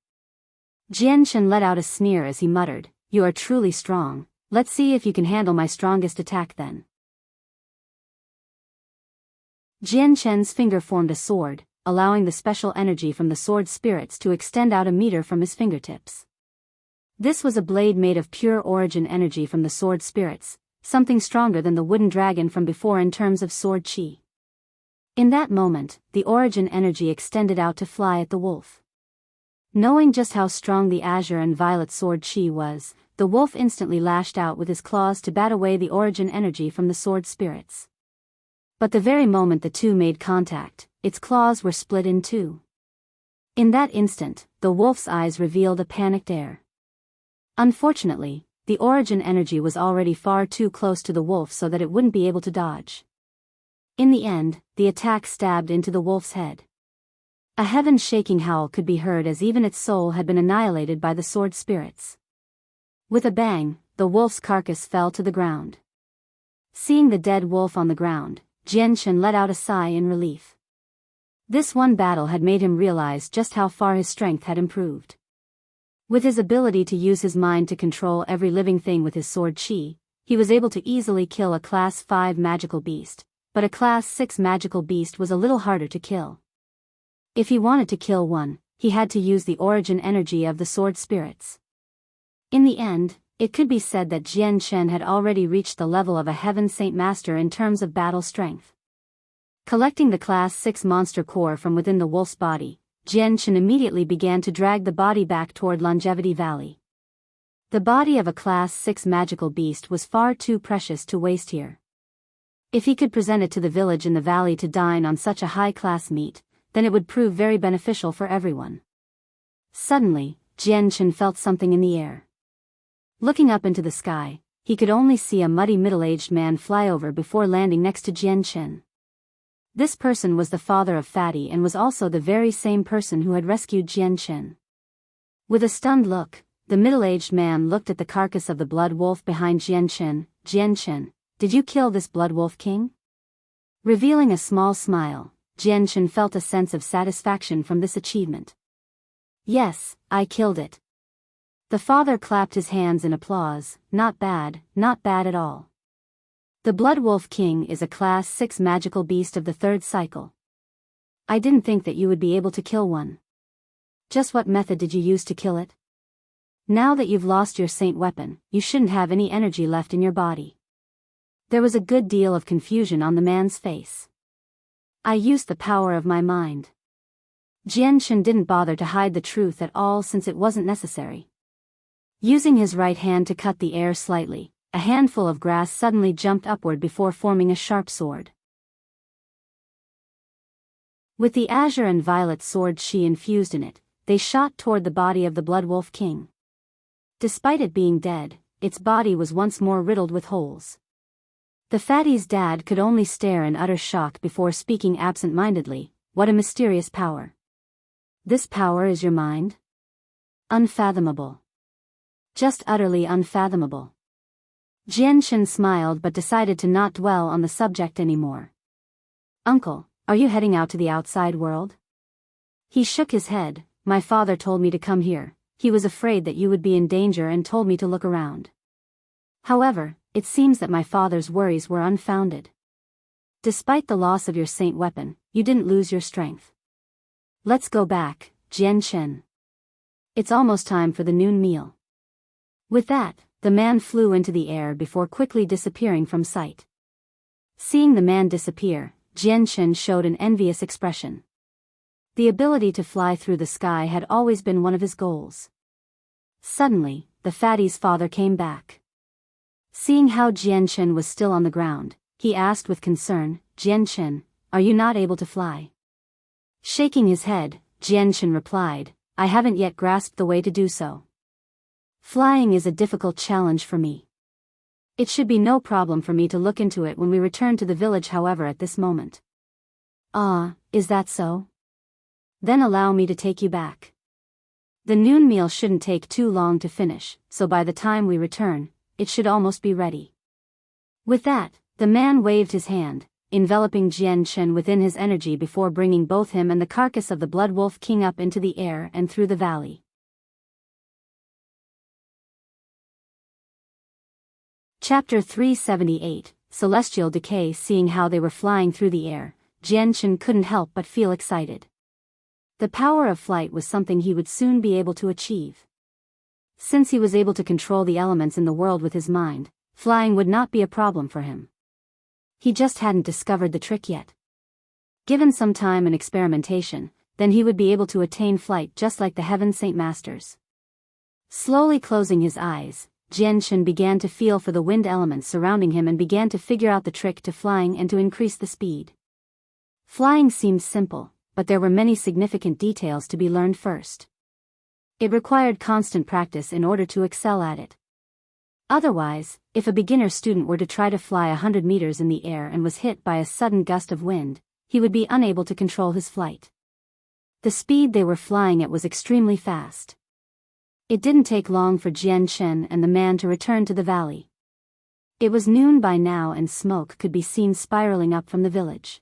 Chen let out a sneer as he muttered, "You are truly strong, let's see if you can handle my strongest attack then." Chen's finger formed a sword, allowing the special energy from the sword spirits to extend out a meter from his fingertips. This was a blade made of pure origin energy from the sword spirits, something stronger than the wooden dragon from before in terms of sword chi. In that moment, the origin energy extended out to fly at the wolf. Knowing just how strong the azure and violet sword chi was, the wolf instantly lashed out with his claws to bat away the origin energy from the sword spirits. But the very moment the two made contact, its claws were split in two. In that instant, the wolf's eyes revealed a panicked air. Unfortunately, the origin energy was already far too close to the wolf so that it wouldn't be able to dodge. In the end, the attack stabbed into the wolf's head. A heaven-shaking howl could be heard as even its soul had been annihilated by the sword spirits. With a bang, the wolf's carcass fell to the ground. Seeing the dead wolf on the ground, Jian Chen let out a sigh in relief. This one battle had made him realize just how far his strength had improved. With his ability to use his mind to control every living thing with his sword chi, he was able to easily kill a Class 5 magical beast, but a Class 6 magical beast was a little harder to kill. If he wanted to kill one, he had to use the origin energy of the sword spirits. In the end, it could be said that Jian Chen had already reached the level of a Heaven Saint Master in terms of battle strength. Collecting the Class 6 monster core from within the wolf's body, Jian Chen immediately began to drag the body back toward Longevity Valley. The body of a Class 6 magical beast was far too precious to waste here. If he could present it to the village in the valley to dine on such a high-class meat, then it would prove very beneficial for everyone. Suddenly, Jian Chen felt something in the air. Looking up into the sky, he could only see a muddy middle-aged man fly over before landing next to Jian Chen. This person was the father of Fatty and was also the very same person who had rescued Jian Chen. With a stunned look, the middle-aged man looked at the carcass of the blood wolf behind Jian Chen. Jian Chen, did you kill this blood wolf king? Revealing a small smile, Jian Chen felt a sense of satisfaction from this achievement. Yes, I killed it. The father clapped his hands in applause. Not bad at all. The Blood Wolf King is a Class 6 magical beast of the 3rd cycle. I didn't think that you would be able to kill one. Just what method did you use to kill it? Now that you've lost your saint weapon, you shouldn't have any energy left in your body. There was a good deal of confusion on the man's face. I used the power of my mind. Jian Chen didn't bother to hide the truth at all since it wasn't necessary. Using his right hand to cut the air slightly, a handful of grass suddenly jumped upward before forming a sharp sword. With the azure and violet sword she infused in it, they shot toward the body of the Blood Wolf King. Despite it being dead, its body was once more riddled with holes. The fatty's dad could only stare in utter shock before speaking absent-mindedly. What a mysterious power. This power is your mind? Unfathomable. Just utterly unfathomable. Jian Chen smiled but decided to not dwell on the subject anymore. Uncle, are you heading out to the outside world? He shook his head. My father told me to come here. He was afraid that you would be in danger and told me to look around. However, it seems that my father's worries were unfounded. Despite the loss of your saint weapon, you didn't lose your strength. Let's go back, Jian Chen. It's almost time for the noon meal. With that, the man flew into the air before quickly disappearing from sight. Seeing the man disappear, Jian Chen showed an envious expression. The ability to fly through the sky had always been one of his goals. Suddenly, the fatty's father came back. Seeing how Jian Chen was still on the ground, he asked with concern, Jian Chen, are you not able to fly? Shaking his head, Jian Chen replied, I haven't yet grasped the way to do so. Flying is a difficult challenge for me. It should be no problem for me to look into it when we return to the village, however, at this moment. Ah, is that so? Then allow me to take you back. The noon meal shouldn't take too long to finish, so by the time we return, it should almost be ready. With that, the man waved his hand, enveloping Jian Chen within his energy before bringing both him and the carcass of the Blood Wolf King up into the air and through the valley. Chapter 378, Celestial Decay. Seeing how they were flying through the air, Jian Chen couldn't help but feel excited. The power of flight was something he would soon be able to achieve. Since he was able to control the elements in the world with his mind, flying would not be a problem for him. He just hadn't discovered the trick yet. Given some time and experimentation, then he would be able to attain flight just like the Heaven Saint Masters. Slowly closing his eyes, Jian Chen began to feel for the wind elements surrounding him and began to figure out the trick to flying and to increase the speed. Flying seemed simple, but there were many significant details to be learned first. It required constant practice in order to excel at it. Otherwise, if a beginner student were to try to fly 100 meters in the air and was hit by a sudden gust of wind, he would be unable to control his flight. The speed they were flying at was extremely fast. It didn't take long for Jian Chen and the man to return to the valley. It was noon by now and smoke could be seen spiraling up from the village.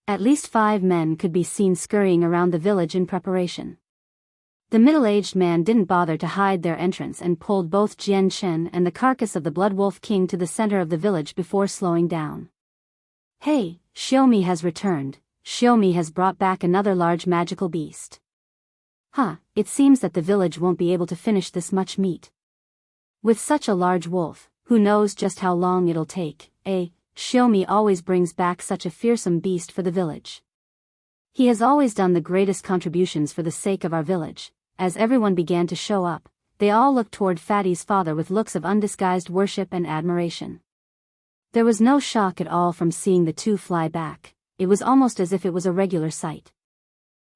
At least 5 men could be seen scurrying around the village in preparation. The middle-aged man didn't bother to hide their entrance and pulled both Chen and the carcass of the Blood Wolf King to the center of the village before slowing down. Hey, Xiaomi has returned. Xiaomi has brought back another large magical beast. It seems that the village won't be able to finish this much meat. With such a large wolf, who knows just how long it'll take, Xiaomi always brings back such a fearsome beast for the village. He has always done the greatest contributions for the sake of our village. As everyone began to show up, they all looked toward Fatty's father with looks of undisguised worship and admiration. There was no shock at all from seeing the two fly back. It was almost as if it was a regular sight.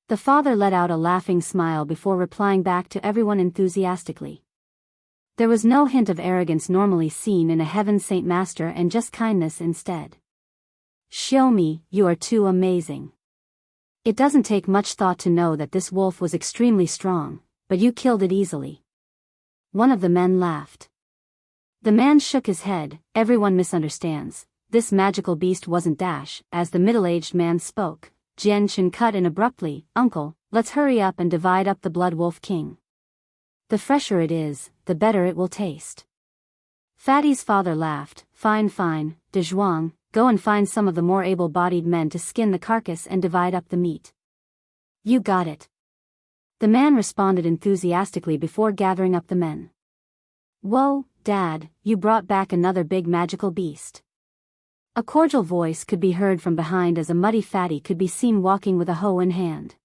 The father let out a laughing smile before replying back to everyone enthusiastically. There was no hint of arrogance normally seen in a Heaven Saint Master and just kindness instead. Xiaomi, you are too amazing. It doesn't take much thought to know that this wolf was extremely strong, but you killed it easily. One of the men laughed. The man shook his head. Everyone misunderstands. This magical beast wasn't Dash. As the middle-aged man spoke, Chen cut in abruptly. Uncle, let's hurry up and divide up the Blood Wolf King. The fresher it is, the better it will taste. Fatty's father laughed. Fine, De Zhuang, go and find some of the more able-bodied men to skin the carcass and divide up the meat. You got it. The man responded enthusiastically before gathering up the men. Whoa, Dad, you brought back another big magical beast. A cordial voice could be heard from behind as a muddy fatty could be seen walking with a hoe in hand.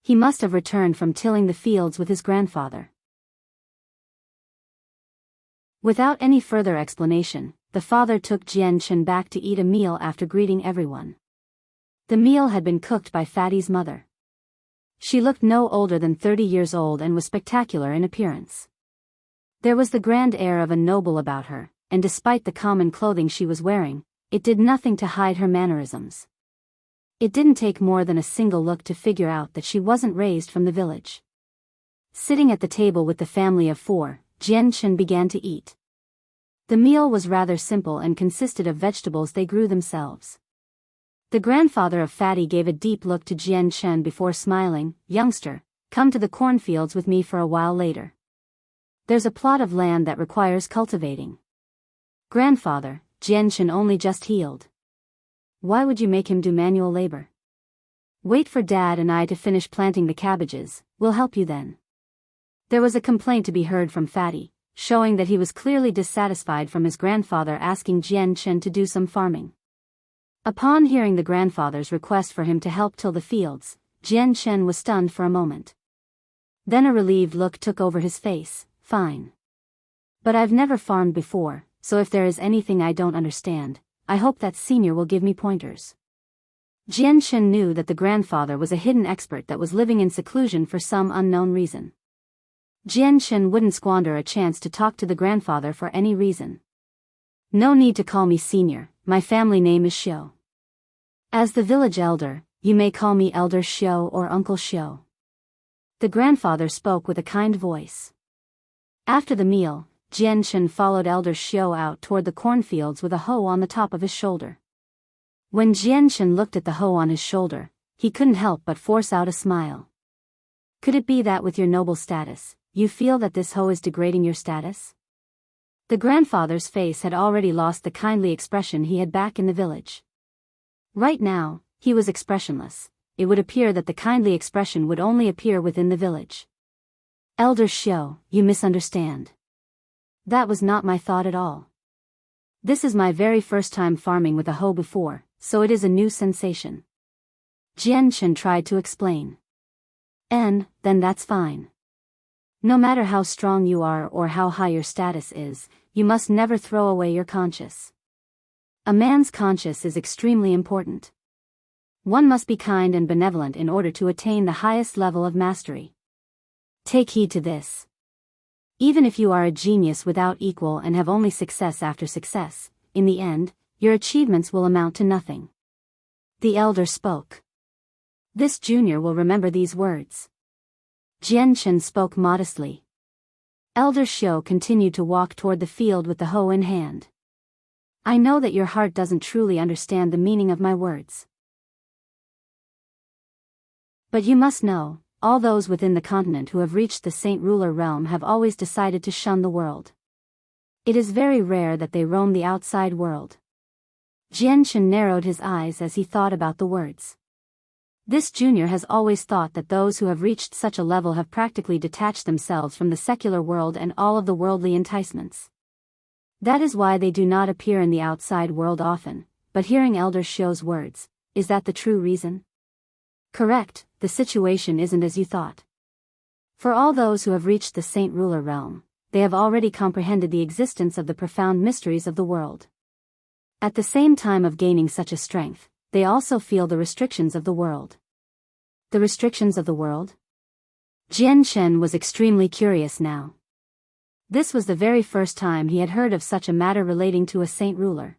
He must have returned from tilling the fields with his grandfather. Without any further explanation, the father took Chen back to eat a meal after greeting everyone. The meal had been cooked by Fatty's mother. She looked no older than 30 years old and was spectacular in appearance. There was the grand air of a noble about her, and despite the common clothing she was wearing, it did nothing to hide her mannerisms. It didn't take more than a single look to figure out that she wasn't raised from the village. Sitting at the table with the family of 4, Chen began to eat. The meal was rather simple and consisted of vegetables they grew themselves. The grandfather of Fatty gave a deep look to Chen before smiling. Youngster, come to the cornfields with me for a while later. There's a plot of land that requires cultivating. Grandfather, Chen only just healed. Why would you make him do manual labor? Wait for Dad and I to finish planting the cabbages, we'll help you then. There was a complaint to be heard from Fatty, showing that he was clearly dissatisfied from his grandfather asking Chen to do some farming. Upon hearing the grandfather's request for him to help till the fields, Chen was stunned for a moment. Then a relieved look took over his face. Fine. But I've never farmed before, so if there is anything I don't understand, I hope that senior will give me pointers. Chen knew that the grandfather was a hidden expert that was living in seclusion for some unknown reason. Chen wouldn't squander a chance to talk to the grandfather for any reason. No need to call me senior, my family name is Xiao. As the village elder, you may call me Elder Xiao or Uncle Xiao. The grandfather spoke with a kind voice. After the meal, Chen followed Elder Xiao out toward the cornfields with a hoe on the top of his shoulder. When Chen looked at the hoe on his shoulder, he couldn't help but force out a smile. Could it be that with your noble status, you feel that this hoe is degrading your status? The grandfather's face had already lost the kindly expression he had back in the village. Right now, he was expressionless. It would appear that the kindly expression would only appear within the village. Elder Xiao, you misunderstand. That was not my thought at all. This is my very first time farming with a hoe before, so it is a new sensation. Chen tried to explain. Then that's fine. No matter how strong you are or how high your status is, you must never throw away your conscience. A man's conscience is extremely important. One must be kind and benevolent in order to attain the highest level of mastery. Take heed to this. Even if you are a genius without equal and have only success after success, in the end, your achievements will amount to nothing. The elder spoke. This junior will remember these words. Chen spoke modestly. Elder Xiao continued to walk toward the field with the hoe in hand. I know that your heart doesn't truly understand the meaning of my words. But you must know, all those within the continent who have reached the Saint Ruler realm have always decided to shun the world. It is very rare that they roam the outside world. Chen narrowed his eyes as he thought about the words. This junior has always thought that those who have reached such a level have practically detached themselves from the secular world and all of the worldly enticements. That is why they do not appear in the outside world often, but hearing Elder Shio's words, is that the true reason? Correct, the situation isn't as you thought. For all those who have reached the Saint Ruler realm, they have already comprehended the existence of the profound mysteries of the world. At the same time of gaining such a strength, they also feel the restrictions of the world. The restrictions of the world? Chen was extremely curious now. This was the very first time he had heard of such a matter relating to a saint ruler.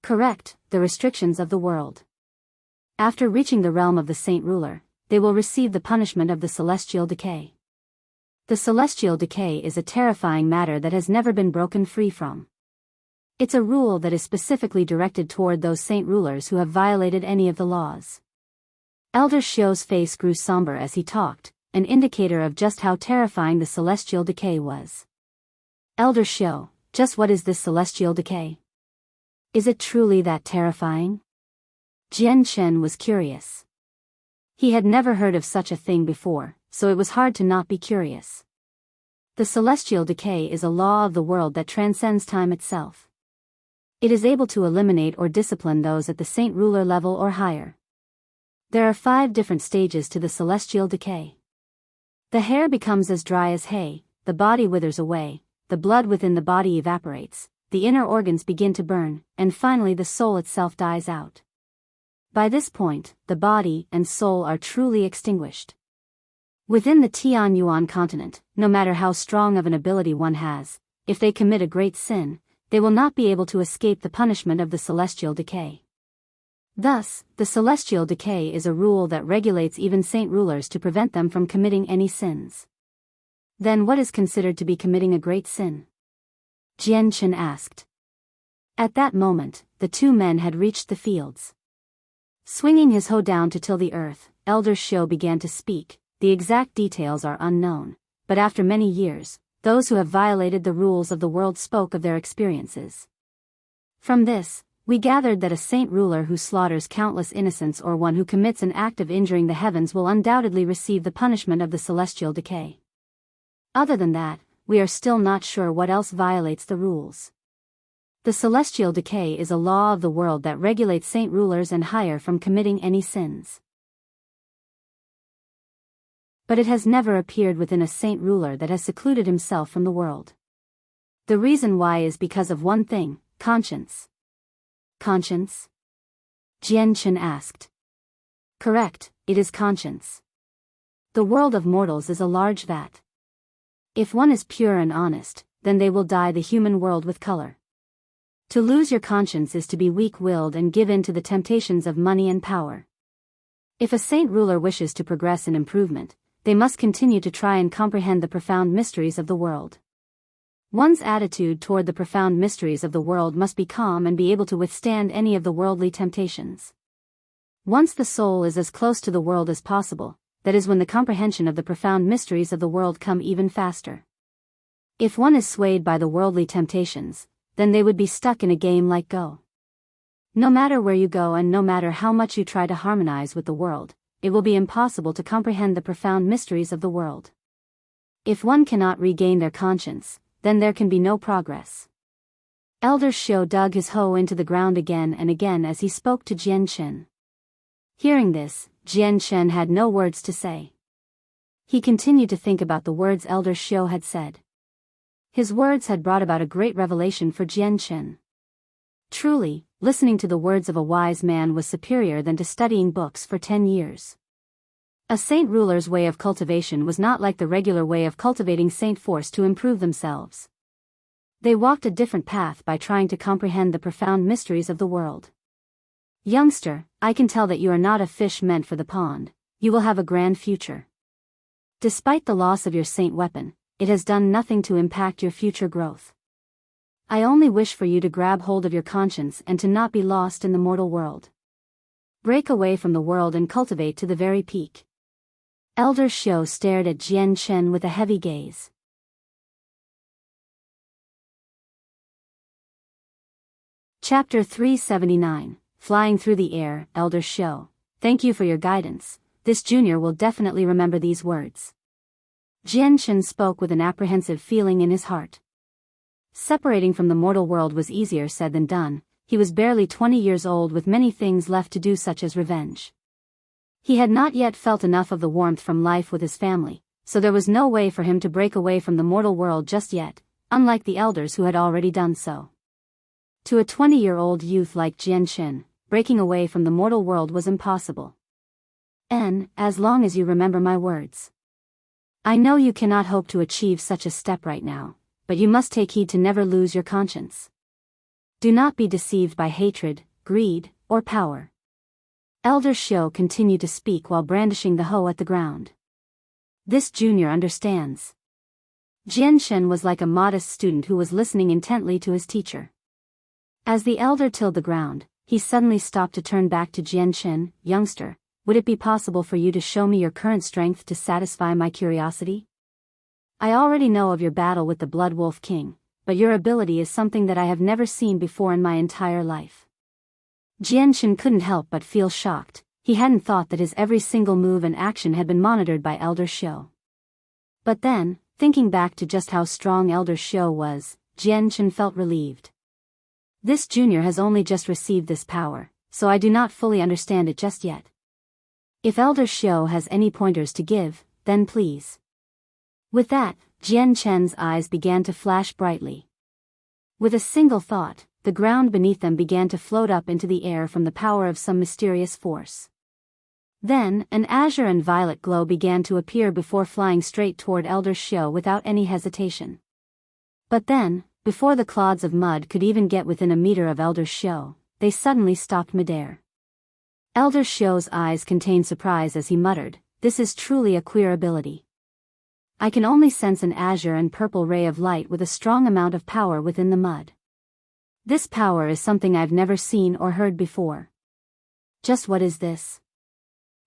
Correct, the restrictions of the world. After reaching the realm of the saint ruler, they will receive the punishment of the celestial decay. The celestial decay is a terrifying matter that has never been broken free from. It's a rule that is specifically directed toward those saint rulers who have violated any of the laws. Elder Shio's face grew somber as he talked, an indicator of just how terrifying the celestial decay was. Elder Shio, just what is this celestial decay? Is it truly that terrifying? Chen was curious. He had never heard of such a thing before, so it was hard to not be curious. The celestial decay is a law of the world that transcends time itself. It is able to eliminate or discipline those at the saint ruler level or higher. There are 5 different stages to the celestial decay. The hair becomes as dry as hay, the body withers away, the blood within the body evaporates, the inner organs begin to burn, and finally the soul itself dies out. By this point, the body and soul are truly extinguished. Within the Tianyuan continent, no matter how strong of an ability one has, if they commit a great sin, they will not be able to escape the punishment of the celestial decay. Thus, the celestial decay is a rule that regulates even saint rulers to prevent them from committing any sins. Then what is considered to be committing a great sin? Chen asked. At that moment, the 2 men had reached the fields. Swinging his hoe down to till the earth, Elder Shio began to speak. The exact details are unknown, but after many years, those who have violated the rules of the world spoke of their experiences. From this, we gathered that a saint ruler who slaughters countless innocents or one who commits an act of injuring the heavens will undoubtedly receive the punishment of the celestial decay. Other than that, we are still not sure what else violates the rules. The celestial decay is a law of the world that regulates saint rulers and higher from committing any sins. But it has never appeared within a saint ruler that has secluded himself from the world. The reason why is because of one thing, conscience. Conscience? Chen asked. Correct, it is conscience. The world of mortals is a large vat. If one is pure and honest, then they will dye the human world with color. To lose your conscience is to be weak-willed and give in to the temptations of money and power. If a saint ruler wishes to progress in improvement, they must continue to try and comprehend the profound mysteries of the world. One's attitude toward the profound mysteries of the world must be calm and be able to withstand any of the worldly temptations. Once the soul is as close to the world as possible, that is when the comprehension of the profound mysteries of the world come even faster. If one is swayed by the worldly temptations, then they would be stuck in a game like Go. No matter where you go and no matter how much you try to harmonize with the world, it will be impossible to comprehend the profound mysteries of the world. If one cannot regain their conscience, then there can be no progress. Elder Shio dug his hoe into the ground again and again as he spoke to Chen. Hearing this, Chen had no words to say. He continued to think about the words Elder Shio had said. His words had brought about a great revelation for Chen. Truly, listening to the words of a wise man was superior than to studying books for 10 years. A saint ruler's way of cultivation was not like the regular way of cultivating saint force to improve themselves. They walked a different path by trying to comprehend the profound mysteries of the world. Youngster, I can tell that you are not a fish meant for the pond. You will have a grand future. Despite the loss of your saint weapon, it has done nothing to impact your future growth. I only wish for you to grab hold of your conscience and to not be lost in the mortal world. Break away from the world and cultivate to the very peak. Elder Xiao stared at Chen with a heavy gaze. Chapter 379, Flying Through the Air. Elder Xiao, thank you for your guidance. This junior will definitely remember these words. Chen spoke with an apprehensive feeling in his heart. Separating from the mortal world was easier said than done. He was barely 20 years old with many things left to do, such as revenge. He had not yet felt enough of the warmth from life with his family, so there was no way for him to break away from the mortal world just yet, unlike the elders who had already done so. To a 20-year-old youth like Chen, breaking away from the mortal world was impossible. As long as you remember my words. I know you cannot hope to achieve such a step right now, but you must take heed to never lose your conscience. Do not be deceived by hatred, greed, or power. Elder Xiao continued to speak while brandishing the hoe at the ground. This junior understands. Chen was like a modest student who was listening intently to his teacher. As the elder tilled the ground, he suddenly stopped to turn back to Chen. Youngster, would it be possible for you to show me your current strength to satisfy my curiosity? I already know of your battle with the Blood Wolf King, but your ability is something that I have never seen before in my entire life. Chen couldn't help but feel shocked. He hadn't thought that his every single move and action had been monitored by Elder Xiao. But then, thinking back to just how strong Elder Xiao was, Chen felt relieved. This junior has only just received this power, so I do not fully understand it just yet. If Elder Xiao has any pointers to give, then please. With that, Chen's eyes began to flash brightly. With a single thought, the ground beneath them began to float up into the air from the power of some mysterious force. Then, an azure and violet glow began to appear before flying straight toward Elder Xiao without any hesitation. But then, before the clods of mud could even get within a meter of Elder Xiao, they suddenly stopped midair. Elder Xiao's eyes contained surprise as he muttered, "This is truly a queer ability. I can only sense an azure and purple ray of light with a strong amount of power within the mud. This power is something I've never seen or heard before. Just what is this?"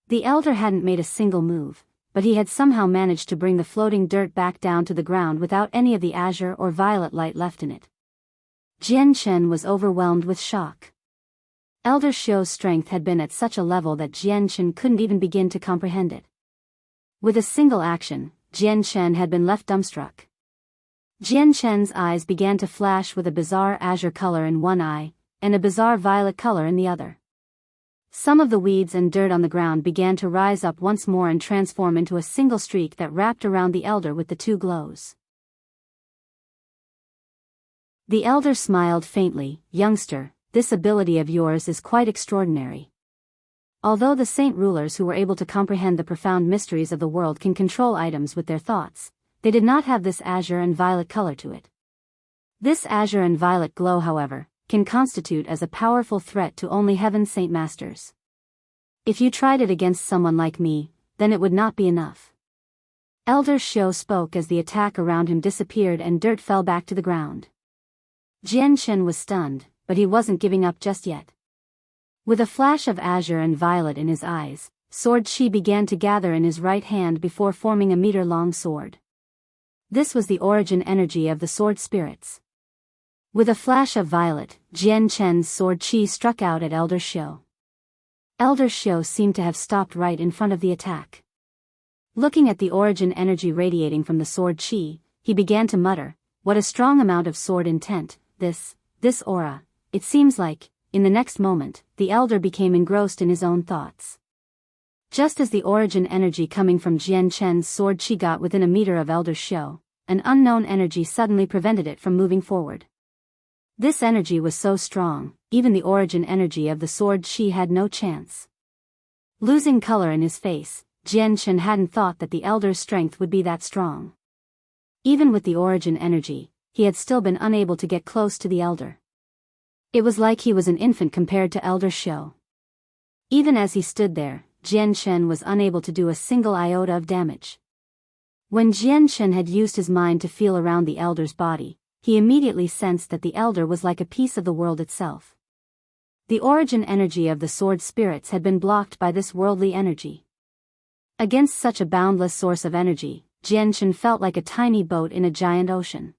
The elder hadn't made a single move, but he had somehow managed to bring the floating dirt back down to the ground without any of the azure or violet light left in it. Chen was overwhelmed with shock. Elder Xiao's strength had been at such a level that Chen couldn't even begin to comprehend it. With a single action, Chen had been left dumbstruck. Chen's eyes began to flash with a bizarre azure color in one eye, and a bizarre violet color in the other. Some of the weeds and dirt on the ground began to rise up once more and transform into a single streak that wrapped around the elder with the two glows. The elder smiled faintly, "Youngster, this ability of yours is quite extraordinary. Although the saint rulers who were able to comprehend the profound mysteries of the world can control items with their thoughts, they did not have this azure and violet color to it. This azure and violet glow, however, can constitute as a powerful threat to only Heaven's Saint Masters. If you tried it against someone like me, then it would not be enough." Elder Xiao spoke as the attack around him disappeared and dirt fell back to the ground. Chen was stunned, but he wasn't giving up just yet. With a flash of azure and violet in his eyes, sword chi began to gather in his right hand before forming a meter-long sword. This was the origin energy of the sword spirits. With a flash of violet, Chen's sword chi struck out at Elder Xiao. Elder Xiao seemed to have stopped right in front of the attack. Looking at the origin energy radiating from the sword chi, he began to mutter, "What a strong amount of sword intent, this aura." It seems like, in the next moment, the elder became engrossed in his own thoughts. Just as the origin energy coming from Chen's sword chi got within a meter of Elder Xiao, an unknown energy suddenly prevented it from moving forward. This energy was so strong, even the origin energy of the sword chi had no chance. Losing color in his face, Chen hadn't thought that the elder's strength would be that strong. Even with the origin energy, he had still been unable to get close to the elder. It was like he was an infant compared to Elder Xiao. Even as he stood there, Chen was unable to do a single iota of damage. When Chen had used his mind to feel around the elder's body, he immediately sensed that the elder was like a piece of the world itself. The origin energy of the sword spirits had been blocked by this worldly energy. Against such a boundless source of energy, Chen felt like a tiny boat in a giant ocean.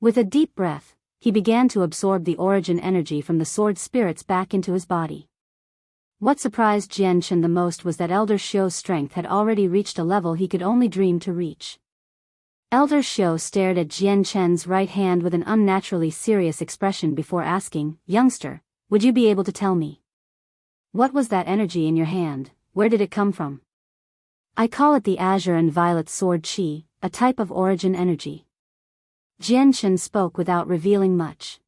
With a deep breath, he began to absorb the origin energy from the sword spirits back into his body. What surprised Chen the most was that Elder Xiu's strength had already reached a level he could only dream to reach. Elder Xiu stared at Chen's right hand with an unnaturally serious expression before asking, "Youngster, would you be able to tell me? What was that energy in your hand, where did it come from?" "I call it the Azure and Violet Sword Qi, a type of origin energy." Chen spoke without revealing much.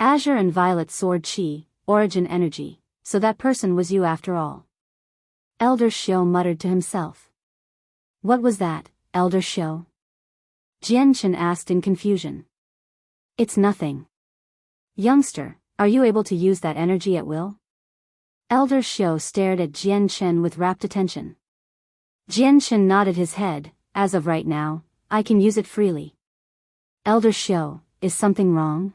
"Azure and Violet Sword Qi, origin energy, so that person was you after all." Elder Xiu muttered to himself. "What was that, Elder Xiu?" Chen asked in confusion. "It's nothing." "Youngster, are you able to use that energy at will?" Elder Xiu stared at Chen with rapt attention. Chen nodded his head. "As of right now, I can use it freely." "Elder Xiu, is something wrong?"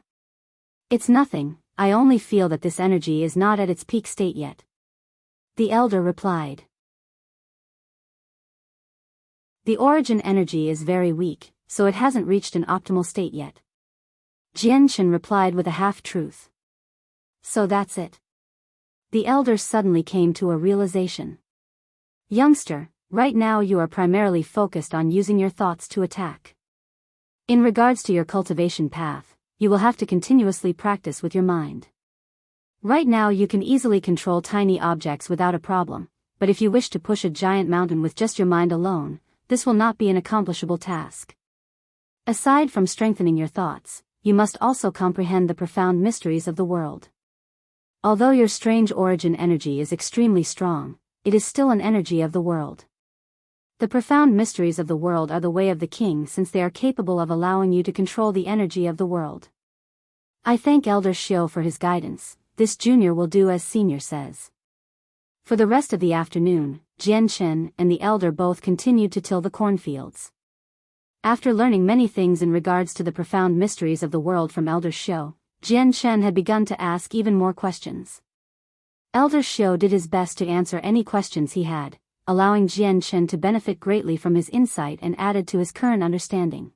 "It's nothing, I only feel that this energy is not at its peak state yet." The elder replied. "The origin energy is very weak, so it hasn't reached an optimal state yet." Chen replied with a half-truth. "So that's it." The elder suddenly came to a realization. "Youngster, right now you are primarily focused on using your thoughts to attack. In regards to your cultivation path, you will have to continuously practice with your mind. Right now you can easily control tiny objects without a problem, but if you wish to push a giant mountain with just your mind alone, this will not be an accomplishable task. Aside from strengthening your thoughts, you must also comprehend the profound mysteries of the world. Although your strange origin energy is extremely strong, it is still an energy of the world. The profound mysteries of the world are the way of the king, since they are capable of allowing you to control the energy of the world. I thank Elder Xiu for his guidance. This junior will do as senior says." For the rest of the afternoon, Chen and the elder both continued to till the cornfields. After learning many things in regards to the profound mysteries of the world from Elder Xiu, Chen had begun to ask even more questions. Elder Xiu did his best to answer any questions he had, allowing Chen to benefit greatly from his insight and added to his current understanding.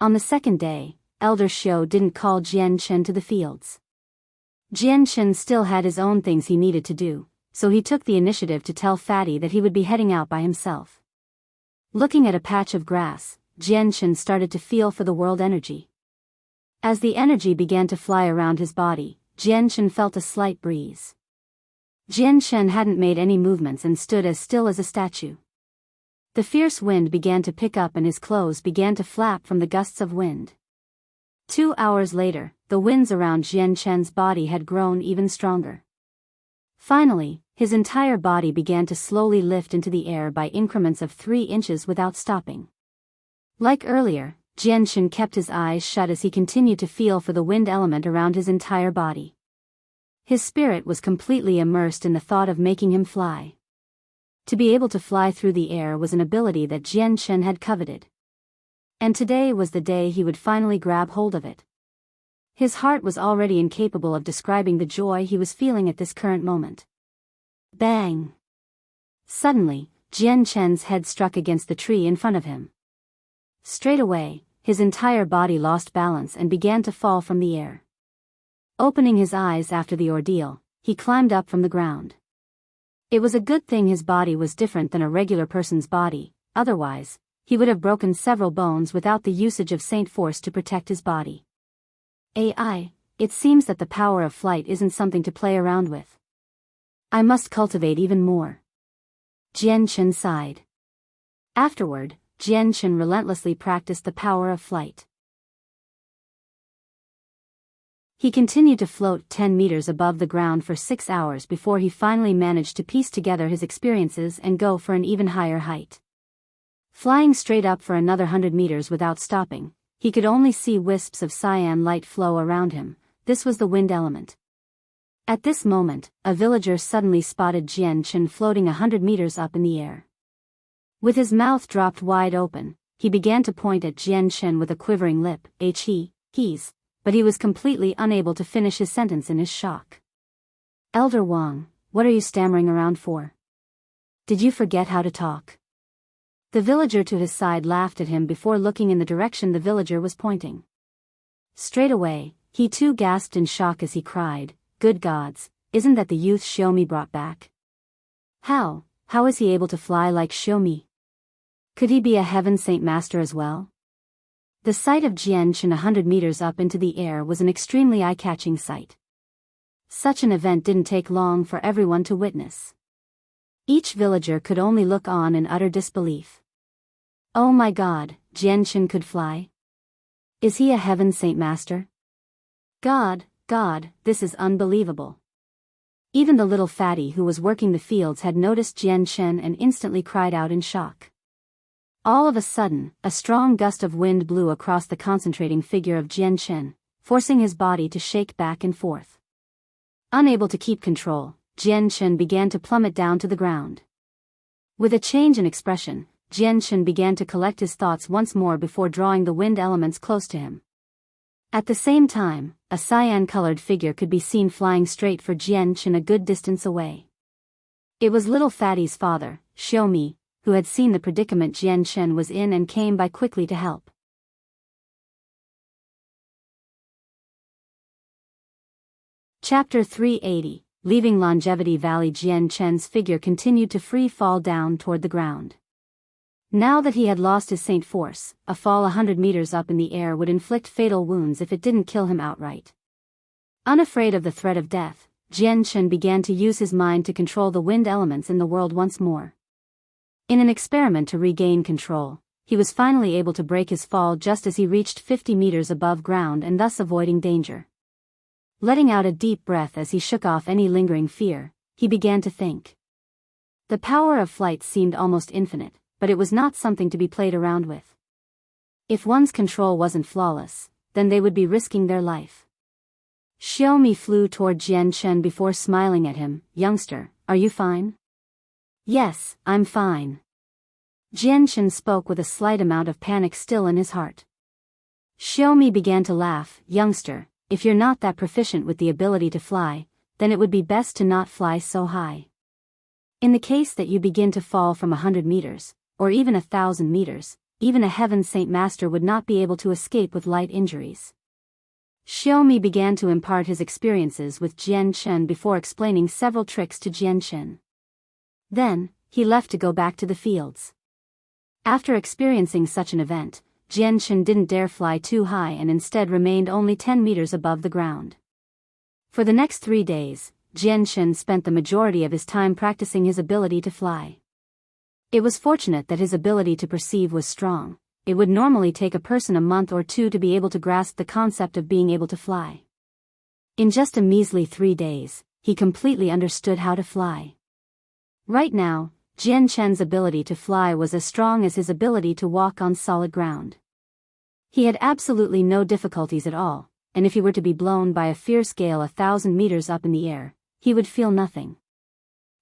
On the second day, Elder Xiu didn't call Chen to the fields. Chen still had his own things he needed to do, so he took the initiative to tell Fatty that he would be heading out by himself. Looking at a patch of grass, Chen started to feel for the world energy. As the energy began to fly around his body, Chen felt a slight breeze. Chen hadn't made any movements and stood as still as a statue. The fierce wind began to pick up and his clothes began to flap from the gusts of wind. 2 hours later, the winds around Chen's body had grown even stronger. Finally, his entire body began to slowly lift into the air by increments of 3 inches without stopping. Like earlier, Chen kept his eyes shut as he continued to feel for the wind element around his entire body. His spirit was completely immersed in the thought of making him fly. To be able to fly through the air was an ability that Chen had coveted. And today was the day he would finally grab hold of it. His heart was already incapable of describing the joy he was feeling at this current moment. Bang! Suddenly, Chen's head struck against the tree in front of him. Straight away, his entire body lost balance and began to fall from the air. Opening his eyes after the ordeal, he climbed up from the ground. It was a good thing his body was different than a regular person's body, otherwise, he would have broken several bones without the usage of Saint Force to protect his body. It seems that the power of flight isn't something to play around with. I must cultivate even more. Chen sighed. Afterward, Chen relentlessly practiced the power of flight. He continued to float 10 meters above the ground for 6 hours before he finally managed to piece together his experiences and go for an even higher height. Flying straight up for another 100 meters without stopping, he could only see wisps of cyan light flow around him. This was the wind element. At this moment, a villager suddenly spotted Chen floating 100 meters up in the air. With his mouth dropped wide open, he began to point at Chen with a quivering lip. He's. But he was completely unable to finish his sentence in his shock. Elder Wang, what are you stammering around for? Did you forget how to talk? The villager to his side laughed at him before looking in the direction the villager was pointing. Straight away, he too gasped in shock as he cried, "Good gods, isn't that the youth Xiaomi brought back? How is he able to fly like Xiaomi? Could he be a heaven saint master as well?" The sight of Chen 100 meters up into the air was an extremely eye-catching sight. Such an event didn't take long for everyone to witness. Each villager could only look on in utter disbelief. Oh my god, Chen could fly? Is he a heaven saint master? God, this is unbelievable. Even the little fatty who was working the fields had noticed Chen and instantly cried out in shock. All of a sudden, a strong gust of wind blew across the concentrating figure of Chen, forcing his body to shake back and forth. Unable to keep control, Chen began to plummet down to the ground. With a change in expression, Chen began to collect his thoughts once more before drawing the wind elements close to him. At the same time, a cyan-colored figure could be seen flying straight for Chen a good distance away. It was little fatty's father, Xiaomi, who had seen the predicament Chen was in and came by quickly to help. Chapter 380. Leaving Longevity Valley, Chen's figure continued to free fall down toward the ground. Now that he had lost his saint force, a fall 100 meters up in the air would inflict fatal wounds if it didn't kill him outright. Unafraid of the threat of death, Chen began to use his mind to control the wind elements in the world once more. In an experiment to regain control, he was finally able to break his fall just as he reached 50 meters above ground and thus avoiding danger. Letting out a deep breath as he shook off any lingering fear, he began to think. The power of flight seemed almost infinite, but it was not something to be played around with. If one's control wasn't flawless, then they would be risking their life. Xiaomi flew toward Chen before smiling at him. "Youngster, are you fine?" "Yes, I'm fine." Chen spoke with a slight amount of panic still in his heart. Xiaomi began to laugh. "Youngster, if you're not that proficient with the ability to fly, then it would be best to not fly so high. In the case that you begin to fall from 100 meters, or even 1,000 meters, even a heaven saint master would not be able to escape with light injuries." Xiaomi began to impart his experiences with Chen before explaining several tricks to Chen. Then, he left to go back to the fields. After experiencing such an event, Chen didn't dare fly too high and instead remained only 10 meters above the ground. For the next 3 days, Chen spent the majority of his time practicing his ability to fly. It was fortunate that his ability to perceive was strong. It would normally take a person a month or two to be able to grasp the concept of being able to fly. In just a measly 3 days, he completely understood how to fly. Right now, Chen's ability to fly was as strong as his ability to walk on solid ground. He had absolutely no difficulties at all, and if he were to be blown by a fierce gale 1,000 meters up in the air, he would feel nothing.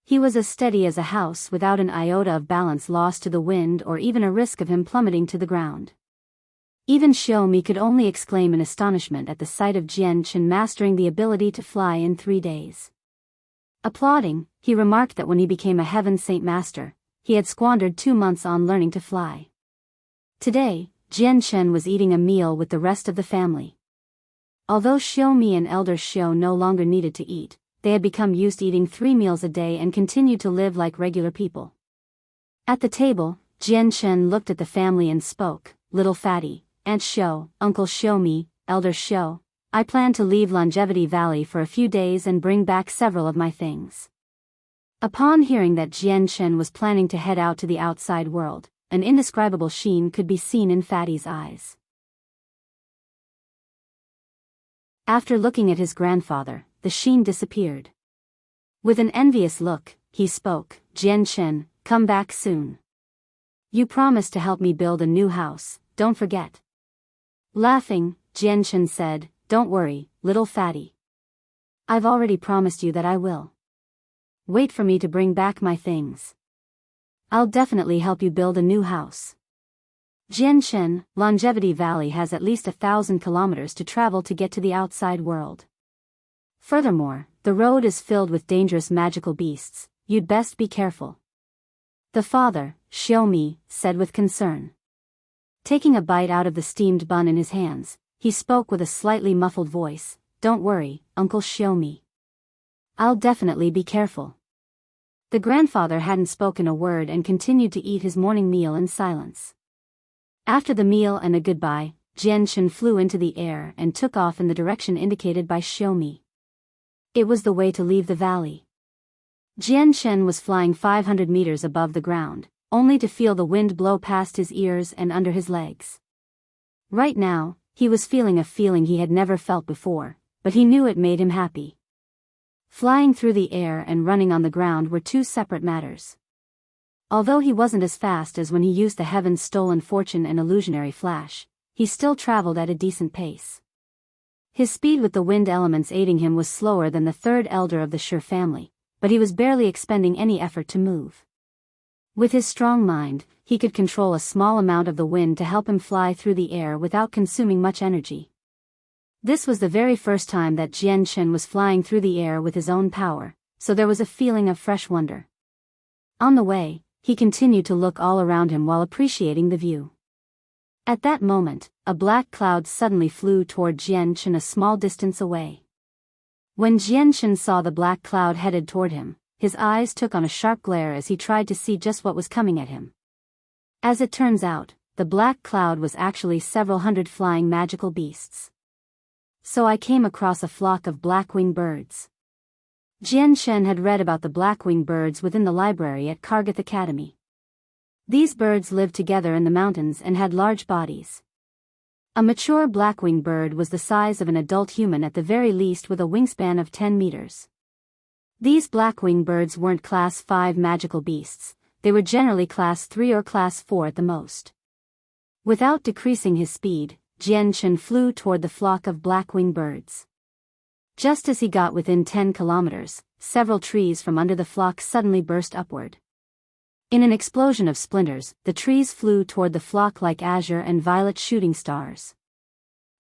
He was as steady as a house without an iota of balance lost to the wind or even a risk of him plummeting to the ground. Even Xiaomi could only exclaim in astonishment at the sight of Chen mastering the ability to fly in 3 days. Applauding, he remarked that when he became a heaven saint master, he had squandered 2 months on learning to fly. Today, Chen was eating a meal with the rest of the family. Although Xiaomi and Elder Xiao no longer needed to eat, they had become used to eating 3 meals a day and continued to live like regular people. At the table, Chen looked at the family and spoke. "Little fatty, Aunt Xiao, Uncle Xiaomi, Elder Xiao, I plan to leave Longevity Valley for a few days and bring back several of my things." Upon hearing that Chen was planning to head out to the outside world, an indescribable sheen could be seen in Fatty's eyes. After looking at his grandfather, the sheen disappeared. With an envious look, he spoke. "Chen, come back soon. You promised to help me build a new house, don't forget." Laughing, Chen said, "Don't worry, little fatty. I've already promised you that I will. Wait for me to bring back my things. I'll definitely help you build a new house." Chen, Longevity Valley has at least 1,000 kilometers to travel to get to the outside world. Furthermore, the road is filled with dangerous magical beasts, you'd best be careful. The father, Xiaomi, said with concern. Taking a bite out of the steamed bun in his hands, he spoke with a slightly muffled voice, "Don't worry, Uncle Xiaomi. I'll definitely be careful." The grandfather hadn't spoken a word and continued to eat his morning meal in silence. After the meal and a goodbye, Chen flew into the air and took off in the direction indicated by Xiaomi. It was the way to leave the valley. Chen was flying 500 meters above the ground, only to feel the wind blow past his ears and under his legs. Right now, he was feeling a feeling he had never felt before, but he knew it made him happy. Flying through the air and running on the ground were two separate matters. Although he wasn't as fast as when he used the Heaven's Stolen Fortune and Illusionary Flash, he still traveled at a decent pace. His speed with the wind elements aiding him was slower than the third elder of the Sure family, but he was barely expending any effort to move. With his strong mind, he could control a small amount of the wind to help him fly through the air without consuming much energy. This was the very first time that Chen was flying through the air with his own power, so there was a feeling of fresh wonder. On the way, he continued to look all around him while appreciating the view. At that moment, a black cloud suddenly flew toward Chen a small distance away. When Chen saw the black cloud headed toward him, his eyes took on a sharp glare as he tried to see just what was coming at him. As it turns out, the black cloud was actually several hundred flying magical beasts. So I came across a flock of black-winged birds. Chen had read about the black-winged birds within the library at Kargath Academy. These birds lived together in the mountains and had large bodies. A mature black-winged bird was the size of an adult human at the very least with a wingspan of 10 meters. These black-winged birds weren't Class 5 magical beasts, they were generally Class 3 or Class 4 at the most. Without decreasing his speed, Chen flew toward the flock of black-winged birds. Just as he got within 10 kilometers, several trees from under the flock suddenly burst upward. In an explosion of splinters, the trees flew toward the flock like azure and violet shooting stars.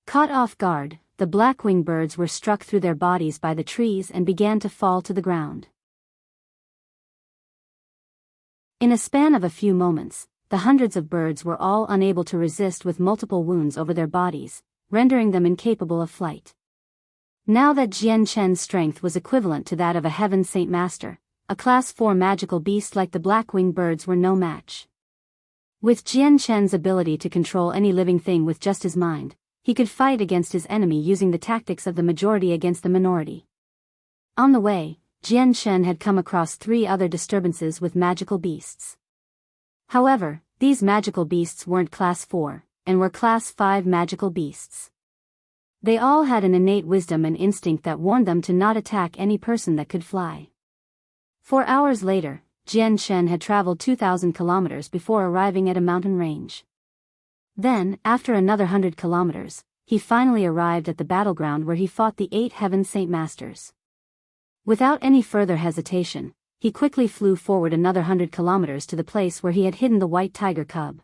Caught off guard, the black-winged birds were struck through their bodies by the trees and began to fall to the ground. In a span of a few moments, the hundreds of birds were all unable to resist with multiple wounds over their bodies, rendering them incapable of flight. Now that Chen's strength was equivalent to that of a Heaven Saint Master, a Class 4 magical beast like the black-winged birds were no match. With Chen's ability to control any living thing with just his mind, he could fight against his enemy using the tactics of the majority against the minority. On the way, Chen had come across 3 other disturbances with magical beasts. However, these magical beasts weren't Class 4, and were Class 5 magical beasts. They all had an innate wisdom and instinct that warned them to not attack any person that could fly. 4 hours later, Chen had traveled 2,000 kilometers before arriving at a mountain range. Then, after another 100 kilometers, he finally arrived at the battleground where he fought the 8 Heaven Saint Masters. Without any further hesitation, he quickly flew forward another 100 kilometers to the place where he had hidden the white tiger cub.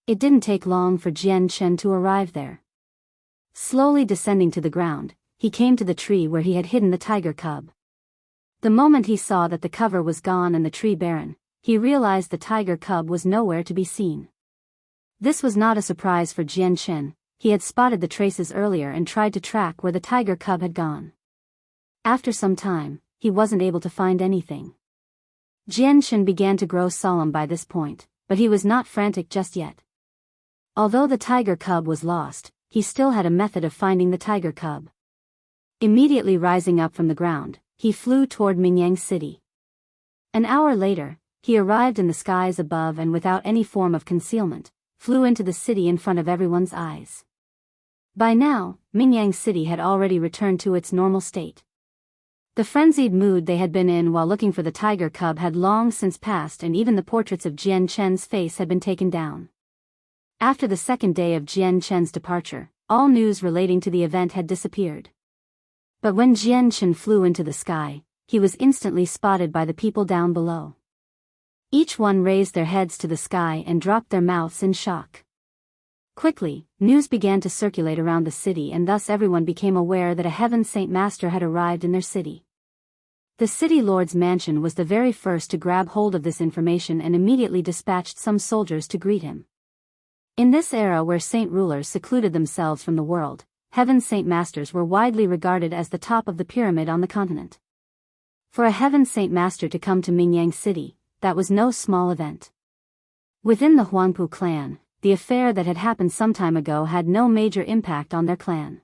It didn't take long for Chen to arrive there. Slowly descending to the ground, he came to the tree where he had hidden the tiger cub. The moment he saw that the cover was gone and the tree barren, he realized the tiger cub was nowhere to be seen. This was not a surprise for Chen, he had spotted the traces earlier and tried to track where the tiger cub had gone. After some time, he wasn't able to find anything. Chen began to grow solemn by this point, but he was not frantic just yet. Although the tiger cub was lost, he still had a method of finding the tiger cub. Immediately rising up from the ground, he flew toward Mingyang City. An hour later, he arrived in the skies above and without any form of concealment, flew into the city in front of everyone's eyes. By now, Mingyang City had already returned to its normal state. The frenzied mood they had been in while looking for the tiger cub had long since passed, and even the portraits of Chen's face had been taken down. After the second day of Chen's departure, all news relating to the event had disappeared. But when Chen flew into the sky, he was instantly spotted by the people down below. Each one raised their heads to the sky and dropped their mouths in shock. Quickly, news began to circulate around the city, and thus everyone became aware that a Heaven Saint Master had arrived in their city. The city lord's mansion was the very first to grab hold of this information and immediately dispatched some soldiers to greet him. In this era where saint rulers secluded themselves from the world, Heaven Saint Masters were widely regarded as the top of the pyramid on the continent. For a Heaven Saint Master to come to Mingyang City, that was no small event. Within the Huangpu clan, the affair that had happened some time ago had no major impact on their clan.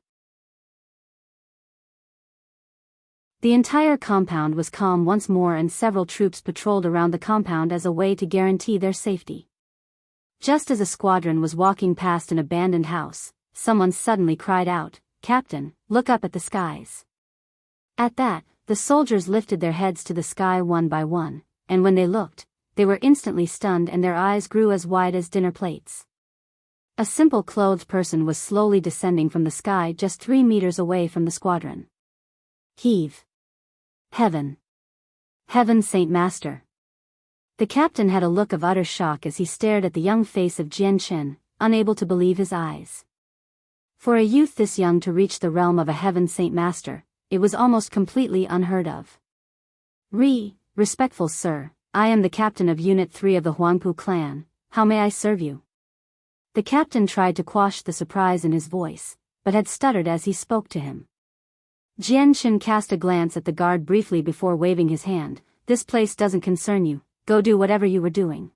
The entire compound was calm once more, and several troops patrolled around the compound as a way to guarantee their safety. Just as a squadron was walking past an abandoned house, someone suddenly cried out, "Captain, look up at the skies." At that, the soldiers lifted their heads to the sky one by one, and when they looked, they were instantly stunned and their eyes grew as wide as dinner plates. A simple clothed person was slowly descending from the sky just 3 meters away from the squadron. Heave! Heaven! Heaven Saint Master! The captain had a look of utter shock as he stared at the young face of Chen, unable to believe his eyes. For a youth this young to reach the realm of a Heaven Saint Master, it was almost completely unheard of. Respectful sir, I am the captain of Unit 3 of the Huangpu clan, how may I serve you? The captain tried to quash the surprise in his voice, but had stuttered as he spoke to him. Jian cast a glance at the guard briefly before waving his hand. "This place doesn't concern you, go do whatever you were doing."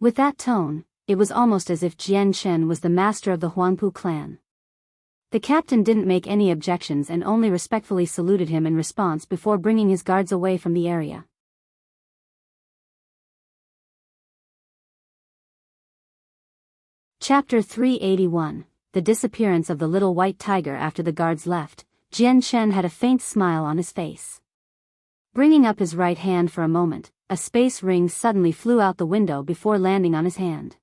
With that tone, it was almost as if Jian was the master of the Huangpu clan. The captain didn't make any objections and only respectfully saluted him in response before bringing his guards away from the area. Chapter 381, The Disappearance of the Little White Tiger. After the guards left, Jian had a faint smile on his face. Bringing up his right hand for a moment, a space ring suddenly flew out the window before landing on his hand.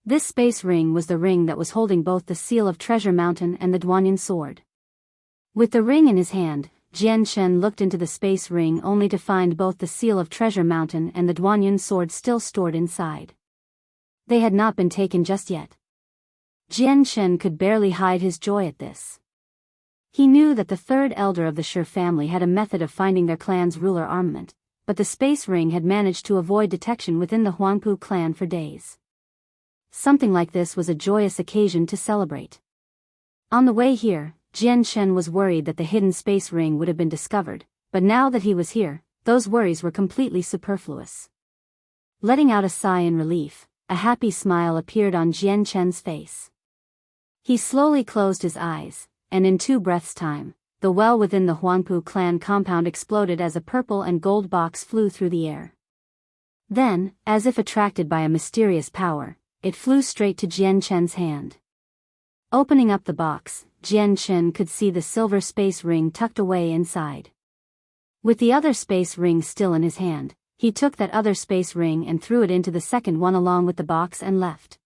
This space ring was the ring that was holding both the seal of Treasure Mountain and the Duanyan sword. With the ring in his hand, Jian looked into the space ring only to find both the seal of Treasure Mountain and the Duanyan sword still stored inside. They had not been taken just yet. Jian could barely hide his joy at this. He knew that the third elder of the Shi family had a method of finding their clan's ruler armament, but the space ring had managed to avoid detection within the Huangpu clan for days. Something like this was a joyous occasion to celebrate. On the way here, Jian was worried that the hidden space ring would have been discovered, but now that he was here, those worries were completely superfluous. Letting out a sigh in relief, a happy smile appeared on Jian face. He slowly closed his eyes, and in 2 breaths' time, the well within the Huangpu clan compound exploded as a purple and gold box flew through the air. Then, as if attracted by a mysterious power, it flew straight to Jian hand. Opening up the box, Jian could see the silver space ring tucked away inside. With the other space ring still in his hand, he took that other space ring and threw it into the second one along with the box and left.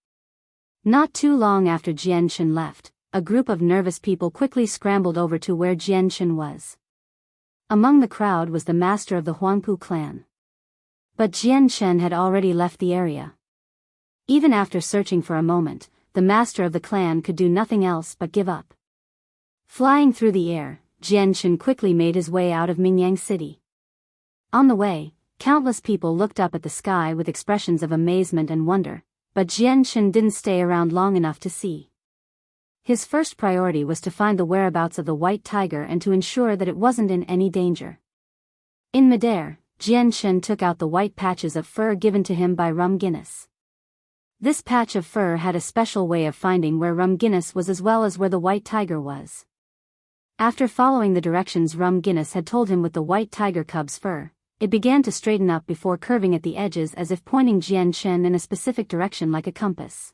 Not too long after Jian left, a group of nervous people quickly scrambled over to where Jian was. Among the crowd was the master of the Huangpu clan. But Jian had already left the area. Even after searching for a moment, the master of the clan could do nothing else but give up. Flying through the air, Jian quickly made his way out of Mingyang City. On the way, countless people looked up at the sky with expressions of amazement and wonder, but Jian didn't stay around long enough to see. His first priority was to find the whereabouts of the white tiger and to ensure that it wasn't in any danger. In midair, Jian took out the white patches of fur given to him by Rum Guinness. This patch of fur had a special way of finding where Rum Guinness was as well as where the white tiger was. After following the directions Rum Guinness had told him with the white tiger cub's fur, it began to straighten up before curving at the edges as if pointing Jian in a specific direction like a compass.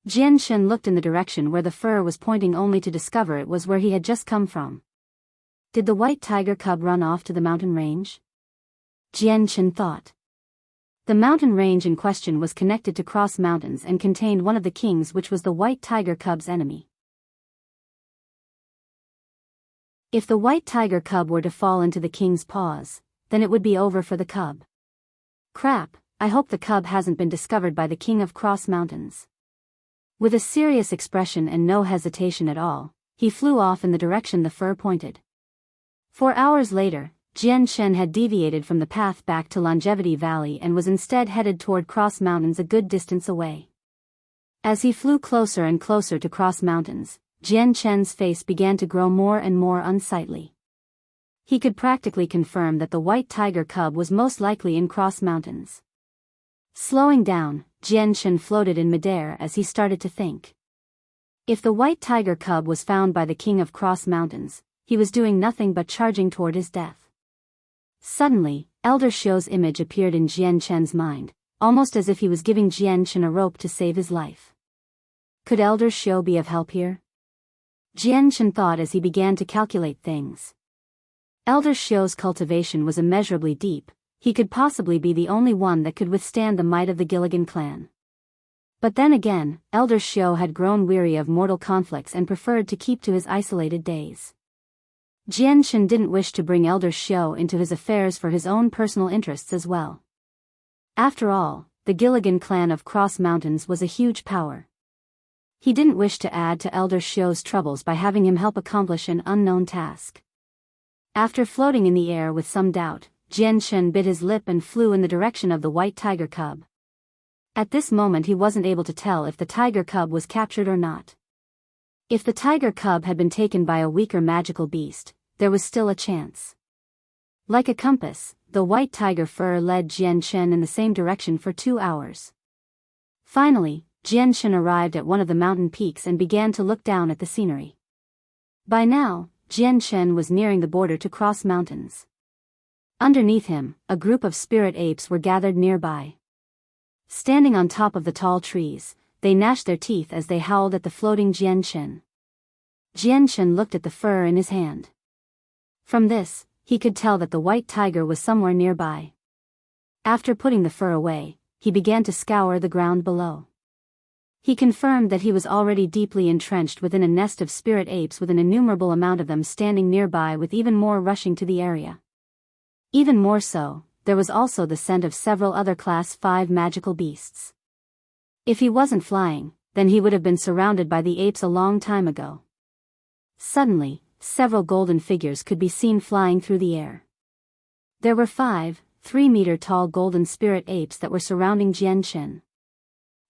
Jian looked in the direction where the fur was pointing only to discover it was where he had just come from. Did the white tiger cub run off to the mountain range? Jian thought. The mountain range in question was connected to Cross Mountains and contained one of the kings, which was the white tiger cub's enemy. If the white tiger cub were to fall into the king's paws, then it would be over for the cub. Crap, I hope the cub hasn't been discovered by the king of Cross Mountains. With a serious expression and no hesitation at all, he flew off in the direction the fur pointed. 4 hours later, Chen had deviated from the path back to Longevity Valley and was instead headed toward Cross Mountains a good distance away. As he flew closer and closer to Cross Mountains, Chen's face began to grow more and more unsightly. He could practically confirm that the white tiger cub was most likely in Cross Mountains. Slowing down, Chen floated in midair as he started to think. If the white tiger cub was found by the king of Cross Mountains, he was doing nothing but charging toward his death. Suddenly, Elder Xiu's image appeared in Chen's mind, almost as if he was giving Chen a rope to save his life. Could Elder Xiu be of help here? Chen thought as he began to calculate things. Elder Xiu's cultivation was immeasurably deep. He could possibly be the only one that could withstand the might of the Gilligan clan. But then again, Elder Xiu had grown weary of mortal conflicts and preferred to keep to his isolated days. Chen didn't wish to bring Elder Xiu into his affairs for his own personal interests as well. After all, the Gilligan clan of Cross Mountains was a huge power. He didn't wish to add to Elder Xiu's troubles by having him help accomplish an unknown task. After floating in the air with some doubt, Chen bit his lip and flew in the direction of the white tiger cub. At this moment he wasn't able to tell if the tiger cub was captured or not. If the tiger cub had been taken by a weaker magical beast, there was still a chance. Like a compass, the white tiger fur led Chen in the same direction for 2 hours. Finally, Chen arrived at one of the mountain peaks and began to look down at the scenery. By now, Chen was nearing the border to Cross Mountains. Underneath him, a group of spirit apes were gathered nearby. Standing on top of the tall trees, they gnashed their teeth as they howled at the floating Chen. Chen looked at the fur in his hand. From this, he could tell that the white tiger was somewhere nearby. After putting the fur away, he began to scour the ground below. He confirmed that he was already deeply entrenched within a nest of spirit apes with an innumerable amount of them standing nearby with even more rushing to the area. Even more so, there was also the scent of several other Class 5 magical beasts. If he wasn't flying, then he would have been surrounded by the apes a long time ago. Suddenly, several golden figures could be seen flying through the air. There were 5, 3-meter-tall golden spirit apes that were surrounding Chen.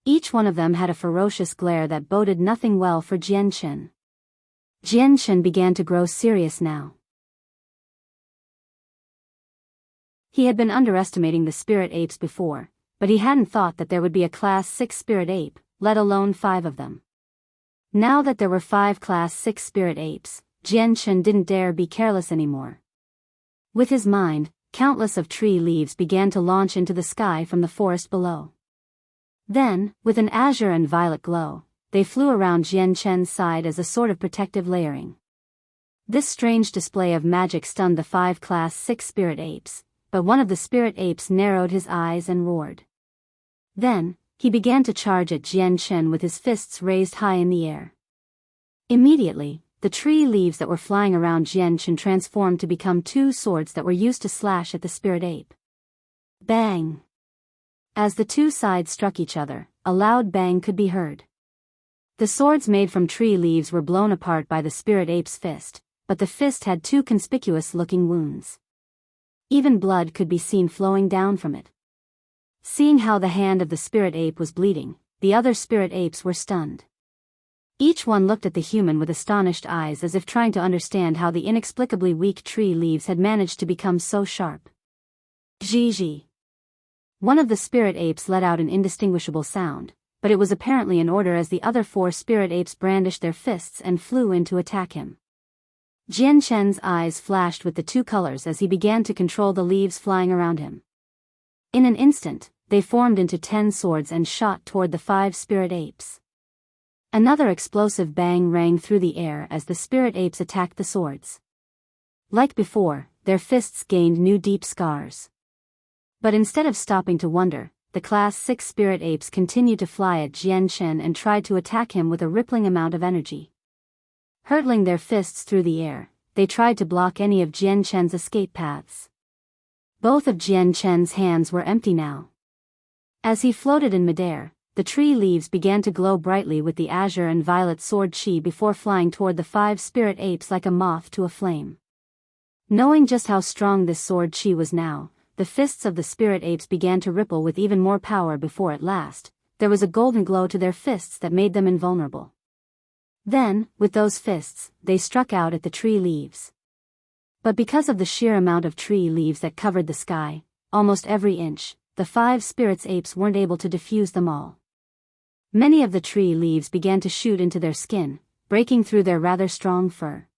Each one of them had a ferocious glare that boded nothing well for Chen. Chen began to grow serious now. He had been underestimating the spirit apes before, but he hadn't thought that there would be a Class 6 spirit ape, let alone 5 of them. Now that there were 5 Class 6 spirit apes, Chen didn't dare be careless anymore. With his mind, countless of tree leaves began to launch into the sky from the forest below. Then, with an azure and violet glow, they flew around Chen's side as a sort of protective layering. This strange display of magic stunned the 5 Class 6 spirit apes, but one of the spirit apes narrowed his eyes and roared. Then, he began to charge at Chen with his fists raised high in the air. Immediately, the tree leaves that were flying around Chen transformed to become 2 swords that were used to slash at the spirit ape. Bang! As the 2 sides struck each other, a loud bang could be heard. The swords made from tree leaves were blown apart by the spirit ape's fist, but the fist had 2 conspicuous-looking wounds. Even blood could be seen flowing down from it. Seeing how the hand of the spirit ape was bleeding, the other spirit apes were stunned. Each one looked at the human with astonished eyes as if trying to understand how the inexplicably weak tree leaves had managed to become so sharp. Zhi. One of the spirit apes let out an indistinguishable sound, but it was apparently in order as the other 4 spirit apes brandished their fists and flew in to attack him. Chen's eyes flashed with the 2 colors as he began to control the leaves flying around him. In an instant, they formed into 10 swords and shot toward the 5 spirit apes. Another explosive bang rang through the air as the spirit apes attacked the swords. Like before, their fists gained new deep scars. But instead of stopping to wonder, the Class 6 spirit apes continued to fly at Chen and tried to attack him with a rippling amount of energy. Hurtling their fists through the air, they tried to block any of Chen's escape paths. Both of Chen's hands were empty now. As he floated in midair, the the tree leaves began to glow brightly with the azure and violet sword chi before flying toward the 5 spirit apes like a moth to a flame. Knowing just how strong this sword chi was now, the fists of the spirit apes began to ripple with even more power before at last, there was a golden glow to their fists that made them invulnerable. Then, with those fists, they struck out at the tree leaves. But because of the sheer amount of tree leaves that covered the sky, almost every inch, the 5 spirits apes weren't able to diffuse them all. Many of the tree leaves began to shoot into their skin, breaking through their rather strong fur.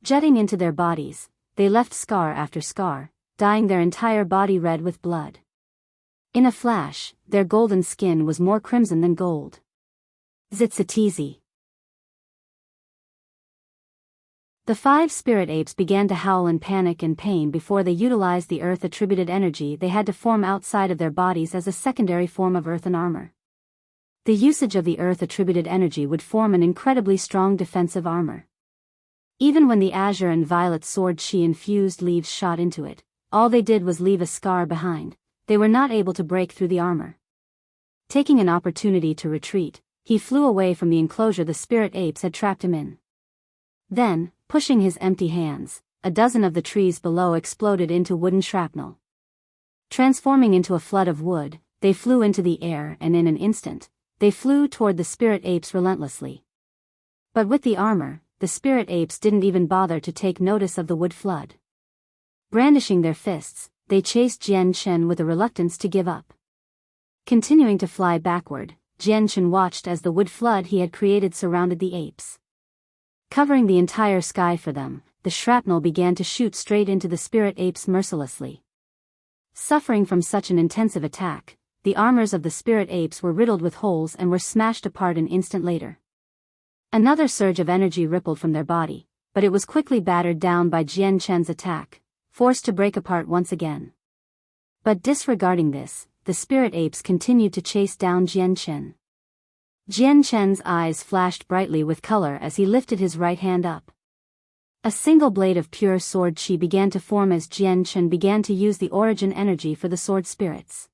Jutting into their bodies, they left scar after scar, dyeing their entire body red with blood. In a flash, their golden skin was more crimson than gold. Zitsitizi. The 5 spirit apes began to howl in panic and pain before they utilized the earth-attributed energy they had to form outside of their bodies as a secondary form of earthen armor. The usage of the earth-attributed energy would form an incredibly strong defensive armor. Even when the azure and violet sword chi-infused leaves shot into it, all they did was leave a scar behind. They were not able to break through the armor. Taking an opportunity to retreat, he flew away from the enclosure the spirit apes had trapped him in. Then, pushing his empty hands, a dozen of the trees below exploded into wooden shrapnel. Transforming into a flood of wood, they flew into the air and in an instant, they flew toward the spirit apes relentlessly. But with the armor, the spirit apes didn't even bother to take notice of the wood flood. Brandishing their fists, they chased Chen with a reluctance to give up. Continuing to fly backward, Chen watched as the wood flood he had created surrounded the apes. Covering the entire sky for them, the shrapnel began to shoot straight into the spirit apes mercilessly. Suffering from such an intensive attack, the armors of the spirit apes were riddled with holes and were smashed apart an instant later. Another surge of energy rippled from their body, but it was quickly battered down by Chen's attack, forced to break apart once again. But disregarding this, the spirit apes continued to chase down Chen. Chen's eyes flashed brightly with color as he lifted his right hand up. A single blade of pure sword chi began to form as Chen began to use the origin energy for the sword spirits.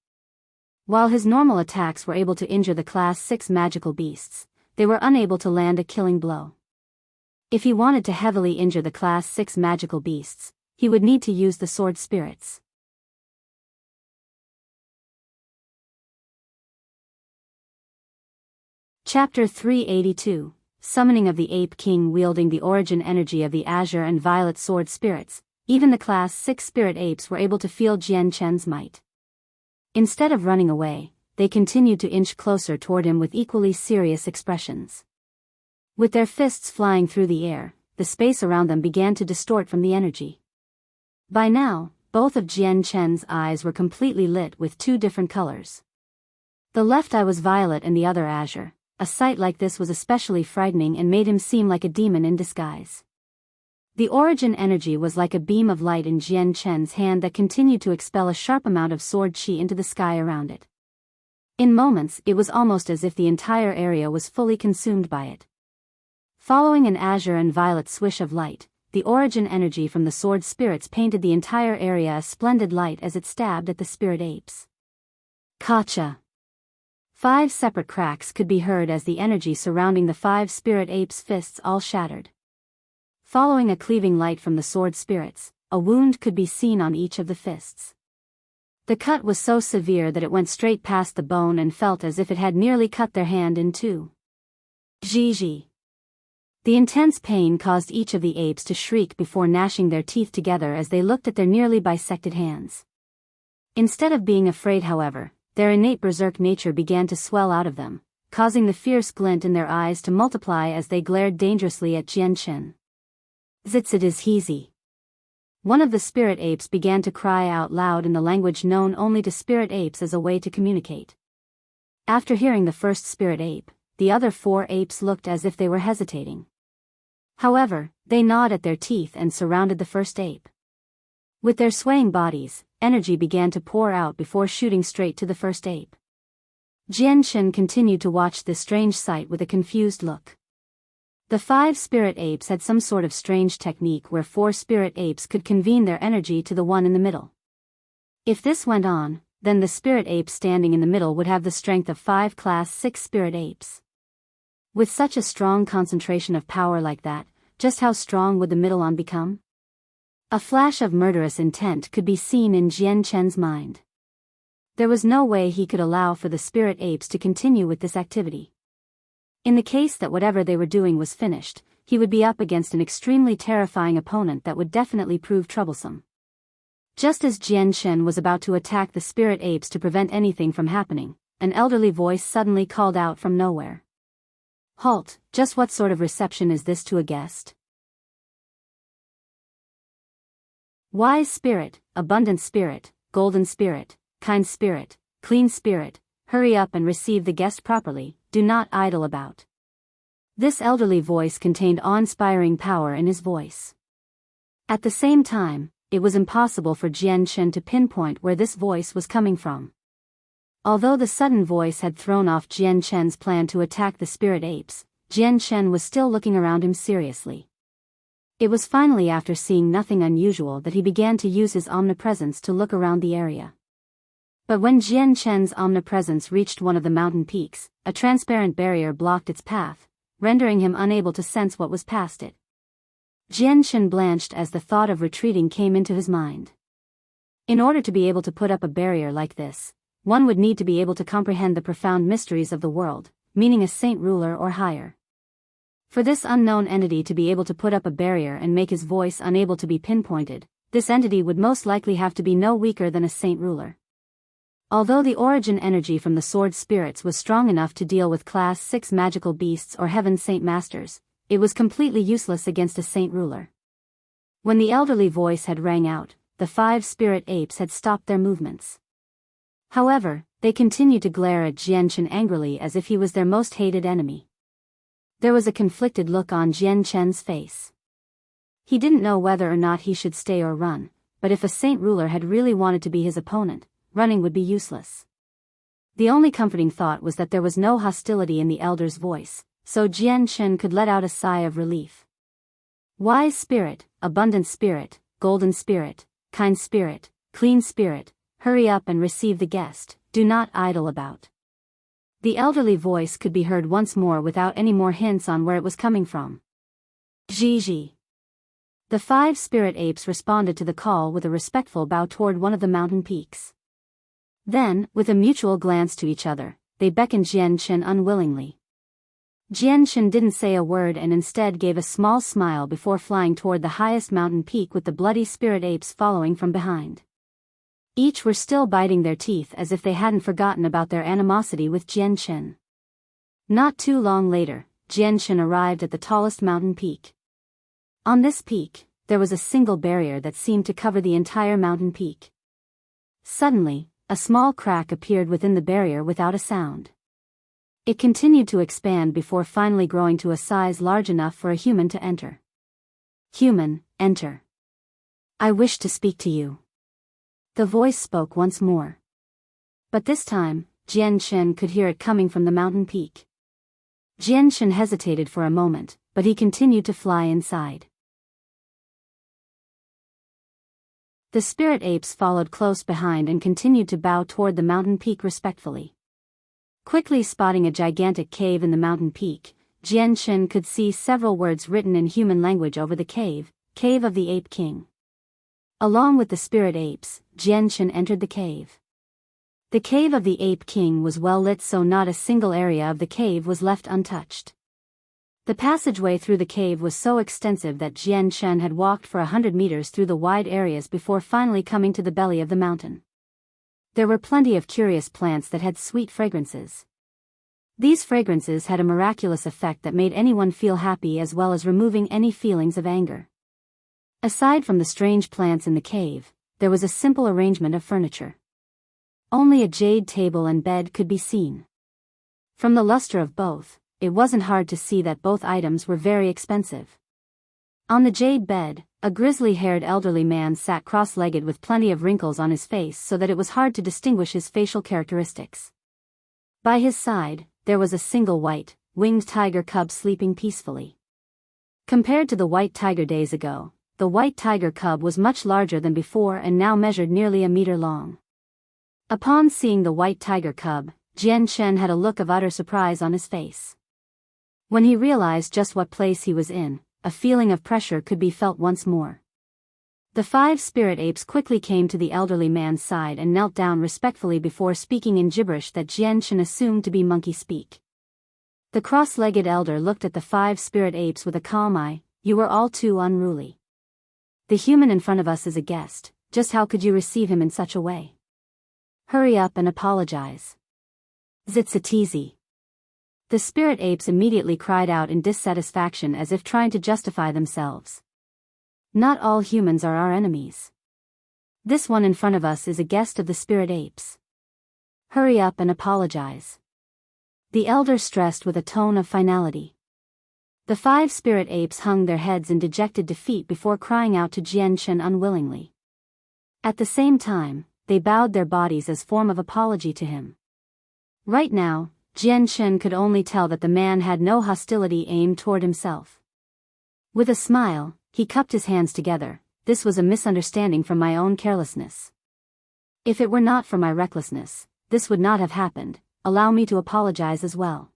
While his normal attacks were able to injure the Class 6 magical beasts, they were unable to land a killing blow. If he wanted to heavily injure the Class 6 magical beasts, he would need to use the sword spirits. Chapter 382, Summoning of the Ape King. Wielding the origin energy of the azure and violet sword spirits, even the Class 6 spirit apes were able to feel Chen's might. Instead of running away, they continued to inch closer toward him with equally serious expressions. With their fists flying through the air, the space around them began to distort from the energy. By now, both of Chen's eyes were completely lit with 2 different colors. The left eye was violet and the other azure. A sight like this was especially frightening and made him seem like a demon in disguise. The origin energy was like a beam of light in Chen's hand that continued to expel a sharp amount of sword chi into the sky around it. In moments, it was almost as if the entire area was fully consumed by it. Following an azure and violet swish of light, the origin energy from the sword spirits painted the entire area a splendid light as it stabbed at the spirit apes. Kacha! 5 separate cracks could be heard as the energy surrounding the 5 spirit apes' fists all shattered. Following a cleaving light from the sword spirits, a wound could be seen on each of the fists. The cut was so severe that it went straight past the bone and felt as if it had nearly cut their hand in 2. Gigi. The intense pain caused each of the apes to shriek before gnashing their teeth together as they looked at their nearly bisected hands. Instead of being afraid, however, their innate berserk nature began to swell out of them, causing the fierce glint in their eyes to multiply as they glared dangerously at Chen. Zitsidizhizi. One of the spirit apes began to cry out loud in the language known only to spirit apes as a way to communicate. After hearing the first spirit ape, the other 4 apes looked as if they were hesitating. However, they gnawed at their teeth and surrounded the first ape. With their swaying bodies, energy began to pour out before shooting straight to the first ape. Chen continued to watch this strange sight with a confused look. The 5 spirit apes had some sort of strange technique where 4 spirit apes could convene their energy to the one in the middle. If this went on, then the spirit ape standing in the middle would have the strength of 5 Class 6 spirit apes. With such a strong concentration of power like that, just how strong would the middle one become? A flash of murderous intent could be seen in Chen's mind. There was no way he could allow for the spirit apes to continue with this activity. In the case that whatever they were doing was finished, he would be up against an extremely terrifying opponent that would definitely prove troublesome. Just as Chen was about to attack the spirit apes to prevent anything from happening, an elderly voice suddenly called out from nowhere. "Halt, just what sort of reception is this to a guest? Wise spirit, abundant spirit, golden spirit, kind spirit, clean spirit, hurry up and receive the guest properly, do not idle about." This elderly voice contained awe-inspiring power in his voice. At the same time, it was impossible for Chen to pinpoint where this voice was coming from. Although the sudden voice had thrown off Chen's plan to attack the spirit apes, Chen was still looking around him seriously. It was finally after seeing nothing unusual that he began to use his omnipresence to look around the area. But when Chen's omnipresence reached one of the mountain peaks, a transparent barrier blocked its path, rendering him unable to sense what was past it. Chen blanched as the thought of retreating came into his mind. In order to be able to put up a barrier like this, one would need to be able to comprehend the profound mysteries of the world, meaning a saint ruler or higher. For this unknown entity to be able to put up a barrier and make his voice unable to be pinpointed, this entity would most likely have to be no weaker than a saint ruler. Although the origin energy from the sword spirits was strong enough to deal with Class 6 magical beasts or heaven saint masters, it was completely useless against a saint ruler. When the elderly voice had rang out, the 5 spirit apes had stopped their movements. However, they continued to glare at Chen angrily as if he was their most hated enemy. There was a conflicted look on Chen's face. He didn't know whether or not he should stay or run, but if a saint ruler had really wanted to be his opponent, running would be useless. The only comforting thought was that there was no hostility in the elder's voice, so Chen could let out a sigh of relief. Wise spirit, abundant spirit, golden spirit, kind spirit, clean spirit, hurry up and receive the guest, do not idle about. The elderly voice could be heard once more without any more hints on where it was coming from. Ji. The 5 spirit apes responded to the call with a respectful bow toward one of the mountain peaks. Then, with a mutual glance to each other, they beckoned Chen unwillingly. Chen didn't say a word and instead gave a small smile before flying toward the highest mountain peak with the bloody spirit apes following from behind. Each were still biting their teeth as if they hadn't forgotten about their animosity with Chen. Not too long later, Chen arrived at the tallest mountain peak. On this peak, there was a single barrier that seemed to cover the entire mountain peak. Suddenly, a small crack appeared within the barrier without a sound. It continued to expand before finally growing to a size large enough for a human to enter. "Human, enter. I wish to speak to you." The voice spoke once more. But this time, Chen could hear it coming from the mountain peak. Chen hesitated for a moment, but he continued to fly inside. The spirit apes followed close behind and continued to bow toward the mountain peak respectfully. Quickly spotting a gigantic cave in the mountain peak, Chen could see several words written in human language over the cave, Cave of the Ape King. Along with the spirit apes, Chen entered the cave. The cave of the Ape King was well lit, so not a single area of the cave was left untouched. The passageway through the cave was so extensive that Chen had walked for 100 meters through the wide areas before finally coming to the belly of the mountain. There were plenty of curious plants that had sweet fragrances. These fragrances had a miraculous effect that made anyone feel happy as well as removing any feelings of anger. Aside from the strange plants in the cave, there was a simple arrangement of furniture. Only a jade table and bed could be seen. From the luster of both, it wasn't hard to see that both items were very expensive. On the jade bed, a grizzly-haired elderly man sat cross-legged with plenty of wrinkles on his face so that it was hard to distinguish his facial characteristics. By his side, there was a single white, winged tiger cub sleeping peacefully. Compared to the white tiger days ago, the white tiger cub was much larger than before and now measured nearly a meter long. Upon seeing the white tiger cub, Chen had a look of utter surprise on his face. When he realized just what place he was in, a feeling of pressure could be felt once more. The 5 spirit apes quickly came to the elderly man's side and knelt down respectfully before speaking in gibberish that Chen assumed to be monkey speak. The cross-legged elder looked at the 5 spirit apes with a calm eye. You were all too unruly. The human in front of us is a guest, just how could you receive him in such a way? Hurry up and apologize. Zitsatizi. The spirit apes immediately cried out in dissatisfaction as if trying to justify themselves. Not all humans are our enemies. This one in front of us is a guest of the spirit apes. Hurry up and apologize. The elder stressed with a tone of finality. The 5 spirit apes hung their heads in dejected defeat before crying out to Chen unwillingly. At the same time, they bowed their bodies as form of apology to him. Right now, Chen could only tell that the man had no hostility aimed toward himself. With a smile, he cupped his hands together. This was a misunderstanding from my own carelessness. If it were not for my recklessness, this would not have happened. Allow me to apologize as well.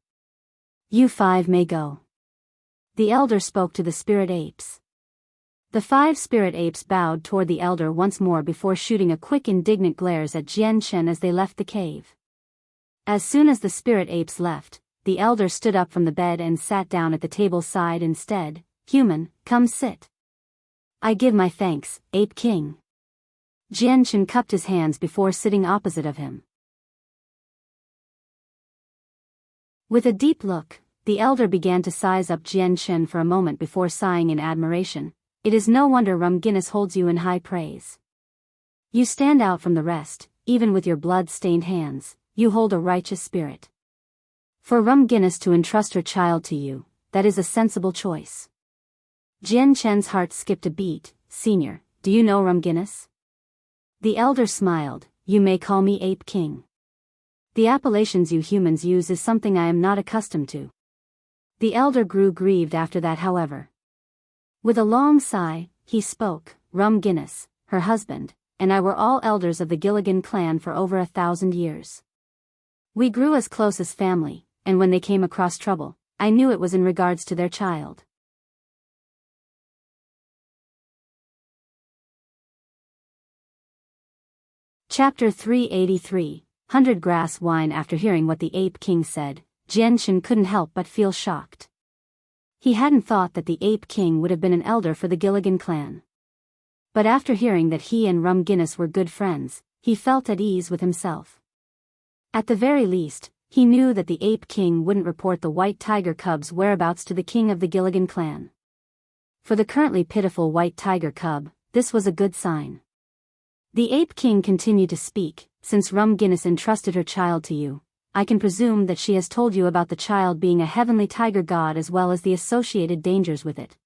You 5 may go. The elder spoke to the spirit apes. The 5 spirit apes bowed toward the elder once more before shooting a quick indignant glares at Chen as they left the cave. As soon as the spirit apes left, the elder stood up from the bed and sat down at the table's side instead. Human, come sit. I give my thanks, Ape King. Chen cupped his hands before sitting opposite of him. With a deep look, the elder began to size up Chen for a moment before sighing in admiration. It is no wonder Rum Guinness holds you in high praise. You stand out from the rest, even with your blood-stained hands, you hold a righteous spirit. For Rum Guinness to entrust her child to you, that is a sensible choice. Chen's heart skipped a beat. Senior, do you know Rum Guinness? The elder smiled. You may call me Ape King. The appellations you humans use is something I am not accustomed to. The elder grew grieved after that, however. With a long sigh, he spoke. Rum Guinness, her husband, and I were all elders of the Gilligan clan for over 1,000 years. We grew as close as family, and when they came across trouble, I knew it was in regards to their child. Chapter 383, 100 Grass Wine. After hearing what the Ape King said, Chen couldn't help but feel shocked. He hadn't thought that the Ape King would have been an elder for the Gilligan clan. But after hearing that he and Rum Guinness were good friends, he felt at ease with himself. At the very least, he knew that the Ape King wouldn't report the white tiger cub's whereabouts to the king of the Gilligan clan. For the currently pitiful white tiger cub, this was a good sign. The Ape King continued to speak. Since Rum Guinness entrusted her child to you, I can presume that she has told you about the child being a heavenly tiger god as well as the associated dangers with it.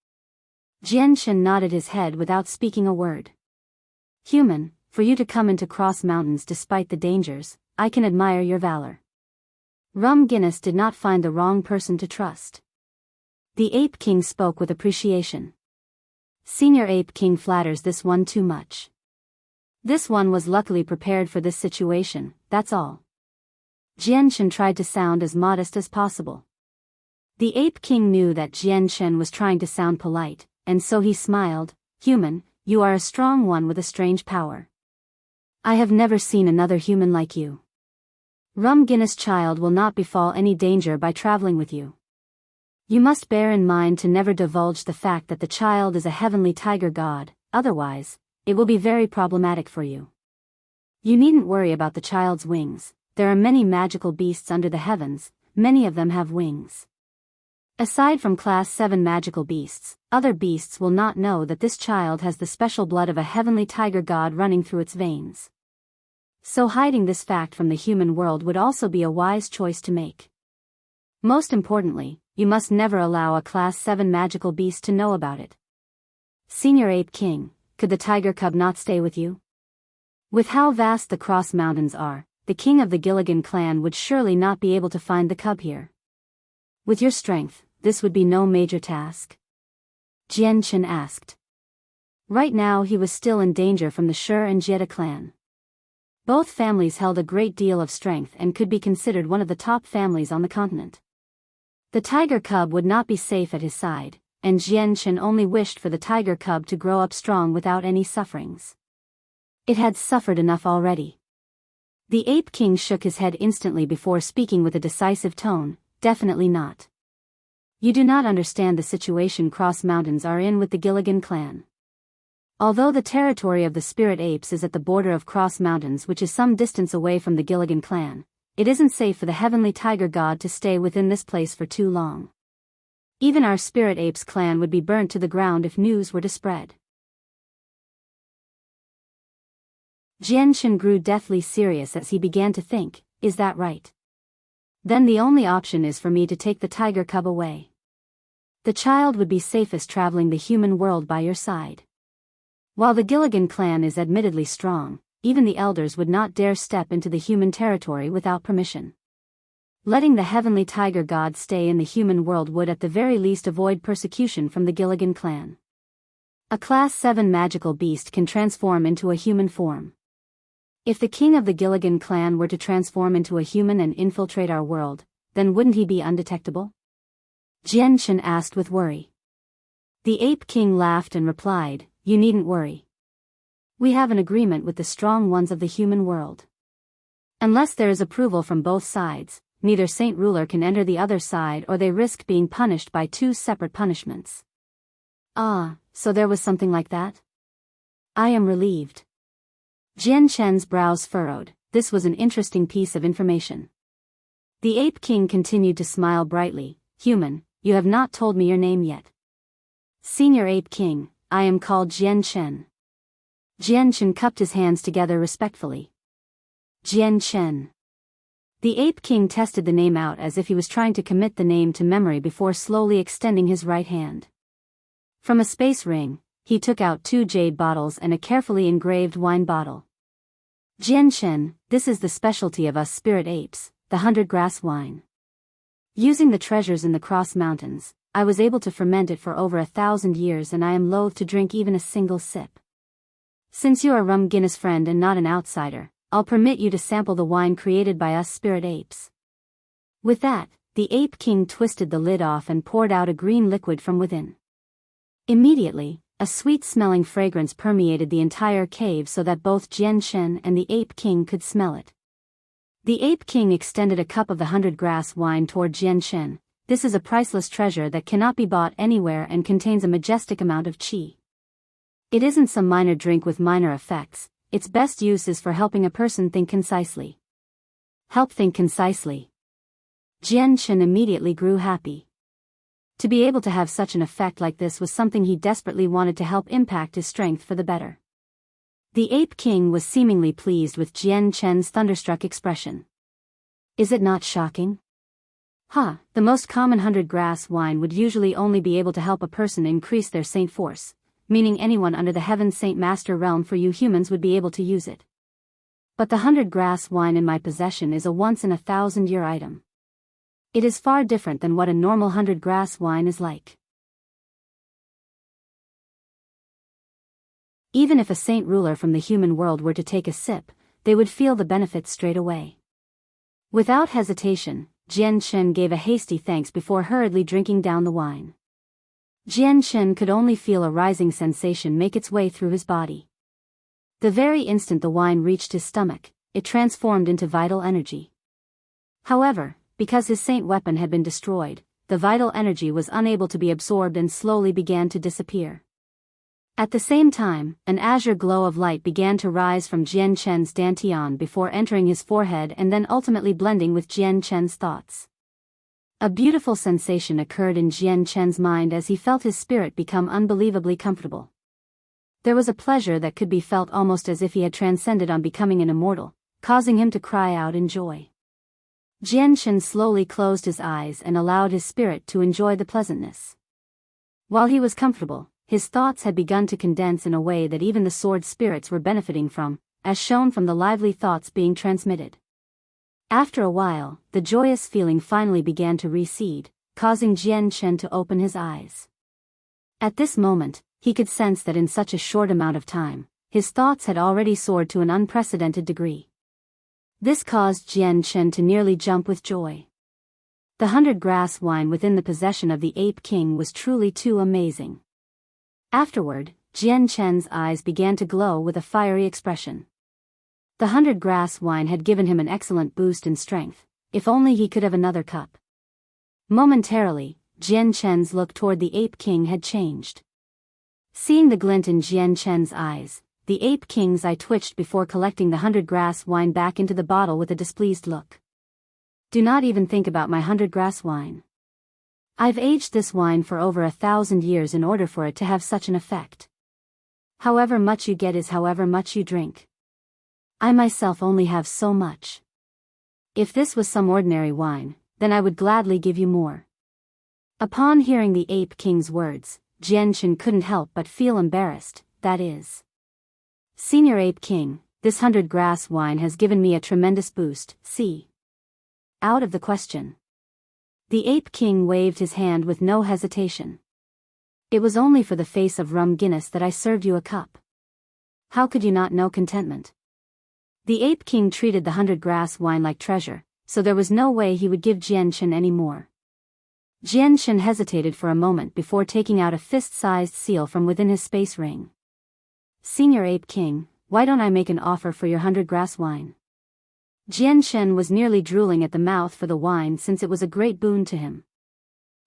Chen nodded his head without speaking a word. Human, for you to come into Cross Mountains despite the dangers, I can admire your valor. Rum Guinness did not find the wrong person to trust. The Ape King spoke with appreciation. Senior Ape King flatters this one too much. This one was luckily prepared for this situation, that's all. Chen tried to sound as modest as possible. The Ape King knew that Chen was trying to sound polite, and so he smiled. Human, you are a strong one with a strange power. I have never seen another human like you. Rum Guinness' child will not befall any danger by traveling with you. You must bear in mind to never divulge the fact that the child is a heavenly tiger god, otherwise, it will be very problematic for you. You needn't worry about the child's wings. There are many magical beasts under the heavens, many of them have wings. Aside from Class 7 magical beasts, other beasts will not know that this child has the special blood of a heavenly tiger god running through its veins. So hiding this fact from the human world would also be a wise choice to make. Most importantly, you must never allow a Class 7 magical beast to know about it. Senior Ape King, could the tiger cub not stay with you? With how vast the Cross Mountains are, the king of the Gilligan clan would surely not be able to find the cub here. With your strength, this would be no major task? Chen asked. Right now he was still in danger from the Shur and Jetta clan. Both families held a great deal of strength and could be considered one of the top families on the continent. The tiger cub would not be safe at his side, and Chen only wished for the tiger cub to grow up strong without any sufferings. It had suffered enough already. The Ape King shook his head instantly before speaking with a decisive tone, "Definitely not. You do not understand the situation Cross Mountains are in with the Gilligan clan. Although the territory of the spirit apes is at the border of Cross Mountains, which is some distance away from the Gilligan clan, it isn't safe for the heavenly tiger god to stay within this place for too long. Even our spirit apes clan would be burnt to the ground if news were to spread." Chen grew deathly serious as he began to think, "Is that right? Then the only option is for me to take the tiger cub away. The child would be safest traveling the human world by your side. While the Gilligan clan is admittedly strong, even the elders would not dare step into the human territory without permission. Letting the heavenly tiger god stay in the human world would at the very least avoid persecution from the Gilligan clan. A Class 7 magical beast can transform into a human form. If the king of the Gilligan clan were to transform into a human and infiltrate our world, then wouldn't he be undetectable?" Chen asked with worry. The Ape King laughed and replied, "You needn't worry. We have an agreement with the strong ones of the human world. Unless there is approval from both sides, neither Saint Ruler can enter the other side or they risk being punished by two separate punishments." "Ah, so there was something like that? I am relieved." Chen's brows furrowed. This was an interesting piece of information. The Ape King continued to smile brightly. "Human, you have not told me your name yet." "Senior Ape King, I am called Chen." Chen cupped his hands together respectfully. Chen. The Ape King tested the name out as if he was trying to commit the name to memory before slowly extending his right hand. From a space ring, he took out 2 jade bottles and a carefully engraved wine bottle. "Chen, this is the specialty of us spirit apes, the 100-grass wine. Using the treasures in the Cross Mountains, I was able to ferment it for over 1,000 years and I am loath to drink even a single sip. Since you are Rum Guinness friend and not an outsider, I'll permit you to sample the wine created by us spirit apes." With that, the Ape King twisted the lid off and poured out a green liquid from within. Immediately, a sweet-smelling fragrance permeated the entire cave so that both Chen and the Ape King could smell it. The Ape King extended a cup of the 100-grass wine toward Chen. "This is a priceless treasure that cannot be bought anywhere and contains a majestic amount of qi. It isn't some minor drink with minor effects, its best use is for helping a person think concisely." "Help think concisely." Chen immediately grew happy. To be able to have such an effect like this was something he desperately wanted to help impact his strength for the better. The Ape King was seemingly pleased with Chen's thunderstruck expression. "Is it not shocking? The most common 100-grass wine would usually only be able to help a person increase their saint force, meaning anyone under the Heaven Saint Master realm for you humans would be able to use it. But the 100-grass wine in my possession is a once-in-a-thousand-year item. It is far different than what a normal 100-grass wine is like. Even if a saint ruler from the human world were to take a sip, they would feel the benefits straight away." Without hesitation, Chen gave a hasty thanks before hurriedly drinking down the wine. Chen could only feel a rising sensation make its way through his body. The very instant the wine reached his stomach, it transformed into vital energy. However, because his saint weapon had been destroyed, the vital energy was unable to be absorbed and slowly began to disappear. At the same time, an azure glow of light began to rise from Chen's dantian before entering his forehead and then ultimately blending with Chen's thoughts. A beautiful sensation occurred in Chen's mind as he felt his spirit become unbelievably comfortable. There was a pleasure that could be felt almost as if he had transcended on becoming an immortal, causing him to cry out in joy. Chen slowly closed his eyes and allowed his spirit to enjoy the pleasantness. While he was comfortable, his thoughts had begun to condense in a way that even the sword spirits were benefiting from, as shown from the lively thoughts being transmitted. After a while, the joyous feeling finally began to recede, causing Chen to open his eyes. At this moment, he could sense that in such a short amount of time, his thoughts had already soared to an unprecedented degree. This caused Chen to nearly jump with joy. The 100-grass wine within the possession of the Ape King was truly too amazing. Afterward, Chen's eyes began to glow with a fiery expression. The 100-grass wine had given him an excellent boost in strength. If only he could have another cup. Momentarily, Chen's look toward the Ape King had changed. Seeing the glint in Chen's eyes, the Ape King's eye twitched before collecting the 100-grass wine back into the bottle with a displeased look. Do not even think about my 100-grass wine. I've aged this wine for over 1,000 years in order for it to have such an effect. However much you get is however much you drink. I myself only have so much. If this was some ordinary wine, then I would gladly give you more. Upon hearing the Ape King's words, Chen couldn't help but feel embarrassed, that is. Senior Ape King, this 100-grass wine has given me a tremendous boost, see? Out of the question. The Ape King waved his hand with no hesitation. It was only for the face of rum Guinness that I served you a cup. How could you not know contentment? The Ape King treated the 100-grass wine like treasure, so there was no way he would give Chen any more. Chen hesitated for a moment before taking out a fist-sized seal from within his space ring. Senior Ape King, why don't I make an offer for your 100-grass wine? Chen was nearly drooling at the mouth for the wine since it was a great boon to him.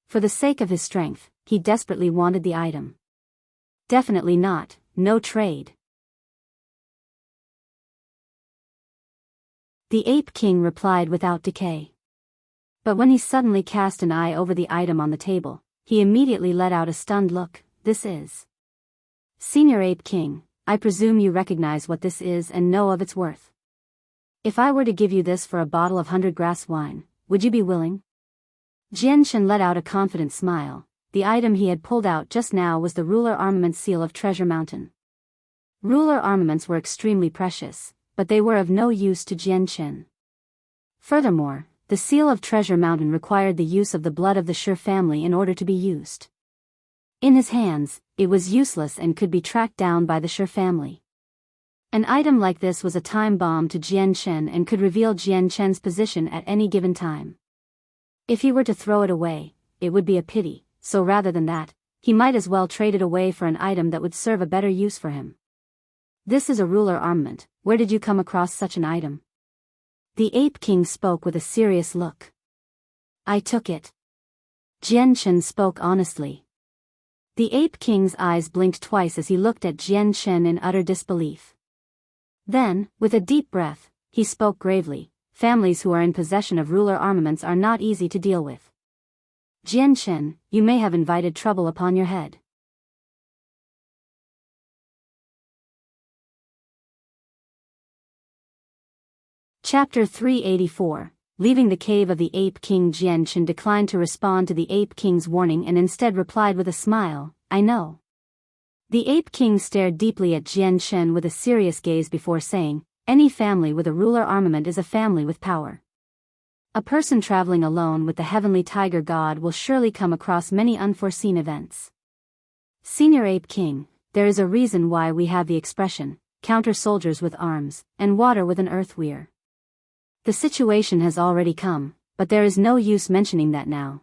For the sake of his strength, he desperately wanted the item. Definitely not, no trade. The Ape King replied without decay. But when he suddenly cast an eye over the item on the table, he immediately let out a stunned look. This is. Senior Ape King, I presume you recognize what this is and know of its worth. If I were to give you this for a bottle of 100-grass wine, would you be willing? Chen let out a confident smile. The item he had pulled out just now was the ruler armament seal of Treasure Mountain. Ruler armaments were extremely precious, but they were of no use to Chen. Furthermore, the seal of Treasure Mountain required the use of the blood of the Shi family in order to be used. In his hands, it was useless and could be tracked down by the Shi family. An item like this was a time bomb to Chen and could reveal Chen's position at any given time. If he were to throw it away, it would be a pity, so rather than that, he might as well trade it away for an item that would serve a better use for him. This is a ruler armament. Where did you come across such an item? The Ape King spoke with a serious look. I took it. Chen spoke honestly. The Ape King's eyes blinked twice as he looked at Chen in utter disbelief. Then, with a deep breath, he spoke gravely. Families who are in possession of ruler armaments are not easy to deal with. Chen, you may have invited trouble upon your head. Chapter 384. Leaving the cave of the Ape King, Chen declined to respond to the Ape King's warning and instead replied with a smile, I know. The Ape King stared deeply at Chen with a serious gaze before saying, any family with a ruler armament is a family with power. A person traveling alone with the heavenly tiger god will surely come across many unforeseen events. Senior Ape King, there is a reason why we have the expression, counter soldiers with arms, and water with an earth weir. The situation has already come, but there is no use mentioning that now.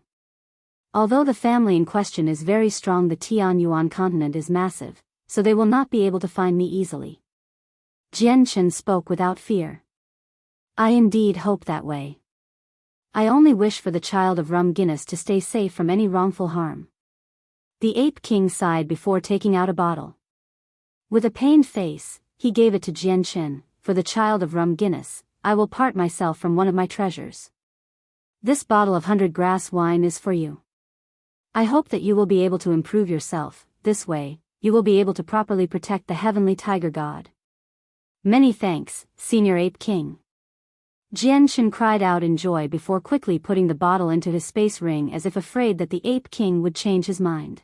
Although the family in question is very strong, the Tianyuan continent is massive, so they will not be able to find me easily. Chen spoke without fear. I indeed hope that way. I only wish for the child of Rum Guinness to stay safe from any wrongful harm. The Ape King sighed before taking out a bottle. With a pained face, he gave it to Chen. For the child of Rum Guinness, I will part myself from one of my treasures. This bottle of 100-grass wine is for you. I hope that you will be able to improve yourself. This way, you will be able to properly protect the heavenly tiger god. Many thanks, Senior Ape King. Chen cried out in joy before quickly putting the bottle into his space ring as if afraid that the Ape King would change his mind.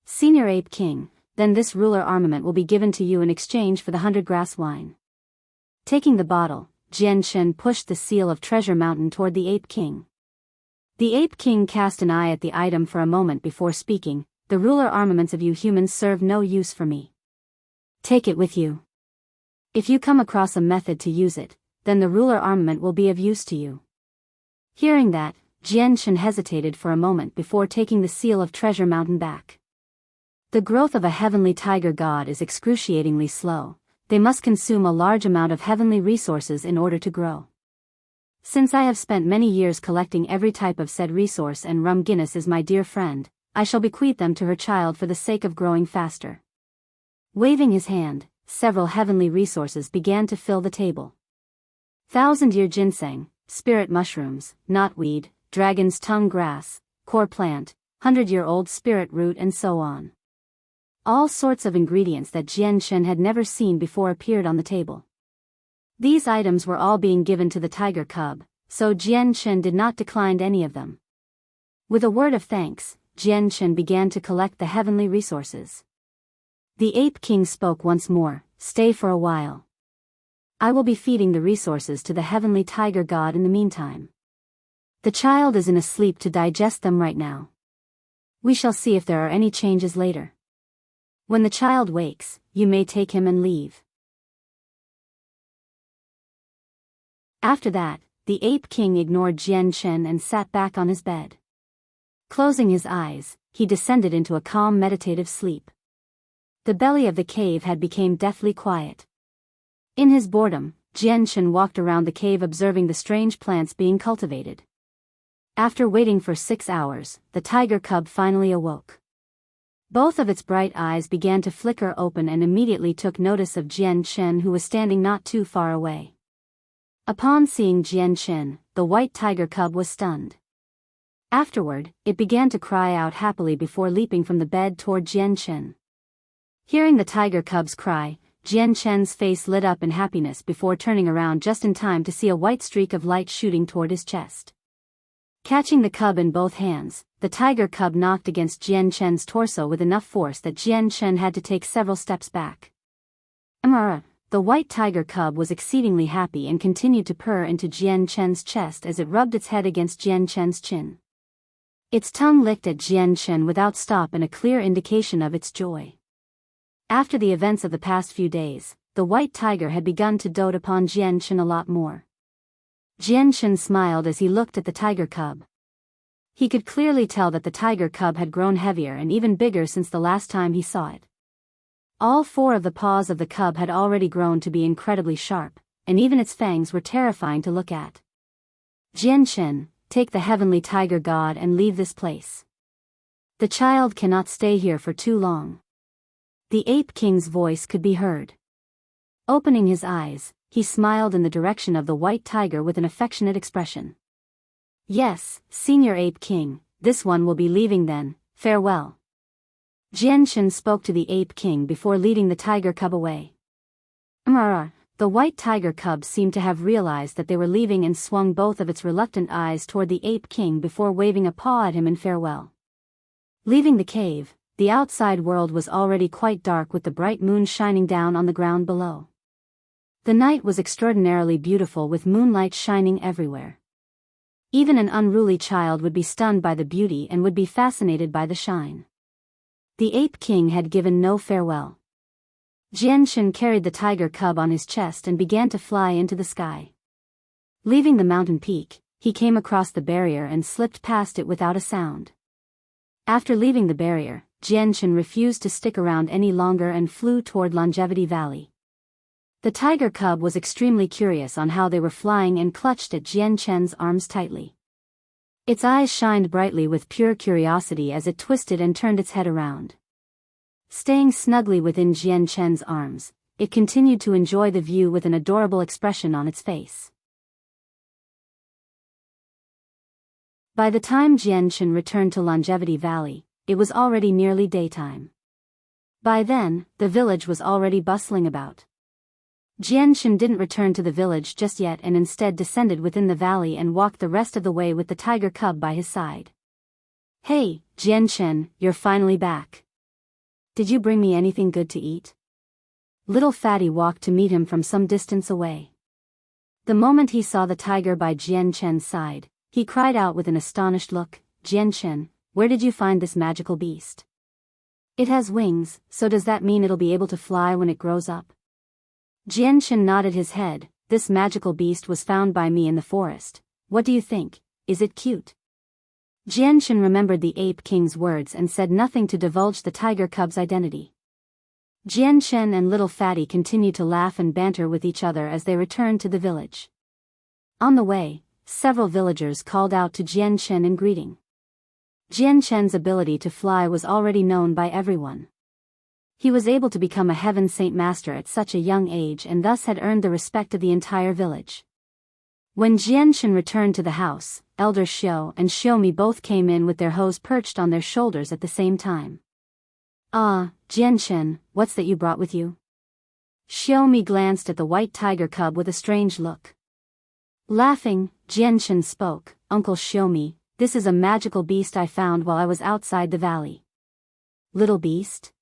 Senior Ape King, then this ruler armament will be given to you in exchange for the 100-grass wine. Taking the bottle, Chen pushed the seal of Treasure Mountain toward the Ape King. The Ape King cast an eye at the item for a moment before speaking, the ruler armaments of you humans serve no use for me. Take it with you. If you come across a method to use it, then the ruler armament will be of use to you. Hearing that, Chen hesitated for a moment before taking the seal of Treasure Mountain back. The growth of a heavenly tiger god is excruciatingly slow. They must consume a large amount of heavenly resources in order to grow. Since I have spent many years collecting every type of said resource and Rum Guinness is my dear friend, I shall bequeath them to her child for the sake of growing faster. Waving his hand, several heavenly resources began to fill the table. 1,000-year ginseng, spirit mushrooms, knotweed, dragon's tongue grass, core plant, 100-year-old spirit root and so on. All sorts of ingredients that Chen had never seen before appeared on the table. These items were all being given to the tiger cub, so Chen did not decline any of them. With a word of thanks, Chen began to collect the heavenly resources. The Ape King spoke once more, "Stay for a while. I will be feeding the resources to the heavenly tiger god in the meantime. The child is in a sleep to digest them right now. We shall see if there are any changes later. When the child wakes, you may take him and leave." After that, the Ape King ignored Chen and sat back on his bed. Closing his eyes, he descended into a calm meditative sleep. The belly of the cave had become deathly quiet. In his boredom, Chen walked around the cave observing the strange plants being cultivated. After waiting for 6 hours, the tiger cub finally awoke. Both of its bright eyes began to flicker open and immediately took notice of Chen, who was standing not too far away. Upon seeing Chen, the white tiger cub was stunned. Afterward, it began to cry out happily before leaping from the bed toward Chen. Hearing the tiger cub's cry, Chen's face lit up in happiness before turning around just in time to see a white streak of light shooting toward his chest. Catching the cub in both hands, the tiger cub knocked against Chen's torso with enough force that Chen had to take several steps back. Amara, the white tiger cub was exceedingly happy and continued to purr into Chen's chest as it rubbed its head against Chen's chin. Its tongue licked at Chen without stop in a clear indication of its joy. After the events of the past few days, the white tiger had begun to dote upon Chen a lot more. Chen smiled as he looked at the tiger cub. He could clearly tell that the tiger cub had grown heavier and even bigger since the last time he saw it. All 4 of the paws of the cub had already grown to be incredibly sharp, and even its fangs were terrifying to look at. Chen, take the heavenly tiger god and leave this place. The child cannot stay here for too long. The Ape King's voice could be heard. Opening his eyes, he smiled in the direction of the white tiger with an affectionate expression. "Yes, Senior Ape King, this one will be leaving then, farewell." Chen spoke to the Ape King before leading the tiger cub away. The white tiger cub seemed to have realized that they were leaving and swung both of its reluctant eyes toward the Ape King before waving a paw at him in farewell. Leaving the cave, the outside world was already quite dark with the bright moon shining down on the ground below. The night was extraordinarily beautiful with moonlight shining everywhere. Even an unruly child would be stunned by the beauty and would be fascinated by the shine. The Ape King had given no farewell. Chen carried the tiger cub on his chest and began to fly into the sky. Leaving the mountain peak, he came across the barrier and slipped past it without a sound. After leaving the barrier, Chen refused to stick around any longer and flew toward Longevity Valley. The tiger cub was extremely curious on how they were flying and clutched at Chen's arms tightly. Its eyes shined brightly with pure curiosity as it twisted and turned its head around. Staying snugly within Chen's arms, it continued to enjoy the view with an adorable expression on its face. By the time Chen returned to Longevity Valley, it was already nearly daytime. By then, the village was already bustling about. Chen didn't return to the village just yet and instead descended within the valley and walked the rest of the way with the tiger cub by his side. "Hey, Chen, you're finally back. Did you bring me anything good to eat?" Little Fatty walked to meet him from some distance away. The moment he saw the tiger by Chen's side, he cried out with an astonished look, "Chen, where did you find this magical beast? It has wings, so does that mean it'll be able to fly when it grows up?" Chen nodded his head, this magical beast was found by me in the forest. What do you think? Is it cute? Jian remembered the Ape King's words and said nothing to divulge the tiger cub's identity. Jian and Little Fatty continued to laugh and banter with each other as they returned to the village. On the way, several villagers called out to Jian in greeting. Jian's ability to fly was already known by everyone. He was able to become a Heaven Saint Master at such a young age and thus had earned the respect of the entire village. When Jian returned to the house, Elder Xiao and Xiaomi both came in with their hoes perched on their shoulders at the same time. "Ah, Jian, what's that you brought with you?" Xiaomi glanced at the white tiger cub with a strange look. Laughing, Jian spoke, "Uncle Xiaomi, this is a magical beast I found while I was outside the valley." "Little beast?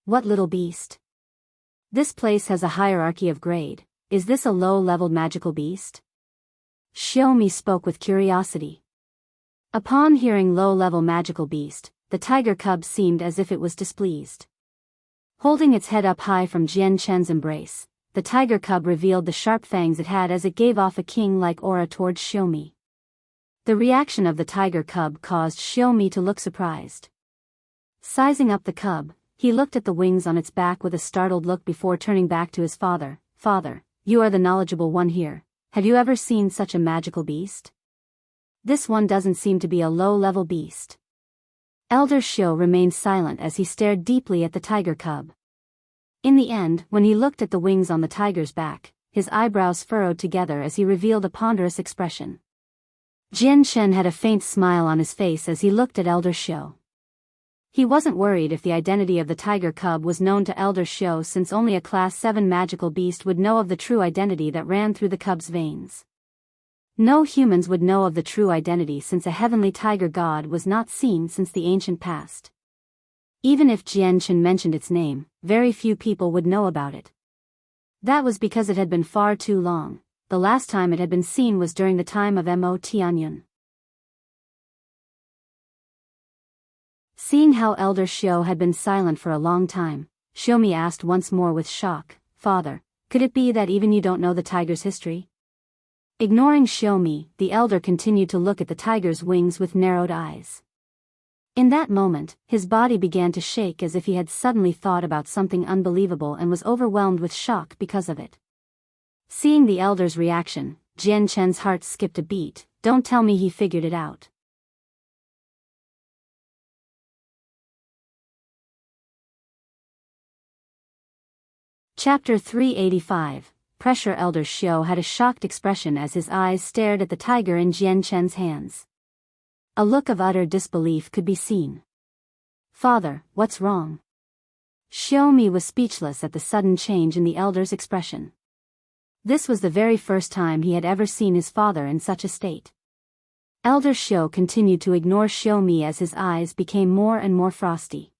What little beast? This place has a hierarchy of grade. Is this a low-level magical beast?" Xiaomi spoke with curiosity. Upon hearing low-level magical beast, the tiger cub seemed as if it was displeased. Holding its head up high from Jian's embrace, the tiger cub revealed the sharp fangs it had as it gave off a king-like aura towards Xiaomi. The reaction of the tiger cub caused Xiaomi to look surprised. Sizing up the cub, he looked at the wings on its back with a startled look before turning back to his father. "Father, you are the knowledgeable one here. Have you ever seen such a magical beast? This one doesn't seem to be a low-level beast." Elder Xiao remained silent as he stared deeply at the tiger cub. In the end, when he looked at the wings on the tiger's back, his eyebrows furrowed together as he revealed a ponderous expression. Jian had a faint smile on his face as he looked at Elder Xiao. He wasn't worried if the identity of the tiger cub was known to Elder Xiao, since only a Class 7 magical beast would know of the true identity that ran through the cub's veins. No humans would know of the true identity since a heavenly tiger god was not seen since the ancient past. Even if Jian mentioned its name, very few people would know about it. That was because it had been far too long. The last time it had been seen was during the time of Mo Tianyun. Seeing how Elder Xiao had been silent for a long time, Xiaomi asked once more with shock, "Father, could it be that even you don't know the tiger's history?" Ignoring Xiaomi, the elder continued to look at the tiger's wings with narrowed eyes. In that moment, his body began to shake as if he had suddenly thought about something unbelievable and was overwhelmed with shock because of it. Seeing the elder's reaction, Jian's heart skipped a beat. Don't tell me he figured it out. Chapter 385. Pressure. Elder Xiao had a shocked expression as his eyes stared at the tiger in Jian's hands. A look of utter disbelief could be seen. "Father, what's wrong?" Xiaomi was speechless at the sudden change in the elder's expression. This was the very first time he had ever seen his father in such a state. Elder Xiao continued to ignore Xiaomi as his eyes became more and more frosty.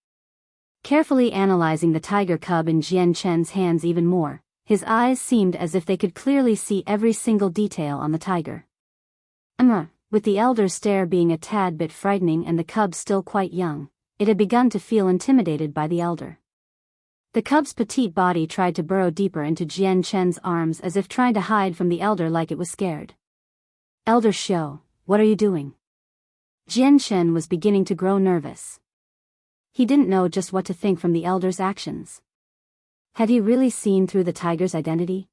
Carefully analyzing the tiger cub in Jian's hands even more, his eyes seemed as if they could clearly see every single detail on the tiger. With the elder's stare being a tad bit frightening and the cub still quite young, it had begun to feel intimidated by the elder. The cub's petite body tried to burrow deeper into Jian's arms as if trying to hide from the elder like it was scared. "Elder Xiao, what are you doing?" Jian was beginning to grow nervous. He didn't know just what to think from the elder's actions. Had he really seen through the tiger's identity?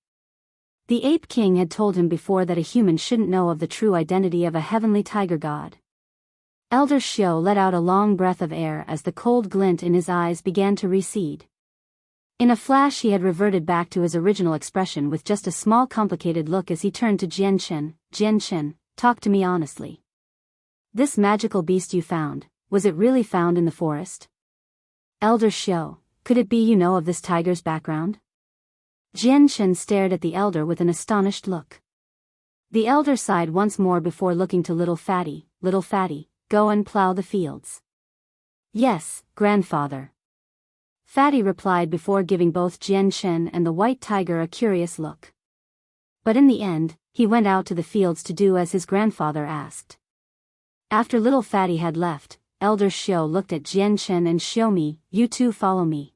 The Ape King had told him before that a human shouldn't know of the true identity of a heavenly tiger god. Elder Xiao let out a long breath of air as the cold glint in his eyes began to recede. In a flash he had reverted back to his original expression with just a small complicated look as he turned to Jian. "Jian, talk to me honestly. This magical beast you found, was it really found in the forest?" "Elder Xiao, could it be you know of this tiger's background?" Jian stared at the elder with an astonished look. The elder sighed once more before looking to Little Fatty. "Little Fatty, go and plow the fields." "Yes, grandfather." Fatty replied before giving both Jian and the white tiger a curious look. But in the end, he went out to the fields to do as his grandfather asked. After Little Fatty had left, Elder Xiao looked at Jian and Xiaomi. "You two follow me."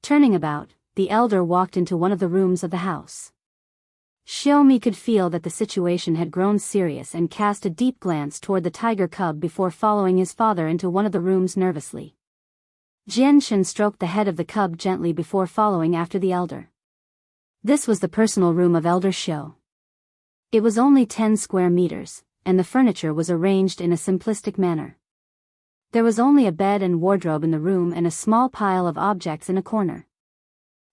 Turning about, the elder walked into one of the rooms of the house. Xiaomi could feel that the situation had grown serious and cast a deep glance toward the tiger cub before following his father into one of the rooms nervously. Jian stroked the head of the cub gently before following after the elder. This was the personal room of Elder Xiao. It was only 10 square meters, and the furniture was arranged in a simplistic manner. There was only a bed and wardrobe in the room and a small pile of objects in a corner.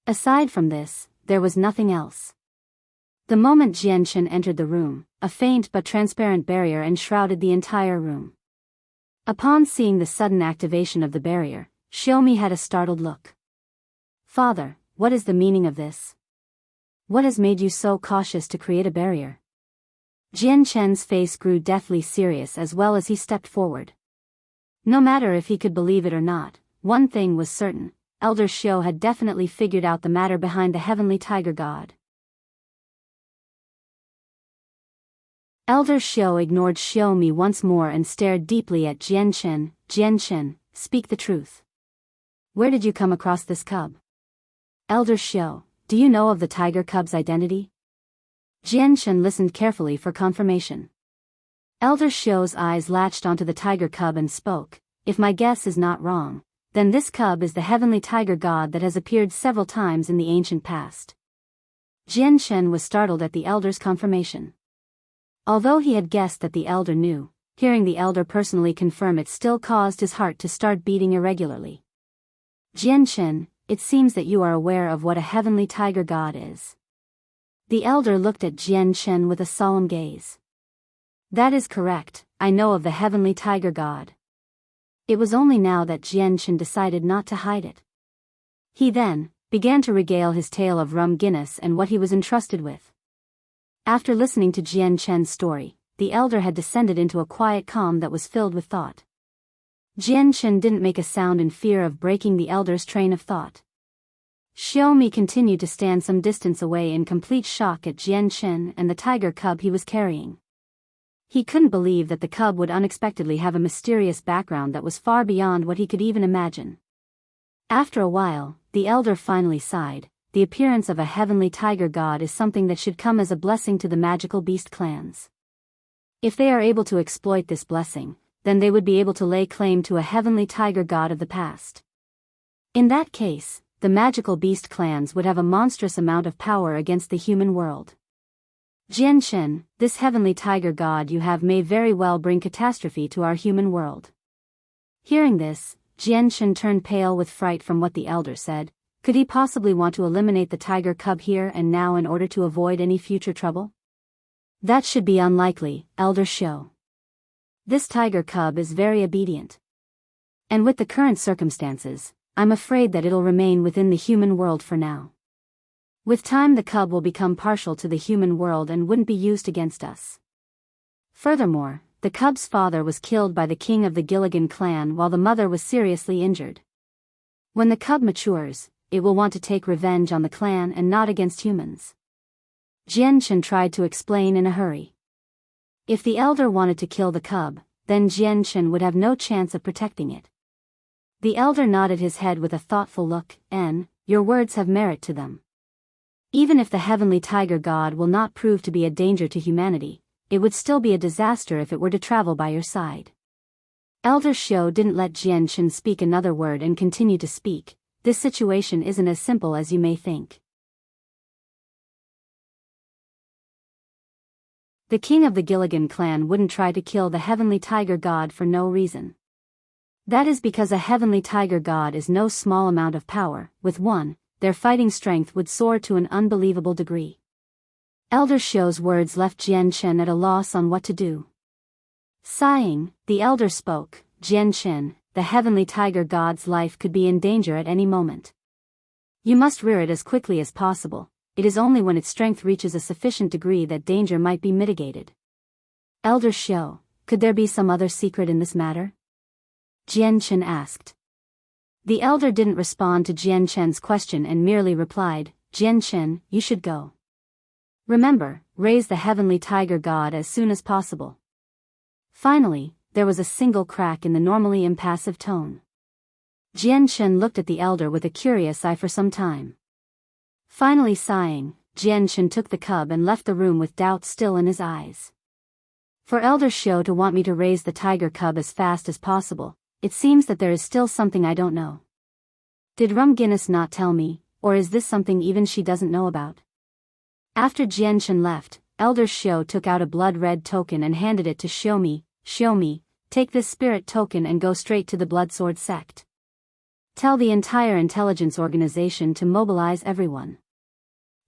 Aside from this, there was nothing else. The moment Jian entered the room, a faint but transparent barrier enshrouded the entire room. Upon seeing the sudden activation of the barrier, Xiaomi had a startled look. "Father, what is the meaning of this? What has made you so cautious to create a barrier?" Jian's face grew deathly serious as well as he stepped forward. No matter if he could believe it or not, one thing was certain: Elder Xiao had definitely figured out the matter behind the heavenly tiger god. Elder Xiao ignored Xiaomi once more and stared deeply at Jian. "Jian, speak the truth. Where did you come across this cub?" "Elder Xiao, do you know of the tiger cub's identity?" Jian listened carefully for confirmation. Elder Xiao's eyes latched onto the tiger cub and spoke. "If my guess is not wrong, then this cub is the heavenly tiger god that has appeared several times in the ancient past." Jian was startled at the elder's confirmation. Although he had guessed that the elder knew, hearing the elder personally confirm it still caused his heart to start beating irregularly. "Jian, it seems that you are aware of what a heavenly tiger god is." The elder looked at Jian with a solemn gaze. "That is correct, I know of the heavenly tiger god." It was only now that Jian decided not to hide it. He then began to regale his tale of rum Guinness and what he was entrusted with. After listening to Jian's story, the elder had descended into a quiet calm that was filled with thought. Jian didn't make a sound in fear of breaking the elder's train of thought. Xiaomi continued to stand some distance away in complete shock at Jian and the tiger cub he was carrying. He couldn't believe that the cub would unexpectedly have a mysterious background that was far beyond what he could even imagine. After a while, the elder finally sighed. "The appearance of a heavenly tiger god is something that should come as a blessing to the magical beast clans. If they are able to exploit this blessing, then they would be able to lay claim to a heavenly tiger god of the past. In that case, the magical beast clans would have a monstrous amount of power against the human world. Jian, this heavenly tiger god you have may very well bring catastrophe to our human world." Hearing this, Jian turned pale with fright from what the elder said. Could he possibly want to eliminate the tiger cub here and now in order to avoid any future trouble? "That should be unlikely, Elder Xiao. This tiger cub is very obedient. And with the current circumstances, I'm afraid that it'll remain within the human world for now. With time the cub will become partial to the human world and wouldn't be used against us. Furthermore, the cub's father was killed by the king of the Gilligan clan while the mother was seriously injured. When the cub matures, it will want to take revenge on the clan and not against humans." Jian tried to explain in a hurry. If the elder wanted to kill the cub, then Jian would have no chance of protecting it. The elder nodded his head with a thoughtful look. Your words have merit to them. Even if the heavenly tiger god will not prove to be a danger to humanity, it would still be a disaster if it were to travel by your side." Elder Xiao didn't let Jian speak another word and continued to speak. "This situation isn't as simple as you may think. The king of the Gilligan clan wouldn't try to kill the heavenly tiger god for no reason. That is because a heavenly tiger god is no small amount of power. With one, their fighting strength would soar to an unbelievable degree." Elder Xiao's words left Jian at a loss on what to do. Sighing, the elder spoke. "Jian, the heavenly tiger god's life could be in danger at any moment. You must rear it as quickly as possible. It is only when its strength reaches a sufficient degree that danger might be mitigated." "Elder Xiao, could there be some other secret in this matter?" Jian asked. The elder didn't respond to Jian's question and merely replied, "Jian, you should go. Remember, raise the heavenly tiger god as soon as possible." Finally, there was a single crack in the normally impassive tone. Jian looked at the elder with a curious eye for some time. Finally sighing, Jian Chen took the cub and left the room with doubt still in his eyes. For Elder Xiao to want me to raise the tiger cub as fast as possible, it seems that there is still something I don't know. Did Rum Guinness not tell me, or is this something even she doesn't know about? After Jian Chen left, Elder Xiao took out a blood-red token and handed it to Xiaomi. Xiaomi, take this spirit token and go straight to the Bloodsword sect. Tell the entire intelligence organization to mobilize everyone.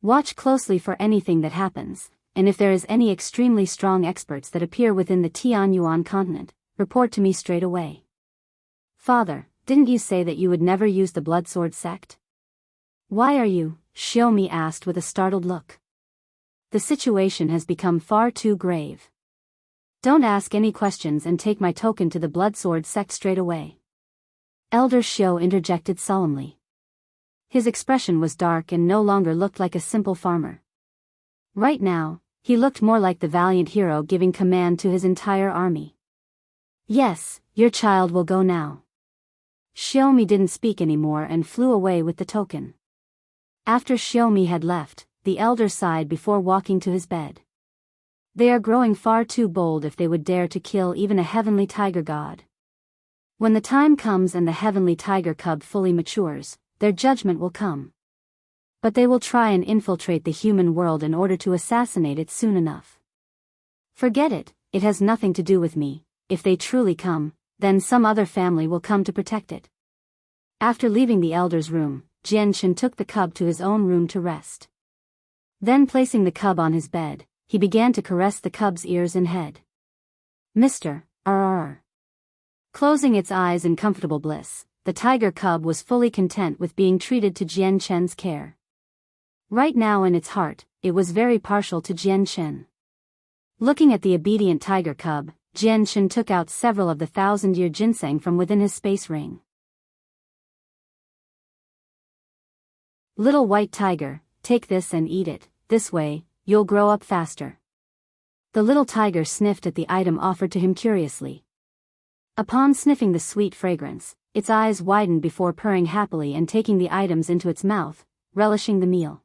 Watch closely for anything that happens, and if there is any extremely strong experts that appear within the Tianyuan continent, report to me straight away. Father, didn't you say that you would never use the Bloodsword sect? Why are you? Xiaomi asked with a startled look. The situation has become far too grave. Don't ask any questions and take my token to the Bloodsword sect straight away. Elder Xiao interjected solemnly. His expression was dark and no longer looked like a simple farmer. Right now, he looked more like the valiant hero giving command to his entire army. Yes, your child will go now. Xiaomi didn't speak anymore and flew away with the token. After Xiaomi had left, the elder sighed before walking to his bed. They are growing far too bold if they would dare to kill even a heavenly tiger god. When the time comes and the heavenly tiger cub fully matures, their judgment will come. But they will try and infiltrate the human world in order to assassinate it soon enough. Forget it, it has nothing to do with me. If they truly come, then some other family will come to protect it. After leaving the elder's room, Jian Chen took the cub to his own room to rest. Then placing the cub on his bed, he began to caress the cub's ears and head. Mr. R. Closing its eyes in comfortable bliss, the tiger cub was fully content with being treated to Jian Chen's care. Right now in its heart, it was very partial to Jian Chen. Looking at the obedient tiger cub, Jian Chen took out several of the 1,000-year ginseng from within his space ring. Little white tiger, take this and eat it, this way, you'll grow up faster. The little tiger sniffed at the item offered to him curiously. Upon sniffing the sweet fragrance, its eyes widened before purring happily and taking the items into its mouth, relishing the meal.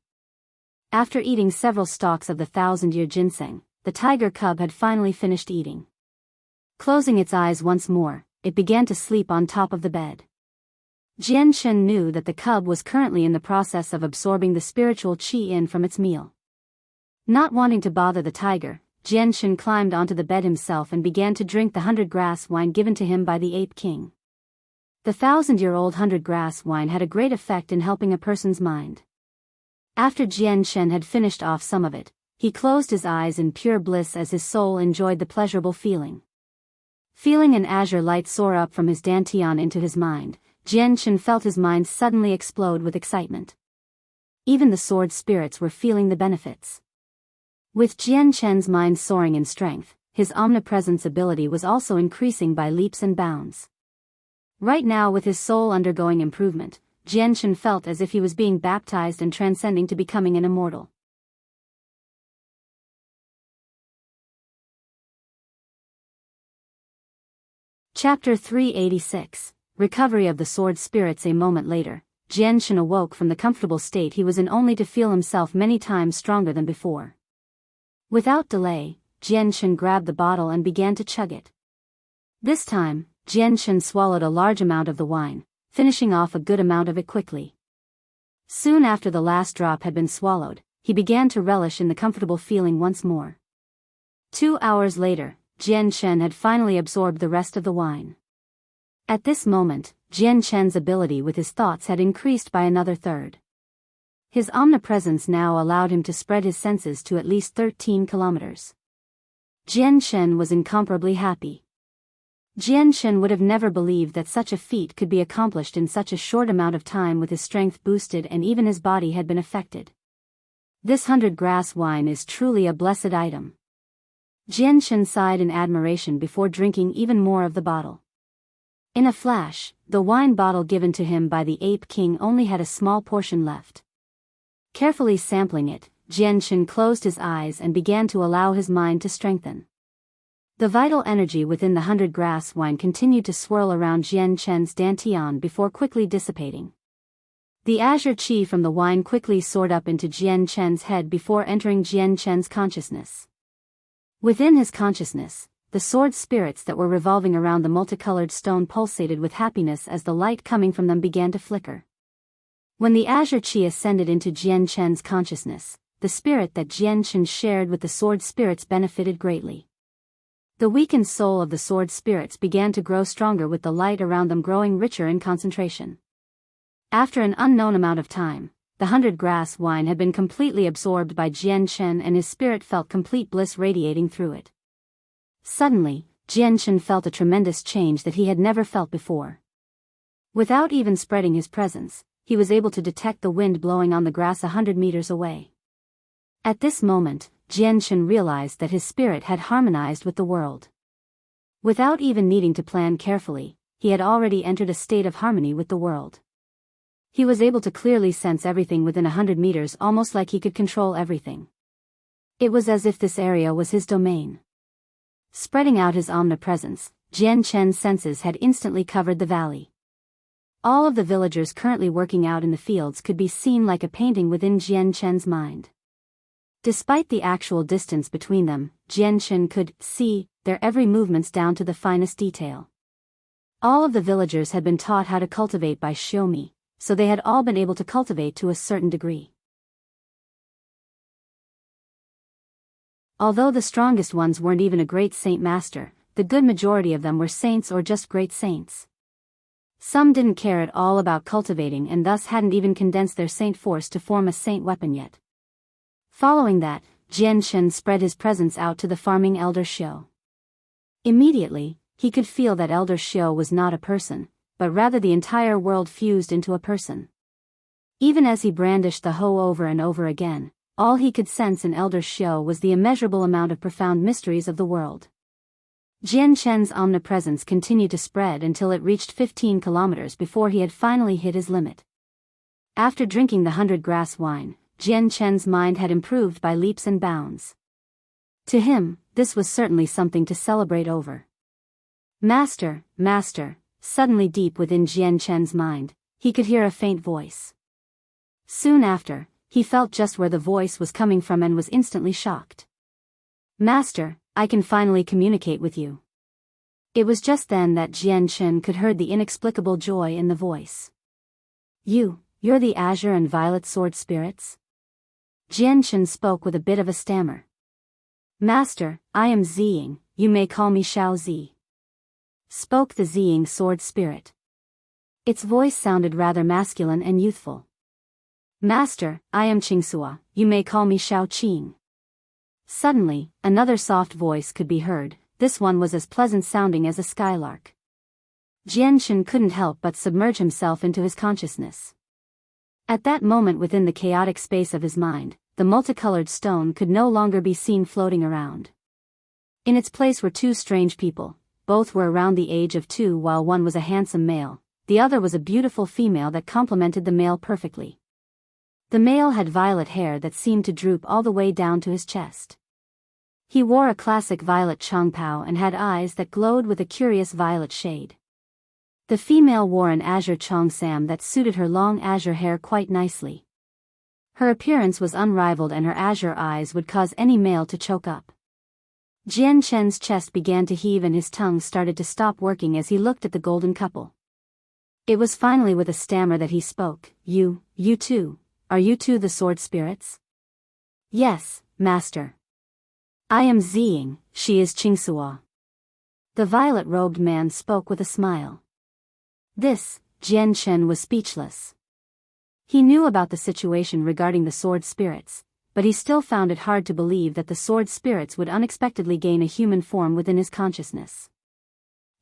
After eating several stalks of the 1,000-year ginseng, the tiger cub had finally finished eating. Closing its eyes once more, it began to sleep on top of the bed. Jian Chen knew that the cub was currently in the process of absorbing the spiritual qi in from its meal. Not wanting to bother the tiger, Jian Chen climbed onto the bed himself and began to drink the 100-grass wine given to him by the Ape King. The 1,000-year-old 100-grass wine had a great effect in helping a person's mind. After Jian Chen had finished off some of it, he closed his eyes in pure bliss as his soul enjoyed the pleasurable feeling. Feeling an azure light soar up from his dantian into his mind, Jian Chen felt his mind suddenly explode with excitement. Even the sword spirits were feeling the benefits. With Jian Chen's mind soaring in strength, his omnipresence ability was also increasing by leaps and bounds. Right now, with his soul undergoing improvement, Jian Chen felt as if he was being baptized and transcending to becoming an immortal. Chapter 386. Recovery of the sword spirits. A moment later, Jian Chen awoke from the comfortable state he was in only to feel himself many times stronger than before. Without delay, Jian Chen grabbed the bottle and began to chug it. This time, Jian Chen swallowed a large amount of the wine, finishing off a good amount of it quickly. Soon after the last drop had been swallowed, he began to relish in the comfortable feeling once more. 2 hours later, Jian Chen had finally absorbed the rest of the wine. At this moment, Jian Chen's ability with his thoughts had increased by another third. His omnipresence now allowed him to spread his senses to at least 13 kilometers. Jian Chen was incomparably happy. Jian Chen would have never believed that such a feat could be accomplished in such a short amount of time with his strength boosted and even his body had been affected. This 100-grass wine is truly a blessed item. Jian Chen sighed in admiration before drinking even more of the bottle. In a flash, the wine bottle given to him by the Ape King only had a small portion left. Carefully sampling it, Jian Chen closed his eyes and began to allow his mind to strengthen. The vital energy within the 100-grass wine continued to swirl around Jian Chen's dantian before quickly dissipating. The azure chi from the wine quickly soared up into Jian Chen's head before entering Jian Chen's consciousness. Within his consciousness, the sword spirits that were revolving around the multicolored stone pulsated with happiness as the light coming from them began to flicker. When the azure chi ascended into Jian Chen's consciousness, the spirit that Jian Chen shared with the sword spirits benefited greatly. The weakened soul of the sword spirits began to grow stronger with the light around them growing richer in concentration. After an unknown amount of time, the 100-grass wine had been completely absorbed by Jian Chen and his spirit felt complete bliss radiating through it. Suddenly, Jian Chen felt a tremendous change that he had never felt before. Without even spreading his presence, he was able to detect the wind blowing on the grass 100 meters away. At this moment, Jian Chen realized that his spirit had harmonized with the world. Without even needing to plan carefully, he had already entered a state of harmony with the world. He was able to clearly sense everything within 100 meters, almost like he could control everything. It was as if this area was his domain. Spreading out his omnipresence, Jian Chen's senses had instantly covered the valley. All of the villagers currently working out in the fields could be seen like a painting within Jian Chen's mind. Despite the actual distance between them, Jian Chen could see their every movements down to the finest detail. All of the villagers had been taught how to cultivate by Xiaomi, so they had all been able to cultivate to a certain degree. Although the strongest ones weren't even a great saint master, the good majority of them were saints or just great saints. Some didn't care at all about cultivating and thus hadn't even condensed their saint force to form a saint weapon yet. Following that, Jian Chen spread his presence out to the farming elder Xiao. Immediately, he could feel that elder Xiao was not a person, but rather the entire world fused into a person. Even as he brandished the hoe over and over again, all he could sense in elder Xiao was the immeasurable amount of profound mysteries of the world. Jian Chen's omnipresence continued to spread until it reached 15 kilometers before he had finally hit his limit. After drinking the 100-grass wine, Jian Chen's mind had improved by leaps and bounds. To him, this was certainly something to celebrate over. Master, Master, suddenly deep within Jian Chen's mind, he could hear a faint voice. Soon after, he felt just where the voice was coming from and was instantly shocked. Master, I can finally communicate with you. It was just then that Jian Chen could hear the inexplicable joy in the voice. You're the azure and violet sword spirits? Jian Chen spoke with a bit of a stammer. Master, I am Ziying, you may call me Xiao Zi. Spoke the Ziying sword spirit. Its voice sounded rather masculine and youthful. Master, I am Qingsua, you may call me Xiao Qing. Suddenly, another soft voice could be heard, this one was as pleasant sounding as a skylark. Jian Chen couldn't help but submerge himself into his consciousness. At that moment within the chaotic space of his mind, the multicolored stone could no longer be seen floating around. In its place were two strange people, both were around the age of 2 while one was a handsome male, the other was a beautiful female that complemented the male perfectly. The male had violet hair that seemed to droop all the way down to his chest. He wore a classic violet chongpao and had eyes that glowed with a curious violet shade. The female wore an azure cheongsam that suited her long azure hair quite nicely. Her appearance was unrivaled and her azure eyes would cause any male to choke up. Jian Chen's chest began to heave and his tongue started to stop working as he looked at the golden couple. It was finally with a stammer that he spoke. You too. Are you two the sword spirits? Yes, Master. I am Ziying, she is Qingsua. The violet-robed man spoke with a smile. Jian Chen was speechless. He knew about the situation regarding the sword spirits, but he still found it hard to believe that the sword spirits would unexpectedly gain a human form within his consciousness.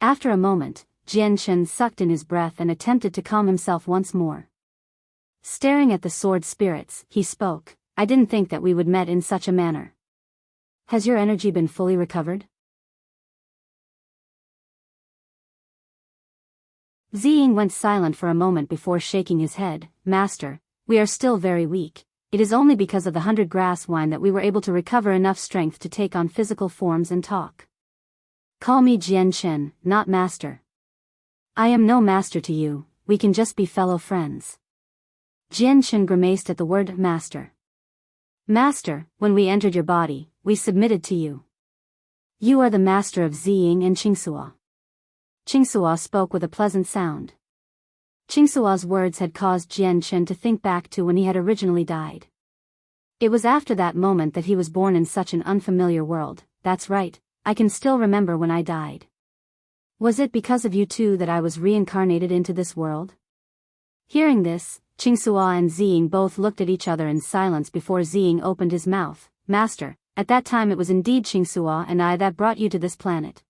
After a moment, Jian Chen sucked in his breath and attempted to calm himself once more. Staring at the sword spirits, he spoke, I didn't think that we would met in such a manner. Has your energy been fully recovered? Ziying went silent for a moment before shaking his head. Master, we are still very weak. It is only because of the 100-grass wine that we were able to recover enough strength to take on physical forms and talk. Call me Jian Chen, not master. I am no master to you, we can just be fellow friends. Jian Chen grimaced at the word master. Master, when we entered your body, we submitted to you. You are the master of Ziying and Qingsuo. Qingsuo spoke with a pleasant sound. Qingsuo's words had caused Jian Chen to think back to when he had originally died. It was after that moment that he was born in such an unfamiliar world. That's right, I can still remember when I died. Was it because of you two that I was reincarnated into this world? Hearing this, Qingsuo and Ziying both looked at each other in silence before Ziying opened his mouth. Master, at that time it was indeed Qingsuo and I that brought you to this planet.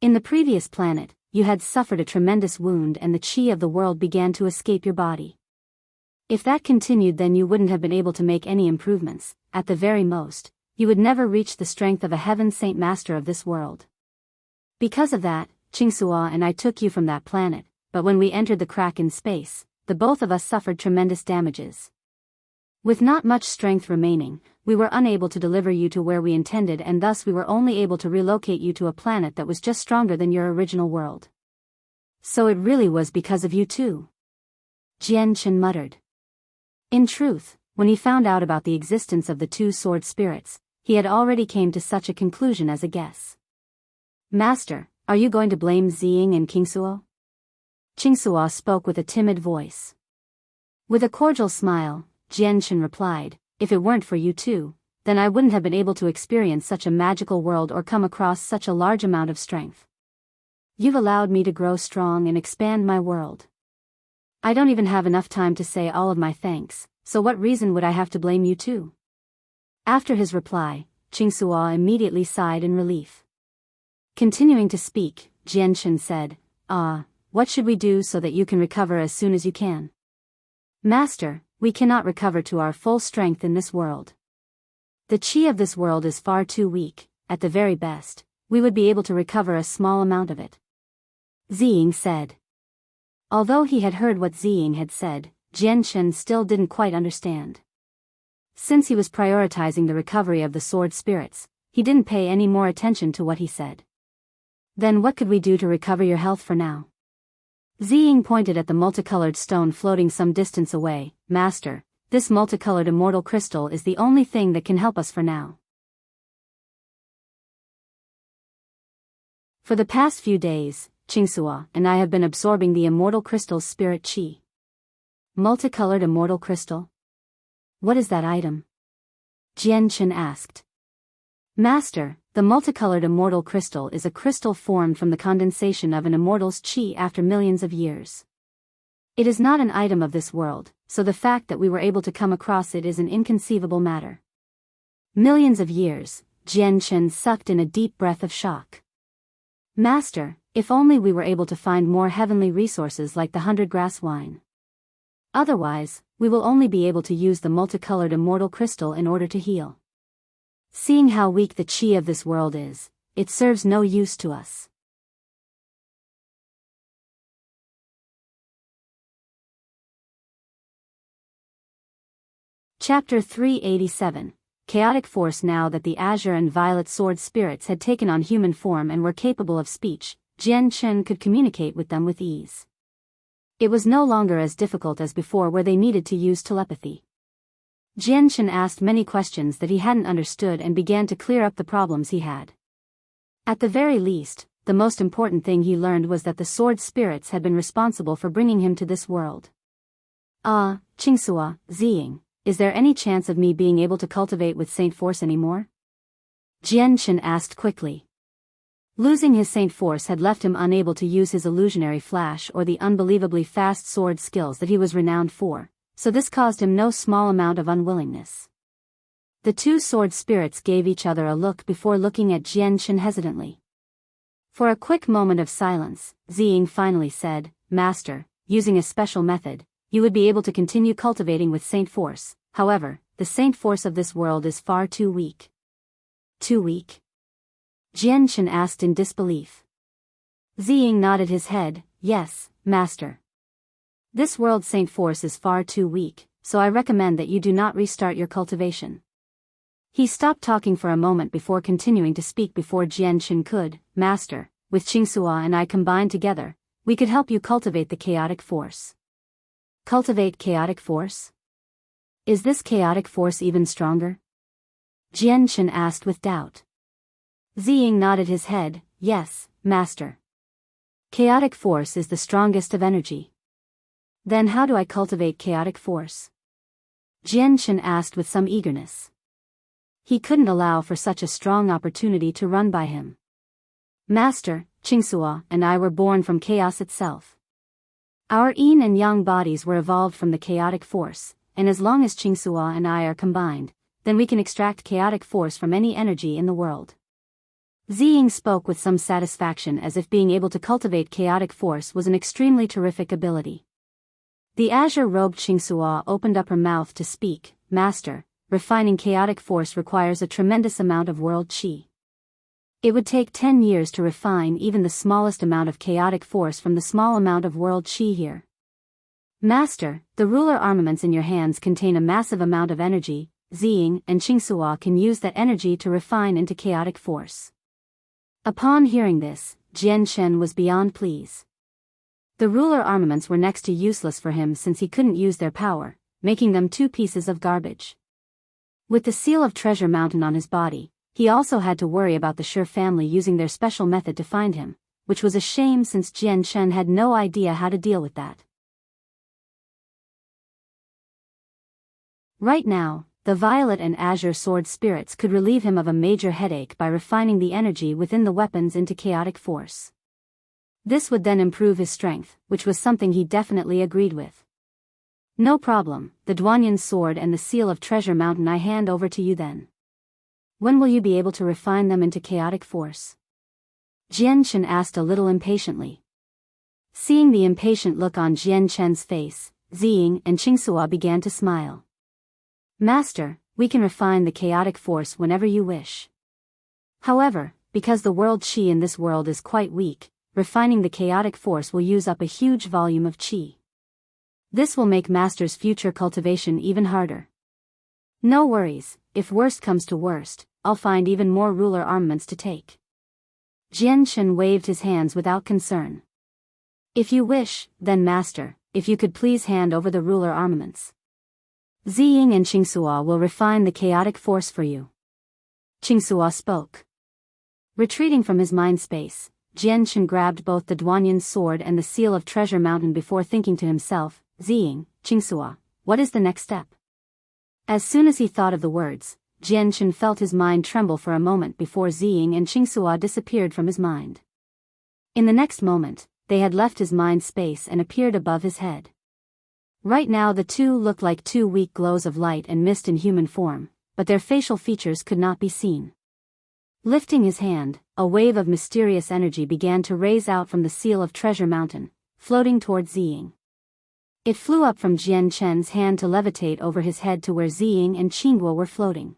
In the previous planet, you had suffered a tremendous wound and the qi of the world began to escape your body. If that continued, then you wouldn't have been able to make any improvements. At the very most, you would never reach the strength of a heaven saint master of this world. Because of that, Qingsuo and I took you from that planet, but when we entered the crack in space, the both of us suffered tremendous damages. With not much strength remaining, we were unable to deliver you to where we intended, and thus we were only able to relocate you to a planet that was just stronger than your original world. So it really was because of you too. Jian Chen muttered. In truth, when he found out about the existence of the two sword spirits, he had already came to such a conclusion as a guess. Master, are you going to blame Ziying and Qingsuo? Qingsuo spoke with a timid voice. With a cordial smile, Jian Chen replied, if it weren't for you two, then I wouldn't have been able to experience such a magical world or come across such a large amount of strength. You've allowed me to grow strong and expand my world. I don't even have enough time to say all of my thanks, so what reason would I have to blame you two? After his reply, Qingsuo immediately sighed in relief. Continuing to speak, Jian Chen said, what should we do so that you can recover as soon as you can? Master, we cannot recover to our full strength in this world. The qi of this world is far too weak. At the very best, we would be able to recover a small amount of it. Ziying said. Although he had heard what Ziying had said, Jian Chen still didn't quite understand. Since he was prioritizing the recovery of the sword spirits, he didn't pay any more attention to what he said. Then what could we do to recover your health for now? Ziying pointed at the multicolored stone floating some distance away. Master, this multicolored immortal crystal is the only thing that can help us for now. For the past few days, Qingsuo and I have been absorbing the immortal crystal's spirit qi. Multicolored immortal crystal? What is that item? Jian Chen asked. Master, the multicolored immortal crystal is a crystal formed from the condensation of an immortal's qi after millions of years. It is not an item of this world, so the fact that we were able to come across it is an inconceivable matter. Millions of years, Jian Chen sucked in a deep breath of shock. Master, if only we were able to find more heavenly resources like the 100-grass wine. Otherwise, we will only be able to use the multicolored immortal crystal in order to heal. Seeing how weak the qi of this world is, it serves no use to us. Chapter 387. Chaotic Force. Now that the azure and violet sword spirits had taken on human form and were capable of speech, Jian Chen could communicate with them with ease. It was no longer as difficult as before where they needed to use telepathy. Jian Chen asked many questions that he hadn't understood and began to clear up the problems he had. At the very least, the most important thing he learned was that the sword spirits had been responsible for bringing him to this world. Qingsuo, Ziying, is there any chance of me being able to cultivate with Saint Force anymore? Jian Chen asked quickly. Losing his Saint Force had left him unable to use his illusionary flash or the unbelievably fast sword skills that he was renowned for, so this caused him no small amount of unwillingness. The two sword spirits gave each other a look before looking at Jian Chen hesitantly. For a quick moment of silence, Ziying finally said, Master, using a special method, you would be able to continue cultivating with Saint Force. However, the Saint Force of this world is far too weak. Too weak? Jian Chen asked in disbelief. Ziying nodded his head. Yes, Master. This world's Saint Force is far too weak, so I recommend that you do not restart your cultivation. He stopped talking for a moment before continuing to speak before Jian Chen could. Master, with Qingsuo and I combined together, we could help you cultivate the chaotic force. Cultivate chaotic force? Is this chaotic force even stronger? Chen asked with doubt. Ziying nodded his head, yes, master. Chaotic force is the strongest of energy. Then how do I cultivate chaotic force? Chen asked with some eagerness. He couldn't allow for such a strong opportunity to run by him. Master, Qingsuo and I were born from chaos itself. Our yin and yang bodies were evolved from the chaotic force, and as long as Qingsuo and I are combined, then we can extract chaotic force from any energy in the world. Ziying spoke with some satisfaction as if being able to cultivate chaotic force was an extremely terrific ability. The azure-robed Qingsuo opened up her mouth to speak. Master, refining chaotic force requires a tremendous amount of world qi. It would take 10 years to refine even the smallest amount of chaotic force from the small amount of world qi here. Master, the ruler armaments in your hands contain a massive amount of energy. Ziying and Qingsuo can use that energy to refine into chaotic force. Upon hearing this, Chen was beyond pleased. The ruler armaments were next to useless for him since he couldn't use their power, making them two pieces of garbage. With the seal of Treasure Mountain on his body, he also had to worry about the Shi family using their special method to find him, which was a shame since Chen had no idea how to deal with that. Right now, the violet and azure sword spirits could relieve him of a major headache by refining the energy within the weapons into chaotic force. This would then improve his strength, which was something he definitely agreed with. No problem, the Duanyan sword and the seal of Treasure Mountain I hand over to you then. When will you be able to refine them into chaotic force? Chen asked a little impatiently. Seeing the impatient look on Chen's face, Ziying and Qingsuo began to smile. Master, we can refine the chaotic force whenever you wish. However, because the world qi in this world is quite weak, refining the chaotic force will use up a huge volume of qi. This will make Master's future cultivation even harder. No worries, if worst comes to worst, I'll find even more ruler armaments to take. Chen waved his hands without concern. If you wish, then Master, if you could please hand over the ruler armaments. Ziying and Qingsuo will refine the chaotic force for you. Qingsuo spoke. Retreating from his mind space, Chen grabbed both the Duanyan sword and the seal of Treasure Mountain before thinking to himself, Ziying, Qingsuo, what is the next step? As soon as he thought of the words, Chen felt his mind tremble for a moment before Ziying and Qingsuo disappeared from his mind. In the next moment, they had left his mind space and appeared above his head. Right now the two looked like two weak glows of light and mist in human form, but their facial features could not be seen. Lifting his hand, a wave of mysterious energy began to raise out from the seal of Treasure Mountain, floating towards Ziying. It flew up from Chen's hand to levitate over his head to where Ziying and Qingguo were floating.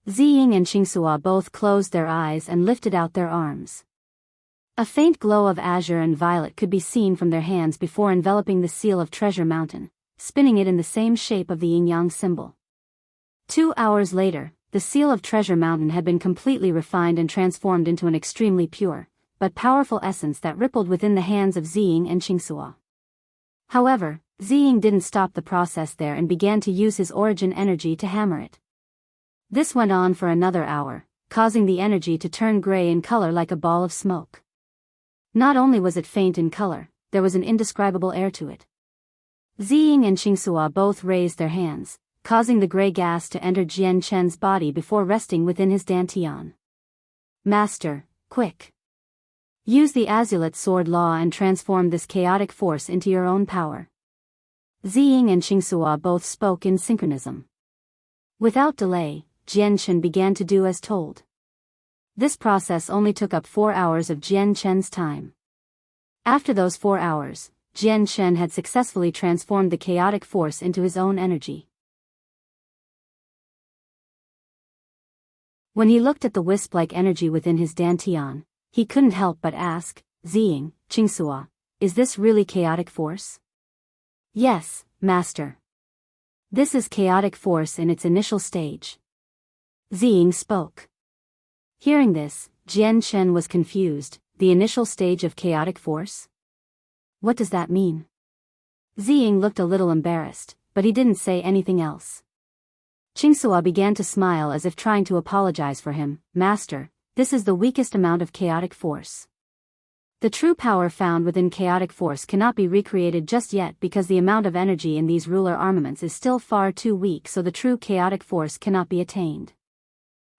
Ziying and Qingsuo both closed their eyes and lifted out their arms. A faint glow of azure and violet could be seen from their hands before enveloping the seal of Treasure Mountain, spinning it in the same shape of the yin-yang symbol. 2 hours later, the seal of Treasure Mountain had been completely refined and transformed into an extremely pure, but powerful essence that rippled within the hands of Ziying and Qingsuo. However, Ziying didn't stop the process there and began to use his origin energy to hammer it. This went on for another hour, causing the energy to turn gray in color like a ball of smoke. Not only was it faint in color, there was an indescribable air to it. Ziying and Qingsuo both raised their hands, causing the gray gas to enter Chen's body before resting within his dantian. Master, quick! Use the Azulite sword law and transform this chaotic force into your own power. Ziying and Qingsuo both spoke in synchronism. Without delay, Chen began to do as told. This process only took up 4 hours of Chen's time. After those 4 hours, Chen had successfully transformed the chaotic force into his own energy. When he looked at the wisp-like energy within his dantian, he couldn't help but ask, Ziying, Qingsuo, is this really chaotic force? Yes, Master. This is chaotic force in its initial stage. Ziying spoke. Hearing this, Chen was confused. The initial stage of chaotic force? What does that mean? Ziying looked a little embarrassed, but he didn't say anything else. Qingsua began to smile as if trying to apologize for him. Master, this is the weakest amount of chaotic force. The true power found within chaotic force cannot be recreated just yet because the amount of energy in these ruler armaments is still far too weak, so the true chaotic force cannot be attained.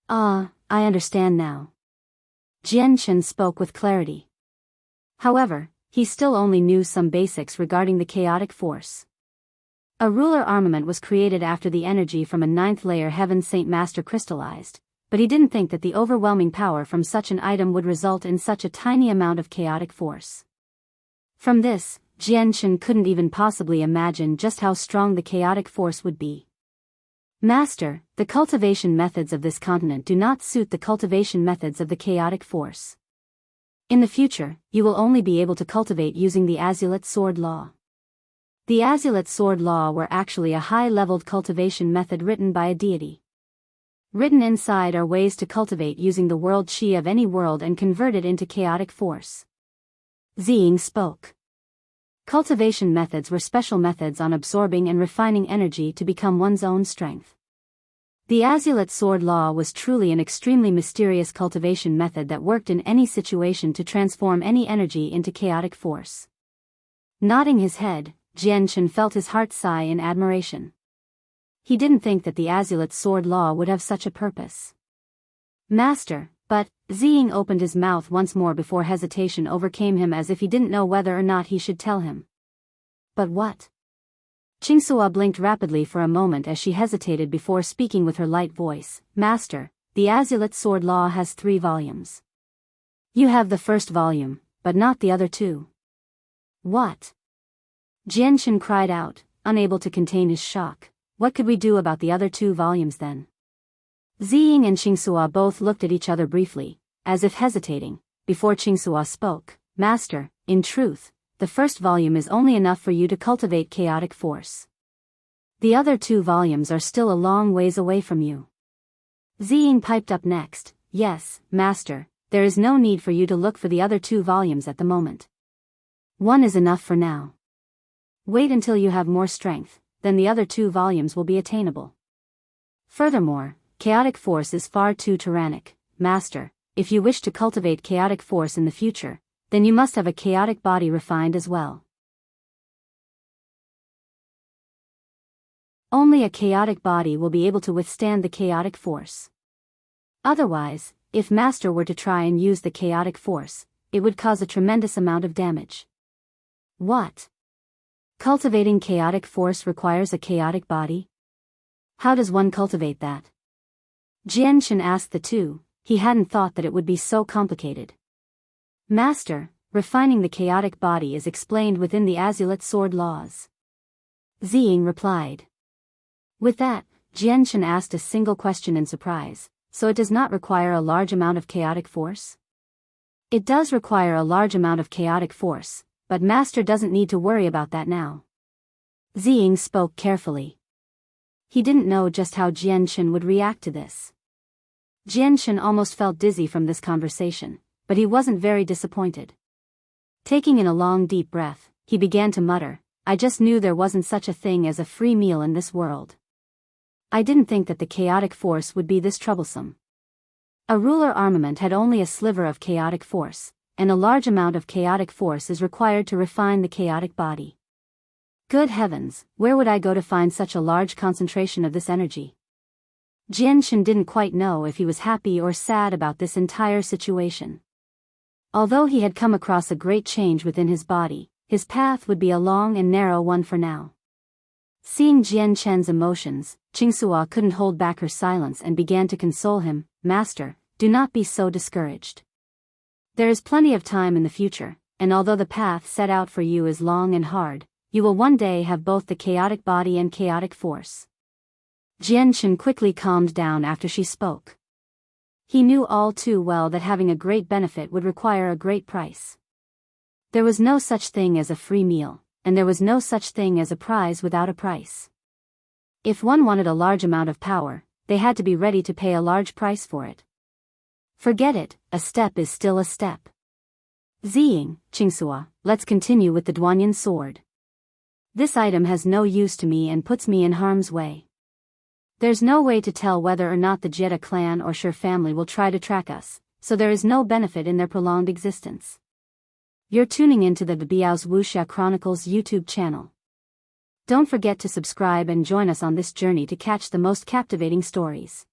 I understand now. Chen spoke with clarity. However, he still only knew some basics regarding the chaotic force. A ruler armament was created after the energy from a 9th layer Heaven Saint Master crystallized, but he didn't think that the overwhelming power from such an item would result in such a tiny amount of chaotic force. From this, Chen couldn't even possibly imagine just how strong the chaotic force would be. Master, the cultivation methods of this continent do not suit the cultivation methods of the chaotic force. In the future, you will only be able to cultivate using the Azulate Sword Law. The Azulate Sword Law were actually a high-leveled cultivation method written by a deity. Written inside are ways to cultivate using the world chi of any world and convert it into chaotic force. Ziying spoke. Cultivation methods were special methods on absorbing and refining energy to become one's own strength. The Azulate Sword Law was truly an extremely mysterious cultivation method that worked in any situation to transform any energy into chaotic force. Nodding his head, Chen felt his heart sigh in admiration. He didn't think that the Azulate Sword Law would have such a purpose. Master, but, Ziying opened his mouth once more before hesitation overcame him as if he didn't know whether or not he should tell him. But what? Qingsua blinked rapidly for a moment as she hesitated before speaking with her light voice. Master, the Azulate Sword Law has 3 volumes. You have the first volume, but not the other 2. What? Chen cried out, unable to contain his shock. What could we do about the other 2 volumes then? Ziying and Qingsua both looked at each other briefly, as if hesitating, before Qingsua spoke. Master, in truth, the first volume is only enough for you to cultivate chaotic force. The other 2 volumes are still a long ways away from you. Ziying piped up next. Yes, Master, there is no need for you to look for the other 2 volumes at the moment. 1 is enough for now. Wait until you have more strength, then the other 2 volumes will be attainable. Furthermore, chaotic force is far too tyrannic. Master, if you wish to cultivate chaotic force in the future, then you must have a chaotic body refined as well. Only a chaotic body will be able to withstand the chaotic force. Otherwise, if Master were to try and use the chaotic force, it would cause a tremendous amount of damage. What? Cultivating chaotic force requires a chaotic body? How does one cultivate that? Chen asked the 2, he hadn't thought that it would be so complicated. Master, refining the chaotic body is explained within the Azulate Sword Laws. Ziying replied. With that, Chen asked a single question in surprise. So it does not require a large amount of chaotic force? It does require a large amount of chaotic force, but Master doesn't need to worry about that now. Ziying spoke carefully. He didn't know just how Chen would react to this. Chen almost felt dizzy from this conversation, but he wasn't very disappointed. Taking in a long deep breath, he began to mutter, I just knew there wasn't such a thing as a free meal in this world. I didn't think that the chaotic force would be this troublesome. A ruler armament had only a sliver of chaotic force, and a large amount of chaotic force is required to refine the chaotic body. Good heavens, where would I go to find such a large concentration of this energy? Chen didn't quite know if he was happy or sad about this entire situation. Although he had come across a great change within his body, his path would be a long and narrow one for now. Seeing Chen's emotions, Qingsua couldn't hold back her silence and began to console him. Master, do not be so discouraged. There is plenty of time in the future, and although the path set out for you is long and hard, you will one day have both the chaotic body and chaotic force. Chen quickly calmed down after she spoke. He knew all too well that having a great benefit would require a great price. There was no such thing as a free meal, and there was no such thing as a prize without a price. If one wanted a large amount of power, they had to be ready to pay a large price for it. Forget it, a step is still a step. Ziying, Qingsua, let's continue with the Duanyan sword. This item has no use to me and puts me in harm's way. There's no way to tell whether or not the Jetta clan or Sher family will try to track us, so there is no benefit in their prolonged existence. You're tuning into the Biyao's Wuxia Chronicles YouTube channel. Don't forget to subscribe and join us on this journey to catch the most captivating stories.